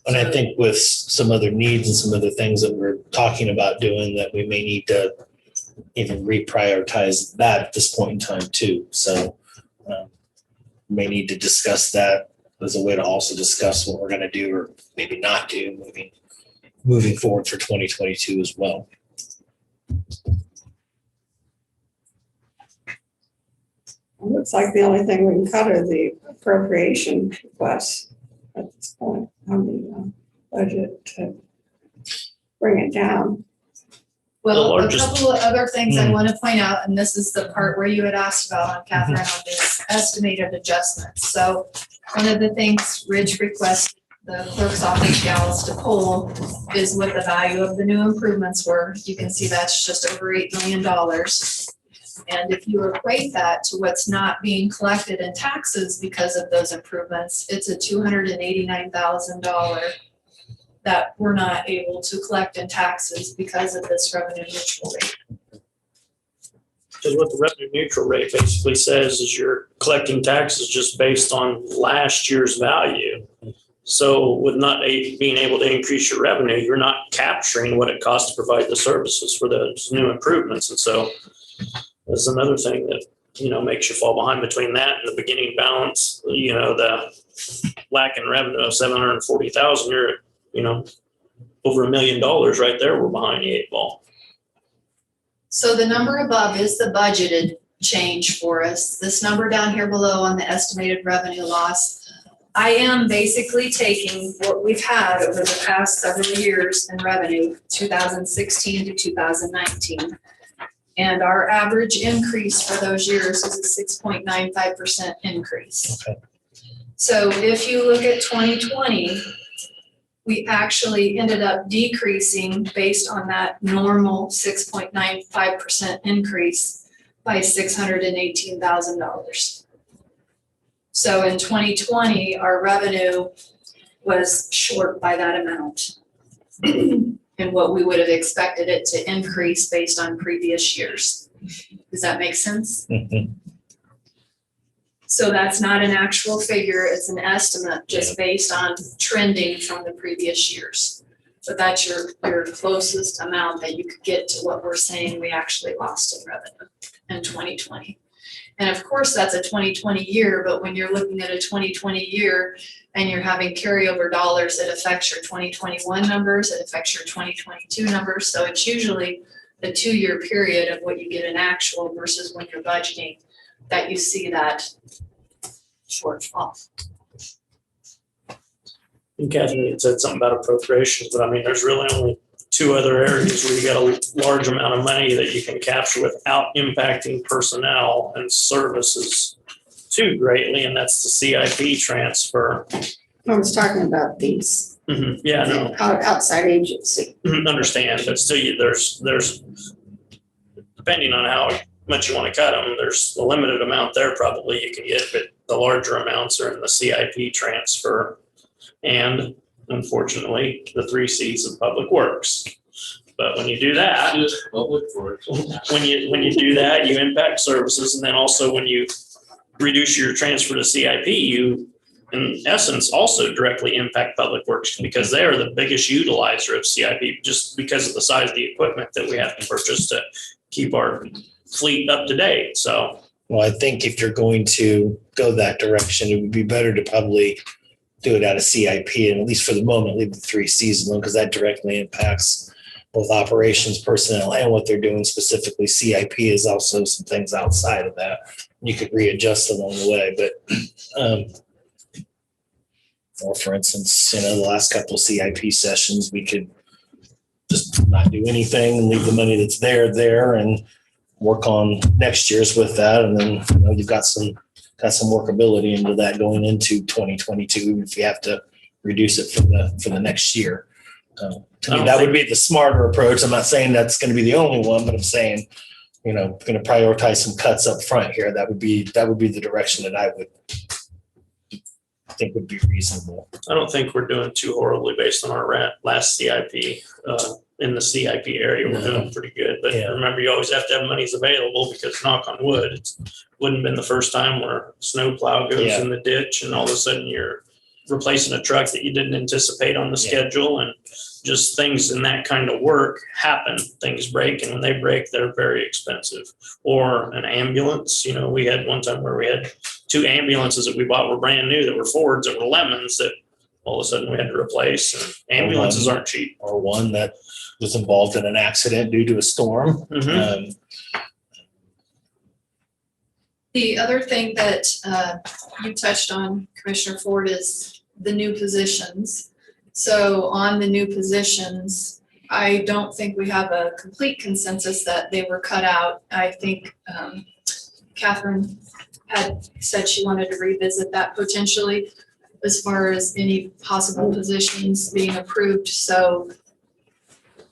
And I think with some other needs and some other things that we're talking about doing, that we may need to even reprioritize that at this point in time too. So may need to discuss that as a way to also discuss what we're going to do or maybe not do moving forward for 2022 as well. It looks like the only thing we can cut are the appropriation requests at this point on the budget to bring it down. Well, a couple of other things I want to point out, and this is the part where you had asked about on Catherine on this estimated adjustments. So one of the things Rich requested the clerk's office gals to pull is what the value of the new improvements were. You can see that's just over $8 million. And if you equate that to what's not being collected in taxes because of those improvements, it's a $289,000 that we're not able to collect in taxes because of this revenue neutral rate. Because what the revenue neutral rate basically says is you're collecting taxes just based on last year's value. So with not being able to increase your revenue, you're not capturing what it costs to provide the services for those new improvements. And so that's another thing that makes you fall behind between that and the beginning balance, the lack in revenue of 740,000, you're, over $1 million right there. We're behind the 8 ball. So the number above is the budgeted change for us. This number down here below on the estimated revenue loss, I am basically taking what we've had over the past several years in revenue, 2016 to 2019. And our average increase for those years is a 6.95% increase. Okay. So if you look at 2020, we actually ended up decreasing based on that normal 6.95% increase by $618,000. So in 2020, our revenue was short by that amount and what we would have expected it to increase based on previous years. Does that make sense? Mhm. So that's not an actual figure, it's an estimate just based on trending from the previous years. But that's your closest amount that you could get to what we're saying we actually lost in revenue in 2020. And of course, that's a 2020 year, but when you're looking at a 2020 year and you're having carryover dollars, it affects your 2021 numbers, it affects your 2022 numbers. So it's usually the 2-year period of what you get in actual versus when you're budgeting that you see that shortfall. And Catherine had said something about appropriations, but there's really only 2 other areas where you got a large amount of money that you can capture without impacting personnel and services too greatly, and that's the CIP transfer. I was talking about these. Mm-hmm. Yeah, no. Outside agency. Understand, but still, there's depending on how much you want to cut them, there's a limited amount there probably you can get, but the larger amounts are in the CIP transfer and unfortunately the 3 C's of public works. But when you do that, Public works. when you do that, you impact services, and then also when you reduce your transfer to CIP, you in essence also directly impact public works because they are the biggest utilizer of CIP just because of the size of the equipment that we have to purchase to keep our fleet up to date. So, Well, I think if you're going to go that direction, it would be better to probably do it out of CIP and at least for the moment, leave the 3 C's alone because that directly impacts both operations, personnel, and what they're doing specifically. CIP is also some things outside of that. You could readjust along the way, but or for instance, the last couple of CIP sessions, we could just not do anything and leave the money that's there and work on next year's with that. And then, you've got some workability into that going into 2022, even if you have to reduce it for the next year. To me, that would be the smarter approach. I'm not saying that's going to be the only one, but I'm saying, going to prioritize some cuts up front here. That would be the direction that I would think would be reasonable. I don't think we're doing too horribly based on our last CIP. In the CIP area, we're doing pretty good. But remember, you always have to have monies available because knock on wood, it wouldn't have been the first time where a snow plow goes in the ditch and all of a sudden you're replacing a truck that you didn't anticipate on the schedule, and just things in that kind of work happen. Things break, and when they break, they're very expensive. Or an ambulance, we had one time where we had 2 ambulances that we bought were brand new that were Fords that were Lemons that all of a sudden we had to replace. And ambulances aren't cheap. Or one that was involved in an accident due to a storm. Mm-hmm. The other thing that you touched on, Commissioner Ford, is the new positions. So on the new positions, I don't think we have a complete consensus that they were cut out. I think Catherine had said she wanted to revisit that potentially as far as any possible positions being approved. So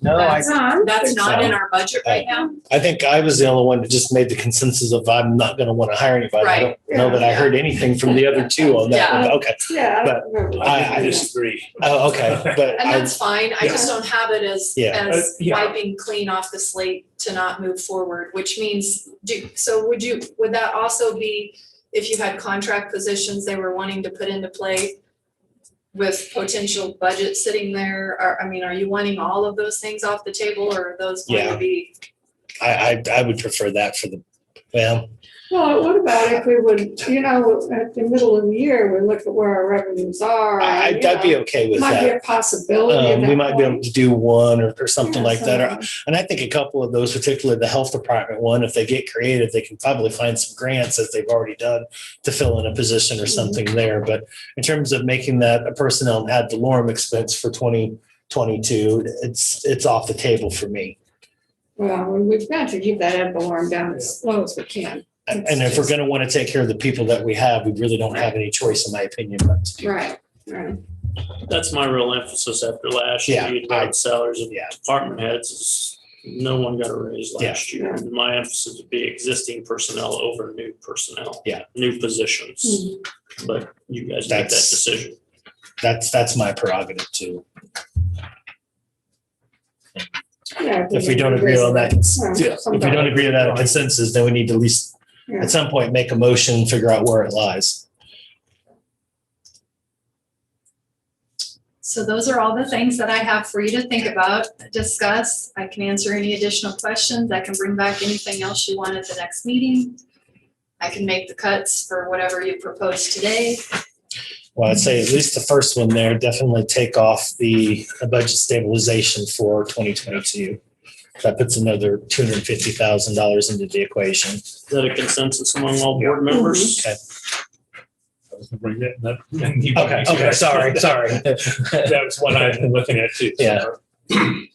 that's not in our budget right now. I think I was the only one that just made the consensus of I'm not going to want to hire anybody. I don't know that I heard anything from the other 2 on that. Yeah. Okay. Yeah. But I disagree. Oh, okay. But And that's fine. I just don't have it as wiping clean off the slate to not move forward, which means, would that also be if you had contract positions they were wanting to put into play with potential budget sitting there? Are you wanting all of those things off the table, or are those going to be? I would prefer that for Well, Well, what about if we would, at the middle of the year, we look at where our revenues are? and, you I'd be know, okay with Might be that. a possibility at We that might be able point. to do one or something Yeah, like that. so- And I think a couple of those, particularly the health department one, if they get creative, they can probably find some grants as they've already done to fill in a position or something there. But in terms of making that a personnel and ad valorem expense for 2022, it's off the table for me. Well, we've got to keep that ad valorem down as low as we can. And if we're going to want to take care of the people that we have, we really don't have any choice, in my opinion, but to do. Right. That's my real emphasis after last year. Yeah, You got salaries of yeah. department heads. No one got a raise last year. And my emphasis would be existing personnel over new personnel. Yeah. New positions. Mhm. But you guys make that That's- decision. That's my prerogative too. Yeah, If we don't agree on that, Yeah, if we don't agree on that consensus, then we need to at least Yeah. at some point make a motion, figure out where it lies. So those are all the things that I have for you to think about, discuss. I can answer any additional questions. I can bring back anything else you want at the next meeting. I can make the cuts for whatever you propose today. Well, I'd say at least the first one there, definitely take off the budget stabilization for 2022. That puts another $250,000 into the equation. Is that a consensus among all board members? Okay. I was gonna bring that up. Okay, sorry. That was what I've been looking at too. Yeah.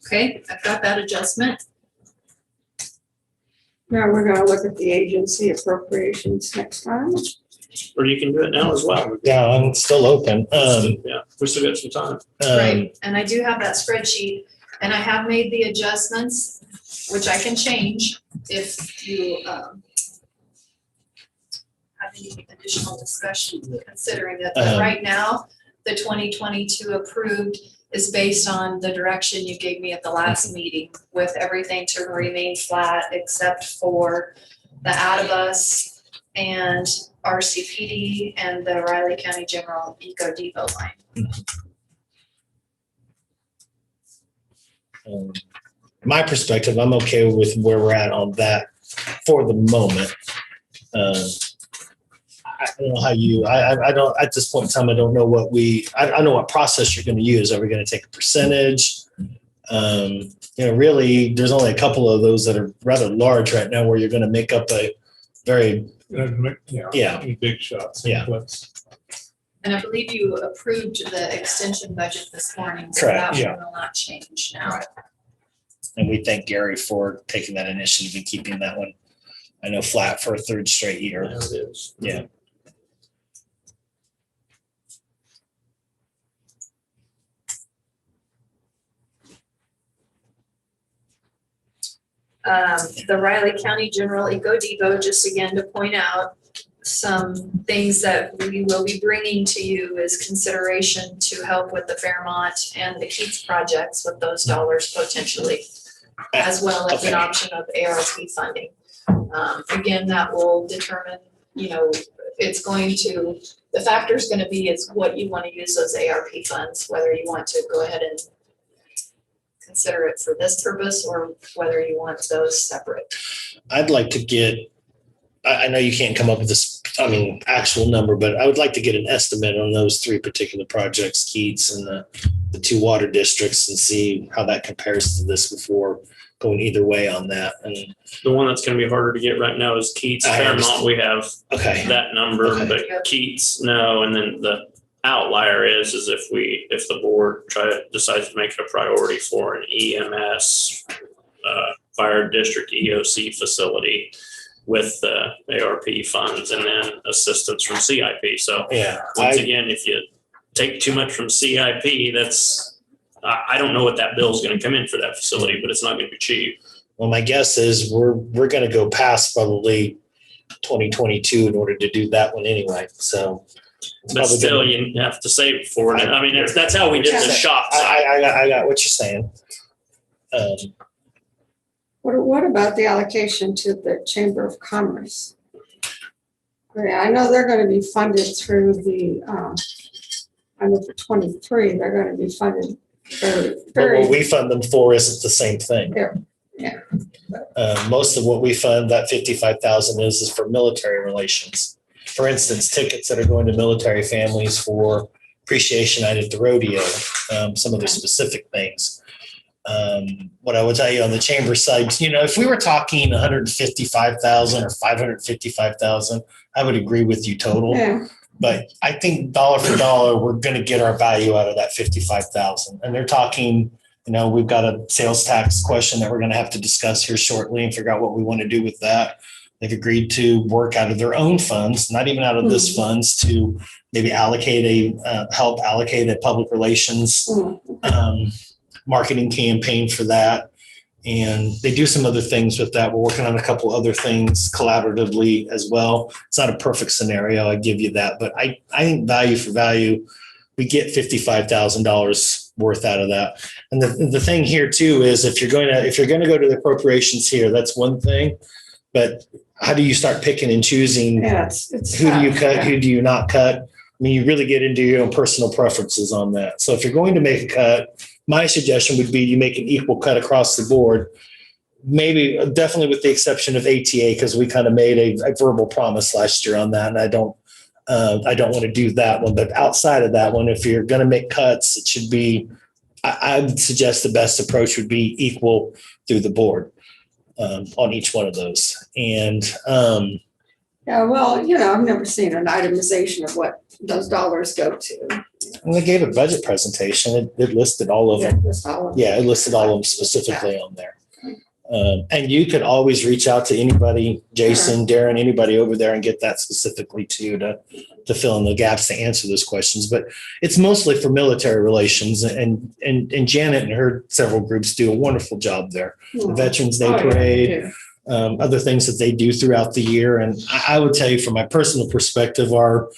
Okay, I've got that adjustment. Now we're gonna look at the agency appropriations next time. Or you can do it now as well. Yeah, I'm still open. Yeah, we still got some time. Right, and I do have that spreadsheet, and I have made the adjustments, which I can change if you have any additional discussion considering it. But right now, the 2022 approved is based on the direction you gave me at the last meeting, with everything to remain flat except for the Adibus and RCPD and the Riley County General Eco Depot line. My perspective, I'm okay with where we're at on that for the moment. I don't know how you, I don't, at this point in time, I don't know what I know what process you're going to use. Are we going to take a percentage? Really, there's only a couple of those that are rather large right now where you're going to make up a very, yeah. Big shots. Yeah. And I believe you approved the extension budget this morning, so Correct, that one will not change now. and we thank Gary for taking that initiative and keeping that one, I know, flat for a third straight year. Yeah, it is. Yeah. The Riley County General Eco Depot, just again to point out, some things that we will be bringing to you is consideration to help with the Fairmont and the Keats projects with those dollars potentially, as well as an Okay. option of ARP funding. Again, that will determine, it's going to, the factor is gonna be is what you wanna use those ARP funds, whether you want to go ahead and consider it for this purpose or whether you want those separate. I'd like to get, I know you can't come up with this, actual number, but I would like to get an estimate on those three particular projects, Keats and the two water districts, and see how that compares to this before going either way on that. And The one that's gonna be harder to get right now is Keats. I Fairmont, understand. we have okay, that number, Okay. but Keats, no. And then the outlier is if the board decides to make it a priority for an EMS, fire district EOC facility with the ARP funds and then assistance from CIP. So yeah, once again, if you take too much from CIP, that's, I don't know what that bill is going to come in for that facility, but it's not going to be cheap. well, my guess is we're going to go past probably 2022 in order to do that one anyway. So, it's But probably still, gonna- you have to save for it. I mean, that's how we did the shop site. I got what you're saying. What about the allocation to the Chamber of Commerce? I know they're gonna be funded through the, I know for 23, they're gonna be funded But very, what we fund them for isn't the same thing. Yeah. Most of what we fund, that 55,000 is for military relations. For instance, tickets that are going to military families for appreciation night at the rodeo, some of the specific things. What I would tell you on the chamber side, you know, if we were talking 155,000 or 555,000, I would agree with you total. Yeah. But I think dollar for dollar, we're going to get our value out of that 55,000. And they're talking, you know, we've got a sales tax question that we're going to have to discuss here shortly and figure out what we want to do with that. They've agreed to work out of their own funds, not even out of this funds, to maybe allocate help allocate a public relations marketing campaign for that. And they do some other things with that. We're working on a couple other things collaboratively as well. It's not a perfect scenario, I give you that, but I think value for value, we get $55,000 worth out of that. And the thing here too is if you're going to go to the appropriations here, that's one thing, but how do you start picking and choosing? Yeah, it's who do you tough, cut? yeah. Who do you not cut? I mean, you really get into your own personal preferences on that. So if you're going to make a cut, my suggestion would be you make an equal cut across the board. Maybe definitely with the exception of ATA, because we kind of made a verbal promise last year on that, and I don't want to do that one. But outside of that one, if you're going to make cuts, it should be. I would suggest the best approach would be equal through the board on each one of those. And Yeah, well, you know, I've never seen an itemization of what those dollars go to. and they gave a budget presentation. It listed all of them. Yeah, it listed all of them specifically on there. And you could always reach out to anybody, Jason, Darren, anybody over there and get that specifically too to fill in the gaps to answer those questions. But it's mostly for military relations, and Janet and her several groups do a wonderful job there. The Veterans Day Parade, other things that they do throughout the year. And I would tell you from my personal perspective, our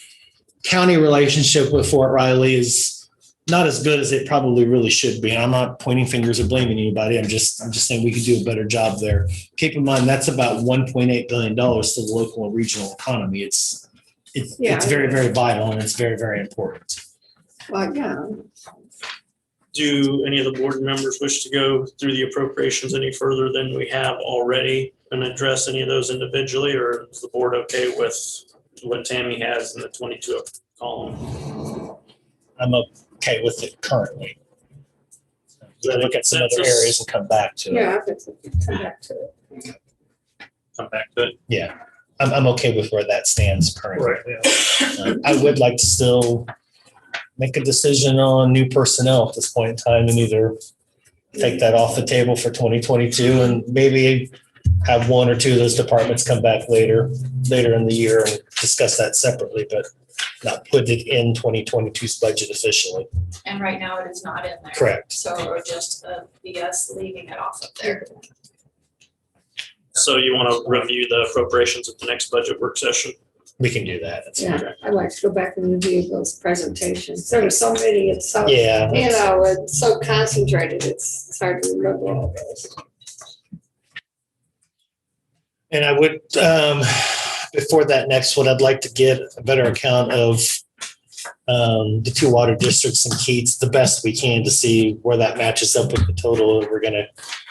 county relationship with Fort Riley is not as good as it probably really should be. And I'm not pointing fingers or blaming anybody. I'm just saying we could do a better job there. Keep in mind, that's about $1.8 billion to the local and regional economy. It's very, very vital, and it's very, very important. Well, yeah. Do any of the board members wish to go through the appropriations any further than we have already and address any of those individually, or is the board okay with what Tammy has in the 22 column? I'm okay with it currently. We can look at some other consensus? areas and come back to it. Yeah, come back to it. Come back to it. Yeah, I'm okay with where that stands currently. Right. I would like to still make a decision on new personnel at this point in time and either take that off the table for 2022 and maybe have one or two of those departments come back later in the year and discuss that separately, but not put it in 2022's budget officially. And right now it is not in there. Correct. So just us leaving it off of there. So you want to review the appropriations at the next budget work session? We can do that. That's Yeah, okay. I'd like to go back and review those presentations. There were so many, it's so, Yeah. you know, it's so concentrated, it's hard to remember all those. And I would, before that next one, I'd like to get a better account of the two water districts and Keats the best we can to see where that matches up with the total that we're going to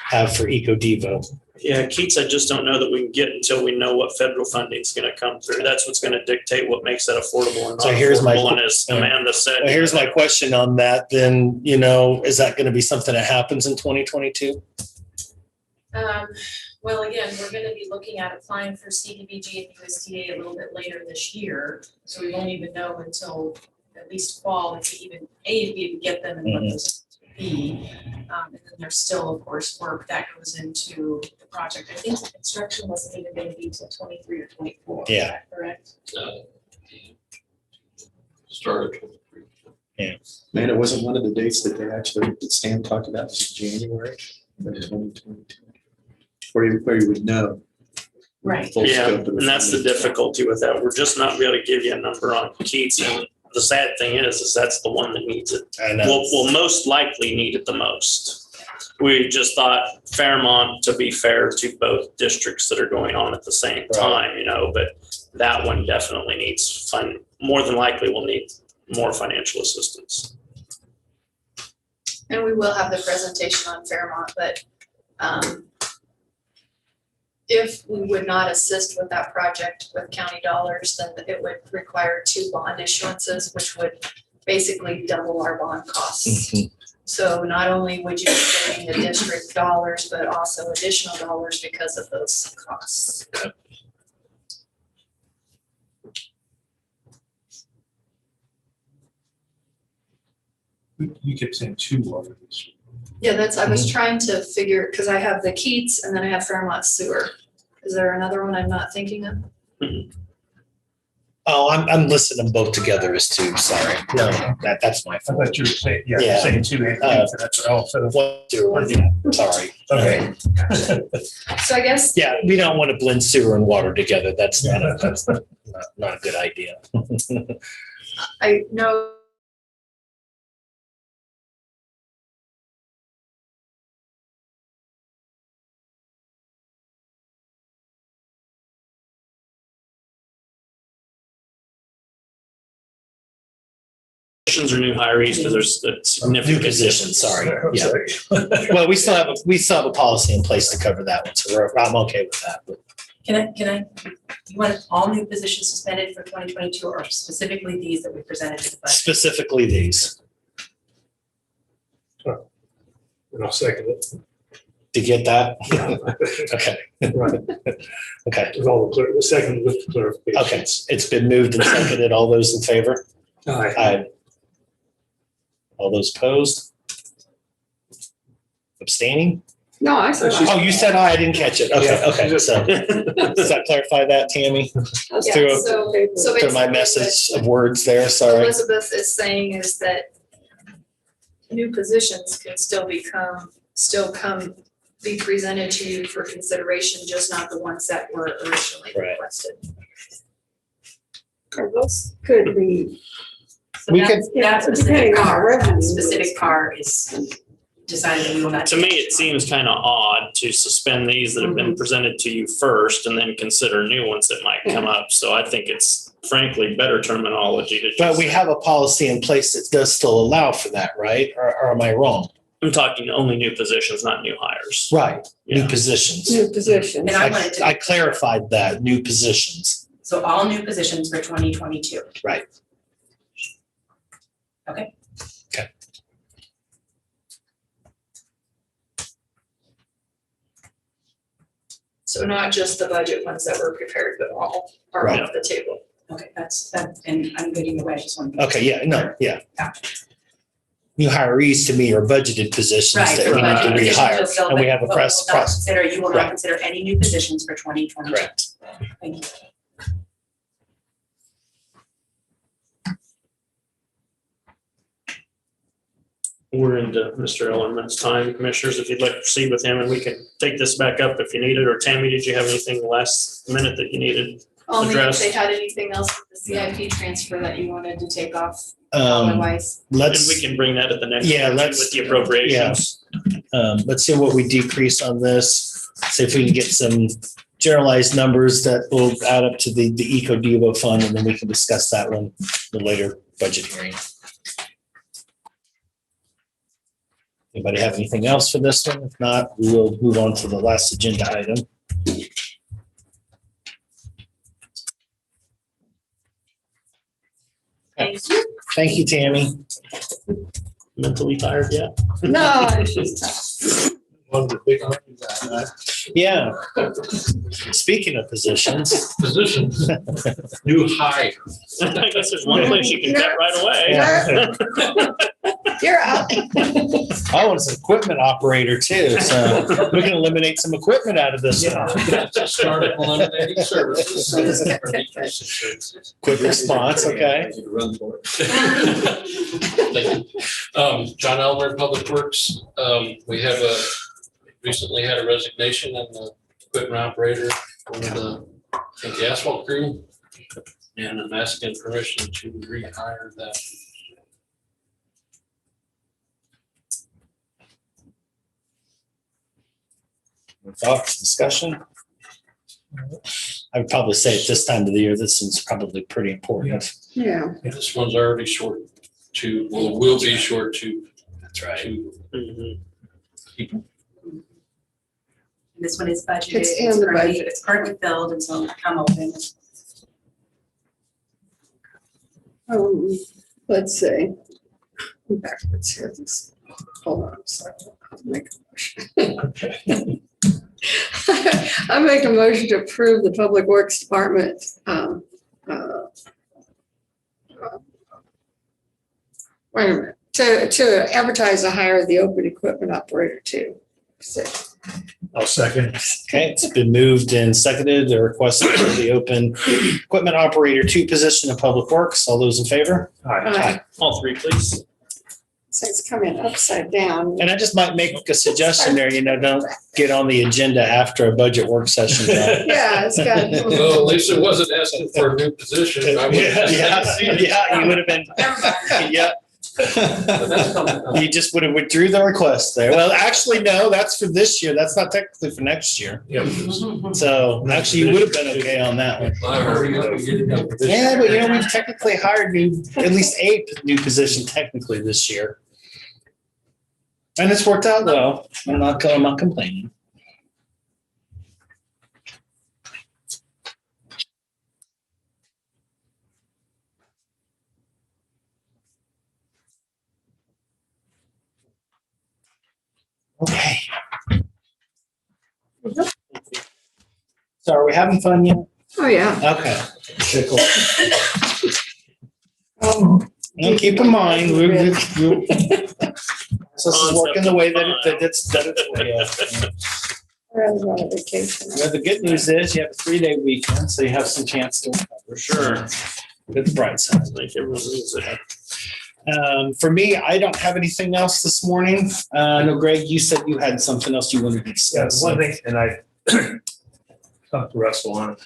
have for Eco Devo. Yeah, Keats, I just don't know that we can get until we know what federal funding is going to come through. That's what's going to dictate what makes that affordable and not So here's my- affordable. And as Amanda said. Well, here's my question on that. Then, you know, is that going to be something that happens in 2022? Well, again, we're gonna be looking at applying for CDBG and USDA a little bit later this year. So we won't even know until at least fall if we even, if we get them and what those would be. And then there's still, of course, work that goes into the project. I think the construction wasn't even gonna be till 23 or 24. Yeah. Is that correct? Started. Man, it wasn't one of the dates that they actually, that Stan talked about, was January of 2022. Where you would know. Right. Full Yeah, scope of and that's the funding. difficulty with that. We're just not be able to give you a number on Keats. And the sad thing is that's the one that needs it. I know. Will most likely need it the most. We just thought Fairmont, to be fair to both districts that are going on at the same time, you know, but that one definitely needs more than likely will need more financial assistance. And we will have the presentation on Fairmont, but if we would not assist with that project with county dollars, then it would require 2 bond issuances, which would basically double our bond costs. So not only would you be saving the district dollars, but also additional dollars because of those costs. You kept saying 2 water. Yeah, I was trying to figure, because I have the Keats and then I have Fairmont Sewer. Is there another one I'm not thinking of? Oh, I'm listing them both together as 2, sorry. No, that's my I fault. thought you were saying, Yeah. saying 2 and that's all. So 1, 2, 1, yeah, sorry. Okay. So I guess. Yeah, we don't want to blend sewer and water together. That's not a good idea. I know. Or new hirees, because there's a significant New position, sorry. Yeah. Well, we still have a policy in place to cover that one, so I'm okay with that. But You want all new positions suspended for 2022 or specifically these that we presented to the budget? specifically these, And I'll second it. to get that? Okay. Right. Okay. With all the second with the clarification. Okay. It's been moved and seconded. All those in favor? Aye. Aye. All those opposed? Abstaining? No, I said. Oh, you said aye, I didn't catch it. Okay, Yeah. okay, so does that clarify that, Tammy? Yeah, Through- so Through my basically message what of words there, sorry. Elizabeth is saying is that new positions can be presented to you for consideration, just not the ones that were originally Right. requested. Those could be. So We that- could- That Depending specific on car, revenue. that specific car is decided that we will not. To me, it seems kind of odd to suspend these that have been presented to you first and then consider new ones that might come up. So I think it's frankly better terminology to just. But we have a policy in place that does still allow for that, right? Or am I wrong? I'm talking only new positions, not new hires. Right, new Yeah. New positions. positions. And I wanted to, I clarified that, new positions. so all new positions for 2022. Right. Okay. Okay. So not just the budget ones that were prepared, but all are Right. off the table. Okay, that, and I'm good either way, I just want to. Okay, yeah, no, yeah. New hirees to me are budgeted positions Right. that for we need budget to positions, rehire, you'll fill, and we but have a what press. we'll not consider, you will not Right. consider any new positions for 2022. Correct. Thank you. We're into Mr. Ellerman's time, commissioners, if you'd like to proceed with him, and we can take this back up if you need it. Or Tammy, did you have anything last minute that you needed? Only if Address. they had anything else with the CIP transfer that you wanted to take off Um, otherwise. And we let's, can bring that at the next. Yeah, meeting let's- With the appropriations. let's see what we decrease on this. See if we can get some generalized numbers that will add up to the Eco Devo fund, and then we can discuss that one in the later budget hearing. Anybody have anything else for this one? If not, we will move on to the last agenda item. Thank you, Tammy. Mentally tired yet? No, it's just tough. One of the big ones. Yeah. Speaking of positions. Positions, new hire. I guess there's one place you can cut right away. Yeah. You're out. I was an equipment operator too, so we can eliminate some equipment out of this one. Start eliminating services. Quick response, okay? Thank you. John Elmer, Public Works. We have recently had a resignation in the equipment operator for I think the asphalt crew. And I'm asking permission to rehire that. Thoughts, discussion? I would probably say at this time of the year, this is probably pretty important. Yeah. This one's already short two, well, will be short two. That's right. Two Mhm. people. And This one is budgeted. It's in the currently- budget. It's currently filled and so I'm open. Let's see. I'm backwards here. Hold on a second. I'll make a motion. I make a motion to approve the Public Works Department wait a minute, to advertise to hire the open equipment operator too. I'll second. Okay, it's been moved and seconded. The request for the open equipment operator 2 position in Public Works. All those in favor? Aye. All three, please. So it's coming upside down. And I just might make a suggestion there, don't get on the agenda after a budget work session. Yeah, it's got. Well, at least it wasn't asking for a new position. I would- Yeah, you would have been, yeah. But that's coming. You just would have withdrew the request there. Well, actually, no, that's for this year. That's not technically for next year. Yeah. So actually, you would have been okay on that one. I hurry up and get it done for this Yeah, year. but we've technically hired at least 8 new positions technically this year. And it's worked out well. I'm not complaining. Okay. So are we having fun yet? Oh, yeah. Okay. Cool. And keep in mind, this is working the way that it's. Rather than on a vacation. Well, the good news is you have a 3-day weekend, so you have some chance to recover. Sure. Good bright side. Like everyone needs it. For me, I don't have anything else this morning. I know, Greg, you said you had something else you wanted to discuss. One thing, and I talked to Russell on it.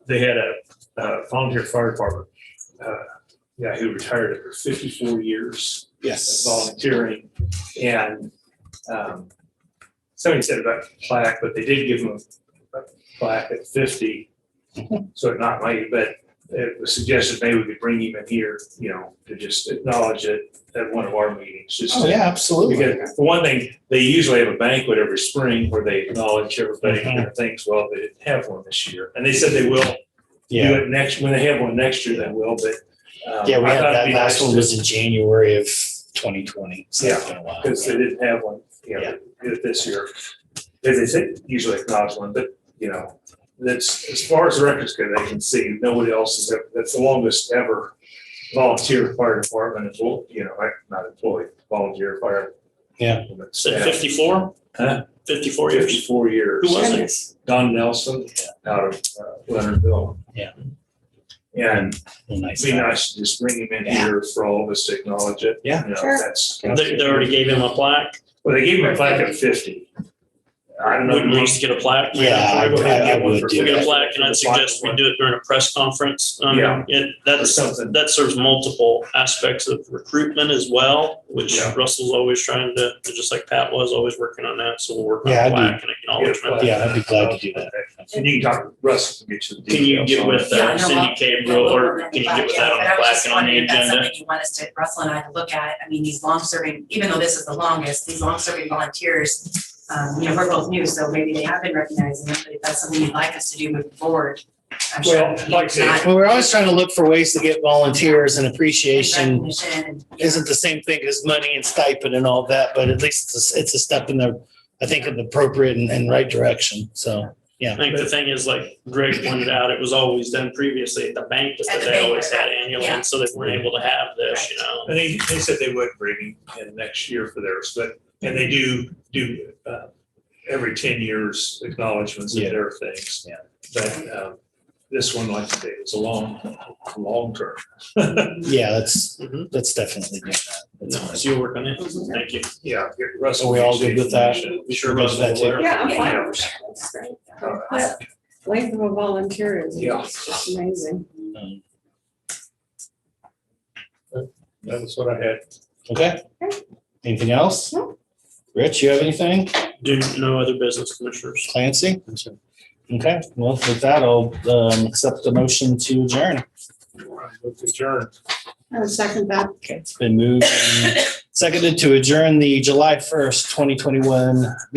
They had a volunteer fire department guy who retired after 54 years of Yes. volunteering. And somebody said about plaque, but they did give him a plaque at 50. So not like, but it was suggested maybe we could bring him in here, to just acknowledge it at one of our meetings. Just Oh, yeah, absolutely. because for one thing, they usually have a banquet every spring where they acknowledge everybody and their things. Well, they didn't have one this year, and they said they will do Yeah. it next when they have one next year. They will, but Yeah, we I had thought it'd that be last nice one to- was in January of 2020. So it's been a while. because they didn't have one. Yeah. Did it this year. They say usually acknowledge one, but that's as far as the records go. They can see nobody else is. That's the longest ever volunteer fire department. Not employee, volunteer fire. Yeah. Said 54? Huh? 54 years. 54 years. Who was it? Don Nelson out of Leonardville. Yeah. And Nice. it'd be nice to just bring him in here for all of us to acknowledge it. Yeah. Sure. That's. They already gave him a plaque. Well, they gave him a plaque at 50. I don't know. Wouldn't we used to get a plaque? Yeah, I would do We get a that. plaque, and I'd suggest we do it during a press conference. Yeah. That's something. that serves multiple aspects of recruitment as well, which Yeah. Russell's always trying to, just like Pat was, always working on that. So we'll work on Yeah, a I'd plaque and acknowledgement. Yeah, I'd be glad to do that. And you can talk to Russ and get you the Can you details get on with it. Yeah, no, Cindy well, Cabrel, or can you get with that on the plaque and on the If that's agenda? something you want us to, Russell and I to look at, I mean, these long-serving, even though this is the longest, these long-serving volunteers, we're both new, so maybe they have been recognizing them, but if that's something you'd like us to do moving forward, I'm sure. Well, like I said, Well, we're always trying to look for ways to get volunteers and appreciation Recognition and. isn't the same thing as money and stipend and all that, but at least it's a step in the, I think, in the appropriate and right direction. So, I think the thing is, like Greg pointed out, it was always done previously at the bank At that the they always banquet, had right. annually, Yeah. and so they weren't able to have this, And they said they would bring him in next year for theirs, and they do every 10 years acknowledgements of their things. Yeah. But this one, like I say, it's a long term. yeah, that's definitely good. No, so you'll work on it. Thank you. Yeah. Russell. Are we all good with that? Be sure We're good Russell's with that too? aware. Yeah, I'm fine. Yeah. with that. That's great. That length of a volunteer is Yeah. just amazing. That's what I had. Okay. Anything else? No. Rich, you have anything? Do no other business commissioners. Clancy? Okay, well, with that, I'll accept the motion to adjourn. Adjourn. I would second that. Okay, it's been moved and seconded to adjourn the July 1st, 2021